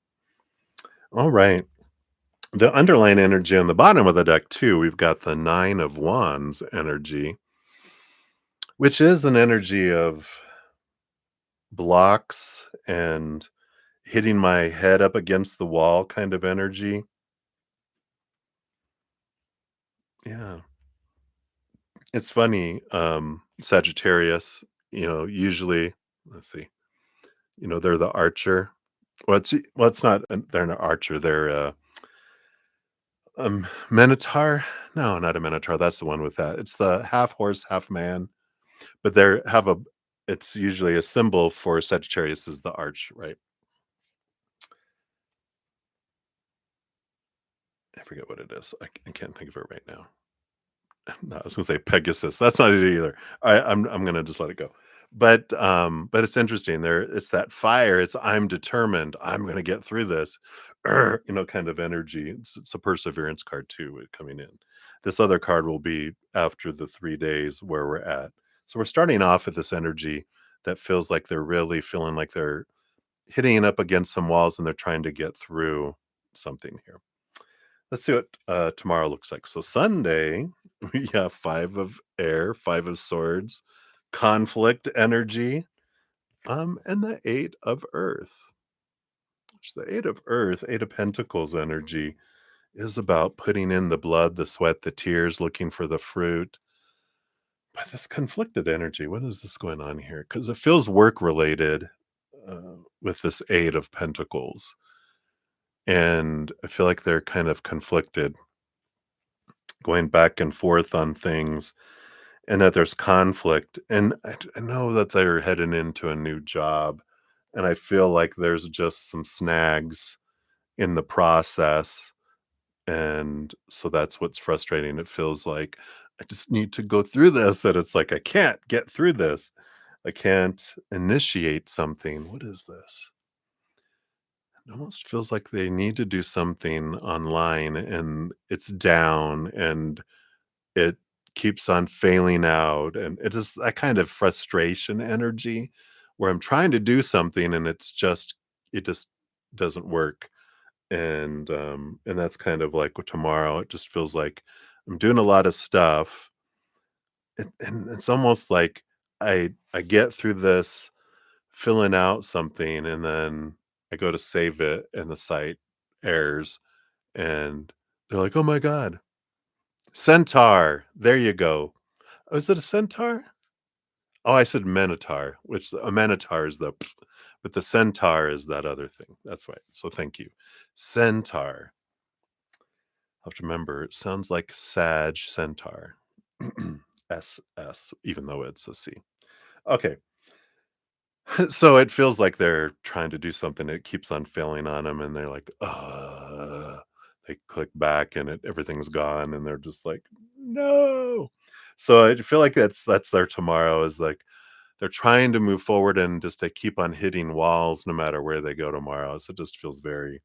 All right. The underlying energy on the bottom of the deck, too, we've got the Nine of Wands energy, which is an energy of blocks and hitting my head up against the wall kind of energy. Yeah. It's funny, Sagittarius, usually, let's see, they're the archer. It's not, they're an archer, they're Minotaur? No, not a Minotaur, that's the one with that. It's the half horse, half man, but it's usually a symbol for Sagittarius is the arch, right? I forget what it is. I can't think of it right now. No, I was gonna say Pegasus. That's not it either. I'm gonna just let it go. But it's interesting. It's that fire. It's I'm determined. I'm gonna get through this. Kind of energy. It's a perseverance card too coming in. This other card will be after the 3 days where we're at. So we're starting off with this energy that feels like they're really feeling like they're hitting it up against some walls and they're trying to get through something here. Let's see what tomorrow looks like. So Sunday, we have five of air, five of swords, conflict energy, and the eight of earth. Which the eight of earth, eight of pentacles energy is about putting in the blood, the sweat, the tears, looking for the fruit. But this conflicted energy, what is this going on here? Because it feels work related with this eight of pentacles. And I feel like they're kind of conflicted. going back and forth on things, and that there's conflict. And I know that they're heading into a new job, and I feel like there's just some snags in the process. And so that's what's frustrating. It feels like I just need to go through this. And it's like, I can't get through this. I can't initiate something. What is this? It almost feels like they need to do something online and it's down and it keeps on failing out. And it is that kind of frustration energy where I'm trying to do something and it just doesn't work. And that's kind of like with tomorrow. It just feels like I'm doing a lot of stuff, and it's almost like I get through this filling out something, and then I go to save it, and the site errors, and they're like, "Oh my god, centaur! There you go." Oh, is it a centaur? Oh, I said minotaur, which a minotaur is the, but the centaur is that other thing. That's right. So thank you, centaur. I have to remember, it sounds like Sag Centaur. SS, even though it's a C. Okay. So it feels like they're trying to do something. It keeps on failing on them, and they're like, they click back and everything's gone, and they're just like, no. So I feel like that's their tomorrow is like they're trying to move forward and just they keep on hitting walls no matter where they go tomorrow. So it just feels very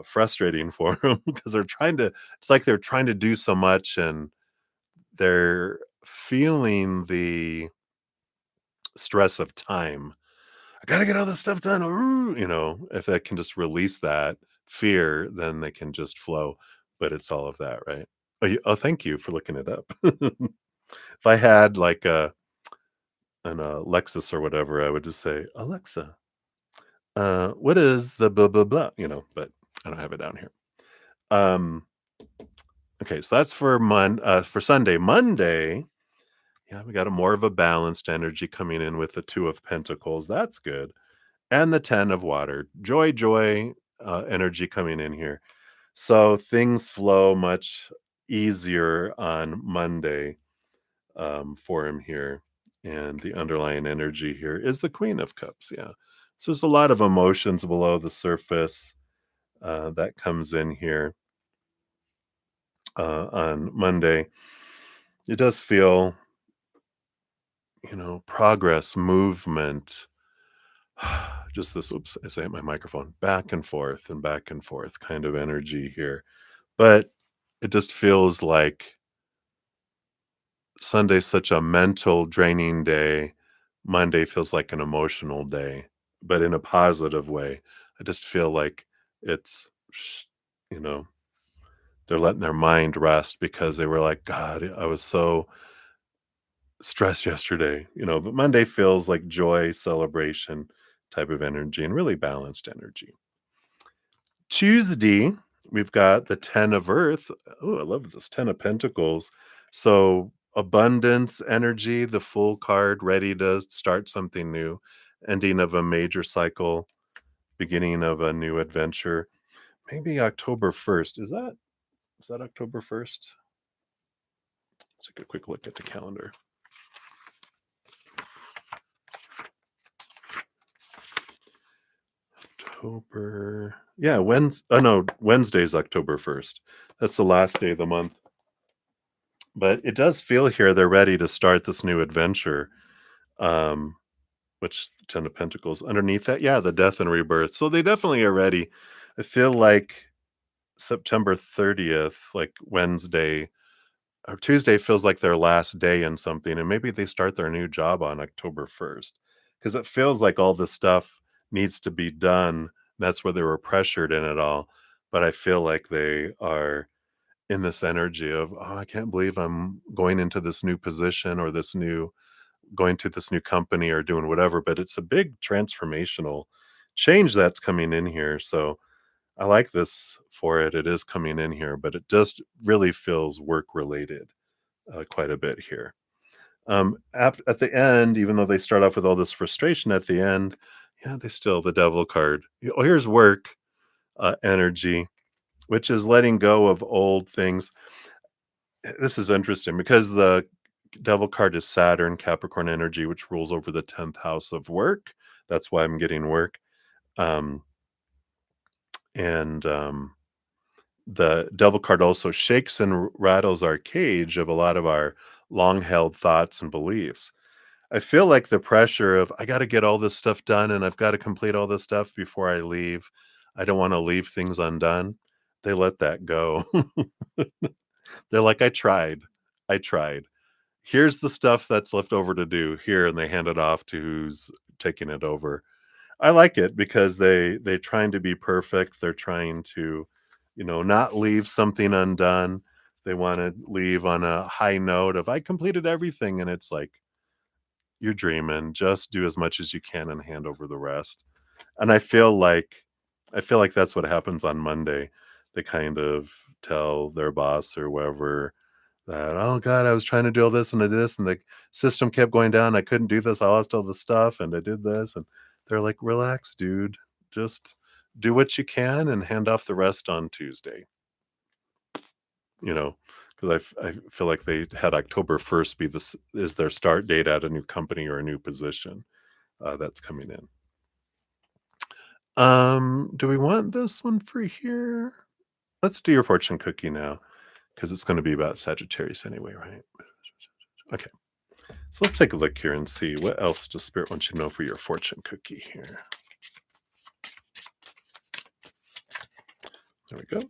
frustrating for them because they're trying to it's like they're trying to do so much and they're feeling the stress of time. I gotta get all this stuff done. Ooh, if they can just release that fear, then they can just flow. But it's all of that, right? Oh, thank you for looking it up. If I had like an Lexus or whatever, I would just say, Alexa, what is the blah blah blah? But I don't have it down here. Um, Okay, so that's for Sunday. Monday, yeah, we got a more of a balanced energy coming in with the 2 of Pentacles. That's good. And the 10 of water. Joy, joy, energy coming in here. So things flow much easier on Monday for him here. And the underlying energy here is the Queen of Cups. Yeah. So there's a lot of emotions below the surface that comes in here on Monday. It does feel progress, movement, just this, oops, I say it, my microphone, back and forth kind of energy here. But it just feels like Sunday's such a mental draining day. Monday feels like an emotional day, but in a positive way. I just feel like it's, you know, they're letting their mind rest because they were like, God, I was so stress yesterday, but Monday feels like joy, celebration type of energy and really balanced energy. Tuesday, we've got the 10 of Earth. Oh, I love this 10 of Pentacles. So, abundance energy, the full card, ready to start something new, ending of a major cycle, beginning of a new adventure. Maybe October 1st. Is that October 1st? Let's take a quick look at the calendar. October. Yeah, Wednesday's October 1st. That's the last day of the month. But it does feel here they're ready to start this new adventure. Um, which Ten of Pentacles underneath that, yeah, the death and rebirth. So they definitely are ready. I feel like September 30th, like Wednesday or Tuesday feels like their last day in something, and maybe they start their new job on October 1st. Because it feels like all this stuff needs to be done. That's where they were pressured in it all. But I feel like they are in this energy of, oh, I can't believe I'm going into this new position or going to this new company or doing whatever. But it's a big transformational change that's coming in here. So I like this for it. It is coming in here, but it just really feels work related quite a bit here. At the end, even though they start off with all this frustration at the end, yeah, they still the devil card. Oh, here's work energy, which is letting go of old things. this is interesting because the devil card is Saturn, Capricorn energy, which rules over the 10th house of work. That's why I'm getting work. Um, and The devil card also shakes and rattles our cage of a lot of our long held thoughts and beliefs. I feel like the pressure of I got to get all this stuff done and I've got to complete all this stuff before I leave. I don't want to leave things undone. They let that go. They're like, I tried. I tried. Here's the stuff that's left over to do here, and they hand it off to who's taking it over. I like it because they're trying to be perfect. They're trying to, not leave something undone. They want to leave on a high note of I completed everything, and it's like you're dreaming. Just do as much as you can and hand over the rest. And I feel like that's what happens on Monday. They kind of tell their boss or whoever that, oh God, I was trying to do all this and I did this, and the system kept going down. I couldn't do this. I lost all the stuff and I did this. And they're like, relax, dude. Just do what you can and hand off the rest on Tuesday, you know, because I feel like they had October 1st be this is their start date at a new company or a new position that's coming in. Do we want this one for here? Let's do your fortune cookie now because it's going to be about Sagittarius anyway, right? Okay. So let's take a look here and see what else does Spirit want you to know for your fortune cookie here. There we go.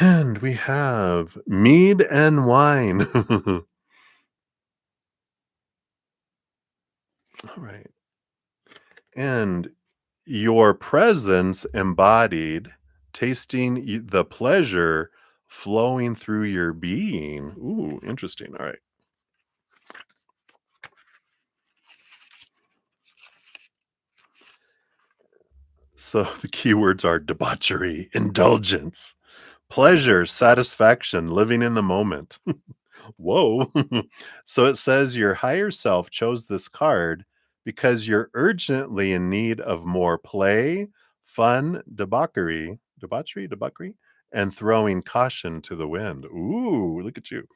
And we have mead and wine. All right. And your presence embodied, tasting the pleasure flowing through your being. Ooh, interesting. All right. So the keywords are debauchery, indulgence, pleasure, satisfaction, living in the moment. Whoa. So it says your higher self chose this card because you're urgently in need of more play, fun, debauchery, and throwing caution to the wind. Ooh, look at you.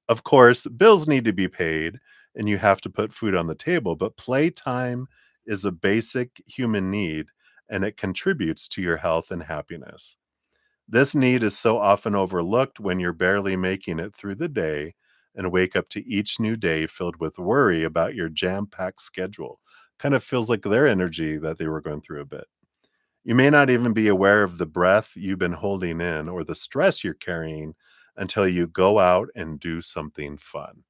Of course, bills need to be paid and you have to put food on the table, but playtime is a basic human need and it contributes to your health and happiness. This need is so often overlooked when you're barely making it through the day and wake up to each new day filled with worry about your jam packed schedule. Kind of feels like their energy that they were going through a bit. You may not even be aware of the breath you've been holding in or the stress you're carrying until you go out and do something fun.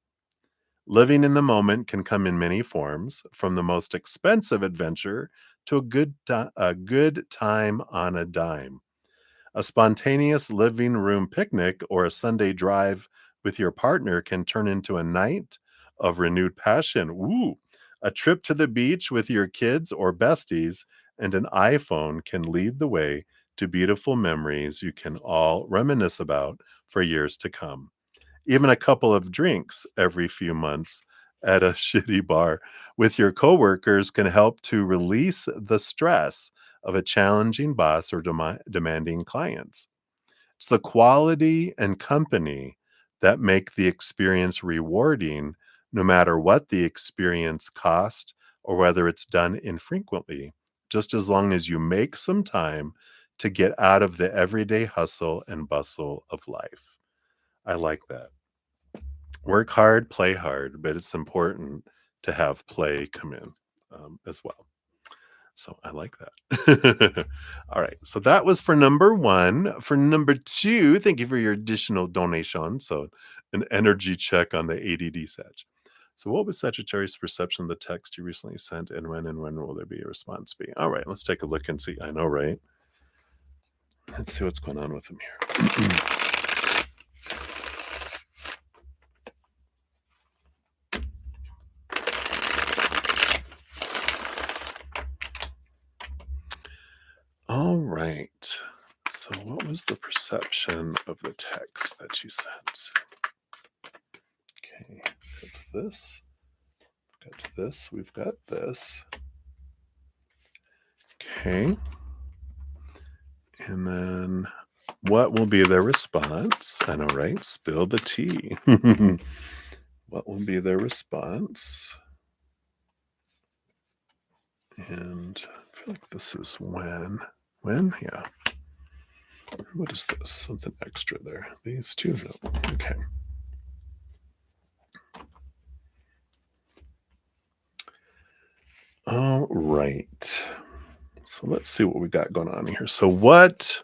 Living in the moment can come in many forms, from the most expensive adventure to a good time on a dime. A spontaneous living room picnic or a Sunday drive with your partner can turn into a night of renewed passion. Ooh, a trip to the beach with your kids or besties and an iPhone can lead the way to beautiful memories you can all reminisce about for years to come. Even a couple of drinks every few months at a shitty bar with your coworkers can help to release the stress of a challenging boss or demanding clients. It's the quality and company that make the experience rewarding, no matter what the experience cost or whether it's done infrequently, just as long as you make some time to get out of the everyday hustle and bustle of life. I like that. Work hard, play hard, but it's important to have play come in as well. So I like that. All right. So that was for number one. For number two, thank you for your additional donation. So an energy check on the ADD Sag. So what was Sagittarius' perception of the text you recently sent, and when will there be a response be? All right, let's take a look and see. I know, right? Let's see what's going on with them here. All right. So what was the perception of the text that you sent? Okay, got this. Got this. We've got this. Okay. And then What will be their response? I know, right? Spill the tea. What will be their response? And I feel like this is when. When? Yeah. What is this? Something extra there. These two? No. Okay. All right. So let's see what we got going on here. So, what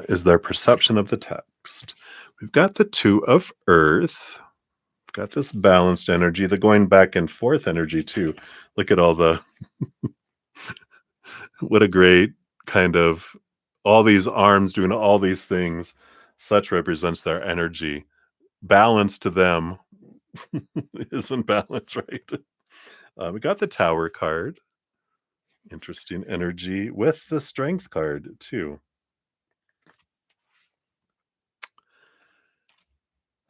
is their perception of the text? We've got the two of earth. We've got this balanced energy, the going back and forth energy, too. Look at all the, what a great kind of, all these arms doing all these things. Such represents their energy. Balance to them isn't balance, right? We got the Tower card. Interesting energy with the Strength card, too.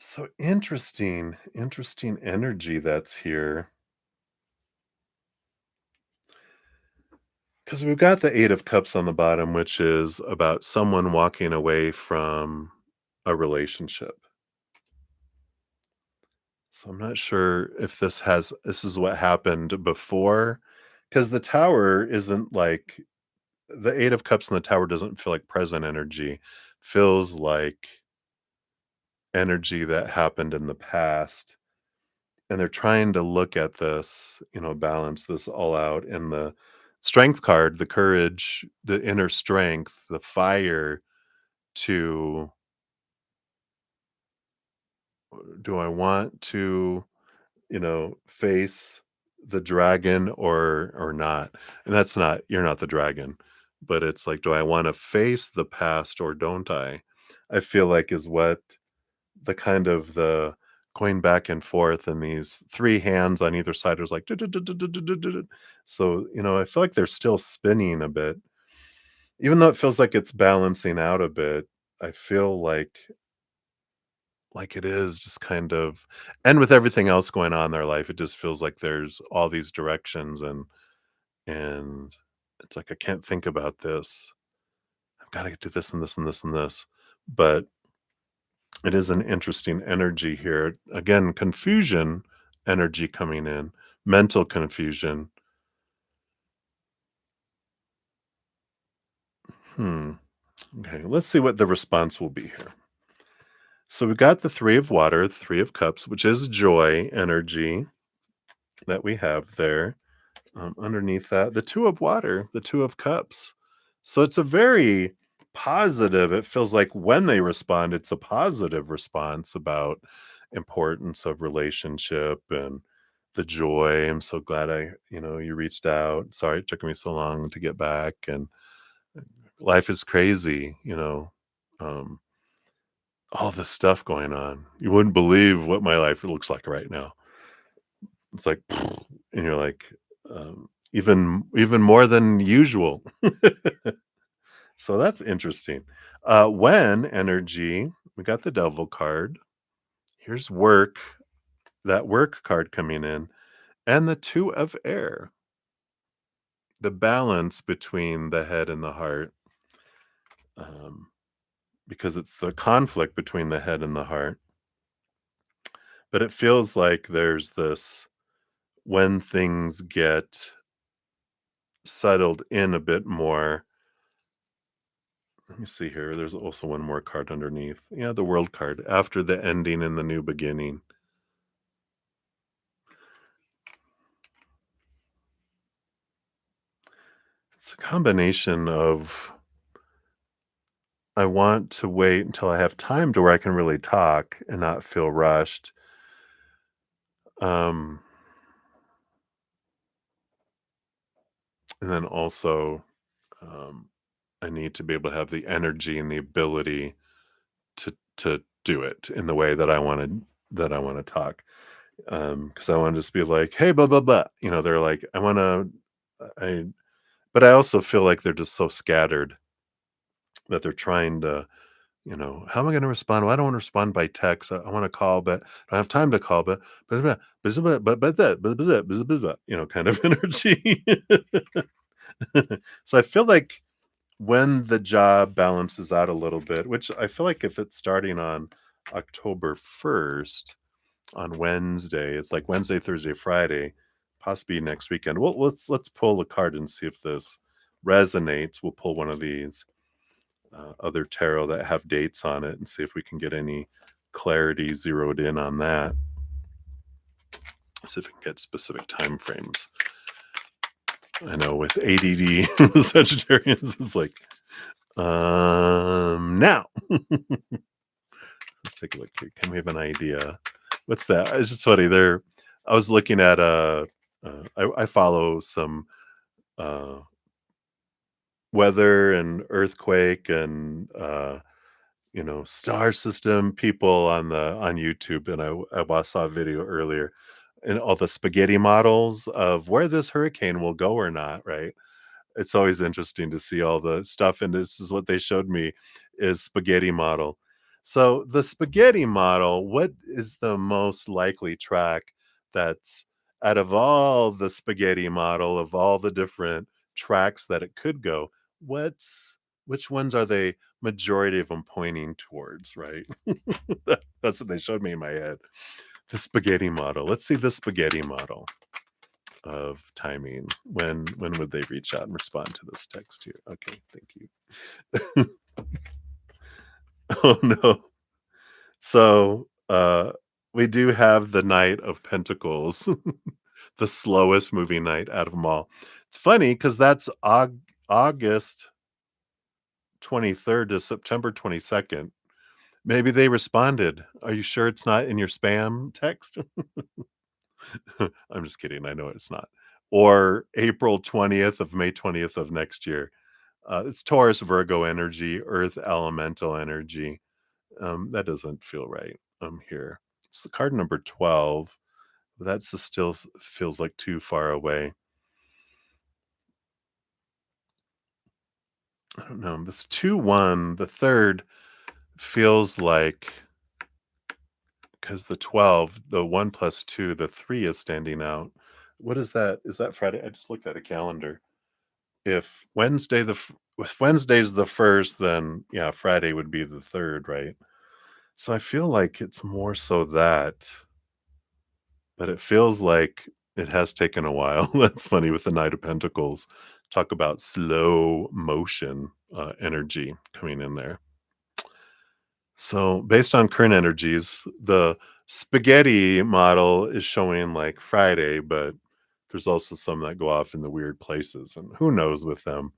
So interesting energy that's here. Because we've got the Eight of Cups on the bottom, which is about someone walking away from a relationship. So I'm not sure if this is what happened before, because the Tower isn't like the Eight of Cups and the Tower doesn't feel like present energy, feels like energy that happened in the past. And they're trying to look at this, balance this all out. And the Strength card, the courage, the inner strength, the fire to, do I want to, face the dragon or not? And that's not, you're not the dragon, but it's like, do I want to face the past or don't I feel like is what the kind of the going back and forth and these three hands on either side is like so I feel like they're still spinning a bit, even though it feels like it's balancing out a bit. I feel like it is just kind of, and with everything else going on in their life, it just feels like there's all these directions, and it's like I can't think about this. I've got to do this and this and this and this. But it is an interesting energy here. Again, confusion energy coming in, mental confusion. Hmm. Okay, let's see what the response will be here. So we've got the Three of Water, Three of Cups, which is joy energy that we have there. Underneath that, the Two of Water, the Two of Cups. So it's a very positive, it feels like when they respond, it's a positive response about importance of relationship and the joy. I'm so glad you reached out. Sorry it took me so long to get back. And life is crazy, um, all this stuff going on. You wouldn't believe what my life looks like right now. It's like, and you're like, even more than usual. So that's interesting. When energy, we got the Devil card. Here's work, that work card coming in, and the Two of Air, the balance between the head and the heart, um, because it's the conflict between the head and the heart. But it feels like there's this, when things get settled in a bit more. Let me see here. There's also one more card underneath. Yeah, the World card. After the ending and the new beginning. It's a combination of, I want to wait until I have time to where I can really talk and not feel rushed. Um, and then also, um, I need to be able to have the energy and the ability to do it in the way that I want to talk. Because I want to just be like, hey, blah blah blah. They're like, I but I also feel like they're just so scattered that they're trying to, how am I going to respond? Well, I don't want to respond by text. I want to call, but I don't have time to call, but kind of energy. So I feel like when the job balances out a little bit, which I feel like if it's starting on October 1st on Wednesday, it's like Wednesday, Thursday, Friday, possibly next weekend. Well, let's pull a card and see if this resonates. We'll pull one of these other tarot that have dates on it and see if we can get any clarity zeroed in on that. See if we can get specific time frames. I know with ADD Sagittarians, it's like, now. Let's take a look here. Can we have an idea? What's that? It's just funny. I was looking at I follow some uh, weather and earthquake and star system people on YouTube, and saw a video earlier, and all the spaghetti models of where this hurricane will go or not. Right? It's always interesting to see all the stuff, and this is what they showed me is spaghetti model. So the spaghetti model, what is the most likely track that's out of all the spaghetti model of all the different tracks that it could go, which ones are they majority of them pointing towards, right? That's what they showed me in my head. The spaghetti model. Let's see the spaghetti model of timing. When would they reach out and respond to this text here? Okay, thank you. Oh no. So we do have the Knight of Pentacles, the slowest moving knight out of them all. It's funny because that's August 23rd to September 22nd. Maybe they responded. Are you sure it's not in your spam text? I'm just kidding. I know it's not. Or April 20th of May 20th of next year. It's Taurus, Virgo energy, Earth elemental energy. That doesn't feel right here. It's the card number 12. That's still feels like too far away. I don't know. This 2-1, the third feels like, because the 12, the 1 plus 2, the 3 is standing out. What is that? Is that Friday? I just looked at a calendar. If if Wednesday's the first, then yeah, Friday would be the third, right? So I feel like it's more so that, but it feels like it has taken a while. That's funny with the Knight of Pentacles. Talk about slow motion energy coming in there. So based on current energies, the spaghetti model is showing like Friday, but there's also some that go off in the weird places, and who knows with them.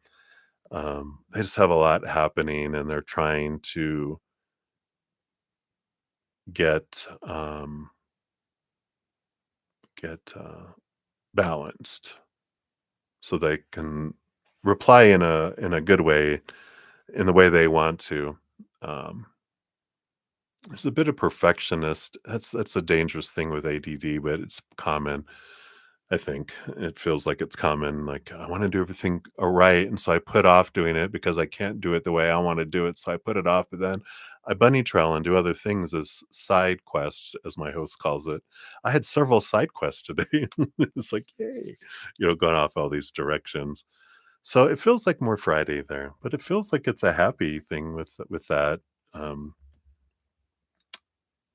They just have a lot happening, and they're trying to get balanced so they can reply in a good way, in the way they want to. Um, there's a bit of perfectionist. That's a dangerous thing with ADD, but it's common. I think it feels like it's common. Like I want to do everything right, and so I put off doing it because I can't do it the way I want to do it. So I put it off, but then I bunny trail and do other things as side quests, as my host calls it. I had several side quests today. It's like yay, going off all these directions. So it feels like more Friday there, but it feels like it's a happy thing with that. Um,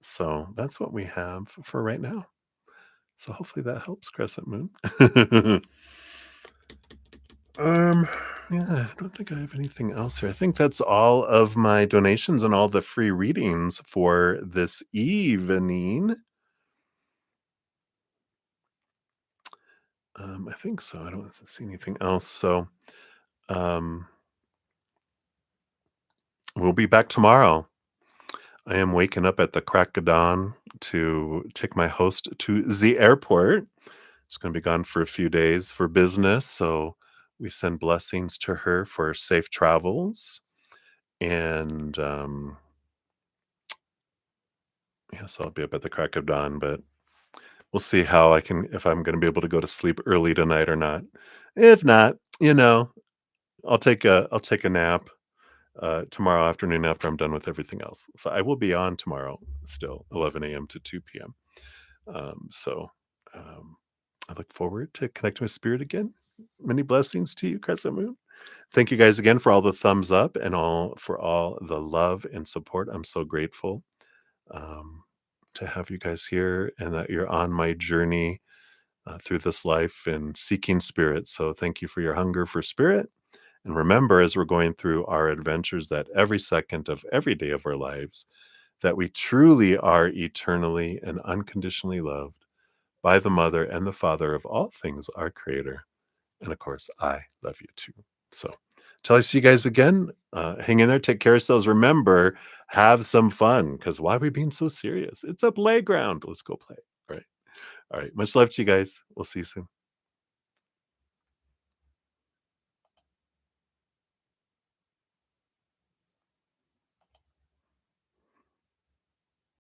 so that's what we have for right now. So hopefully that helps, Crescent Moon. Um, yeah, I don't think I have anything else here. I think that's all of my donations and all the free readings for this evening. I think so. I don't see anything else. So, um, we'll be back tomorrow. I am waking up at the crack of dawn to take my host to the airport. It's going to be gone for a few days for business. So we send blessings to her for safe travels. And yes, I'll be up at the crack of dawn, but we'll see if I'm going to be able to go to sleep early tonight or not. If not, I'll take a nap tomorrow afternoon after I'm done with everything else. So I will be on tomorrow still, 11 a.m. to 2 p.m. So I look forward to connecting with Spirit again. Many blessings to you, Crescent Moon. Thank you guys again for all the thumbs up and all the love and support. I'm so grateful um, to have you guys here and that you're on my journey through this life and seeking spirit. So thank you for your hunger for spirit. And remember, as we're going through our adventures, that every second of every day of our lives, that we truly are eternally and unconditionally loved by the mother and the father of all things, our creator. And of course, I love you too. So till I see you guys again, hang in there, take care of yourselves. Remember, have some fun because why are we being so serious? It's a playground. Let's go play. All right. All right. Much love to you guys. We'll see you soon.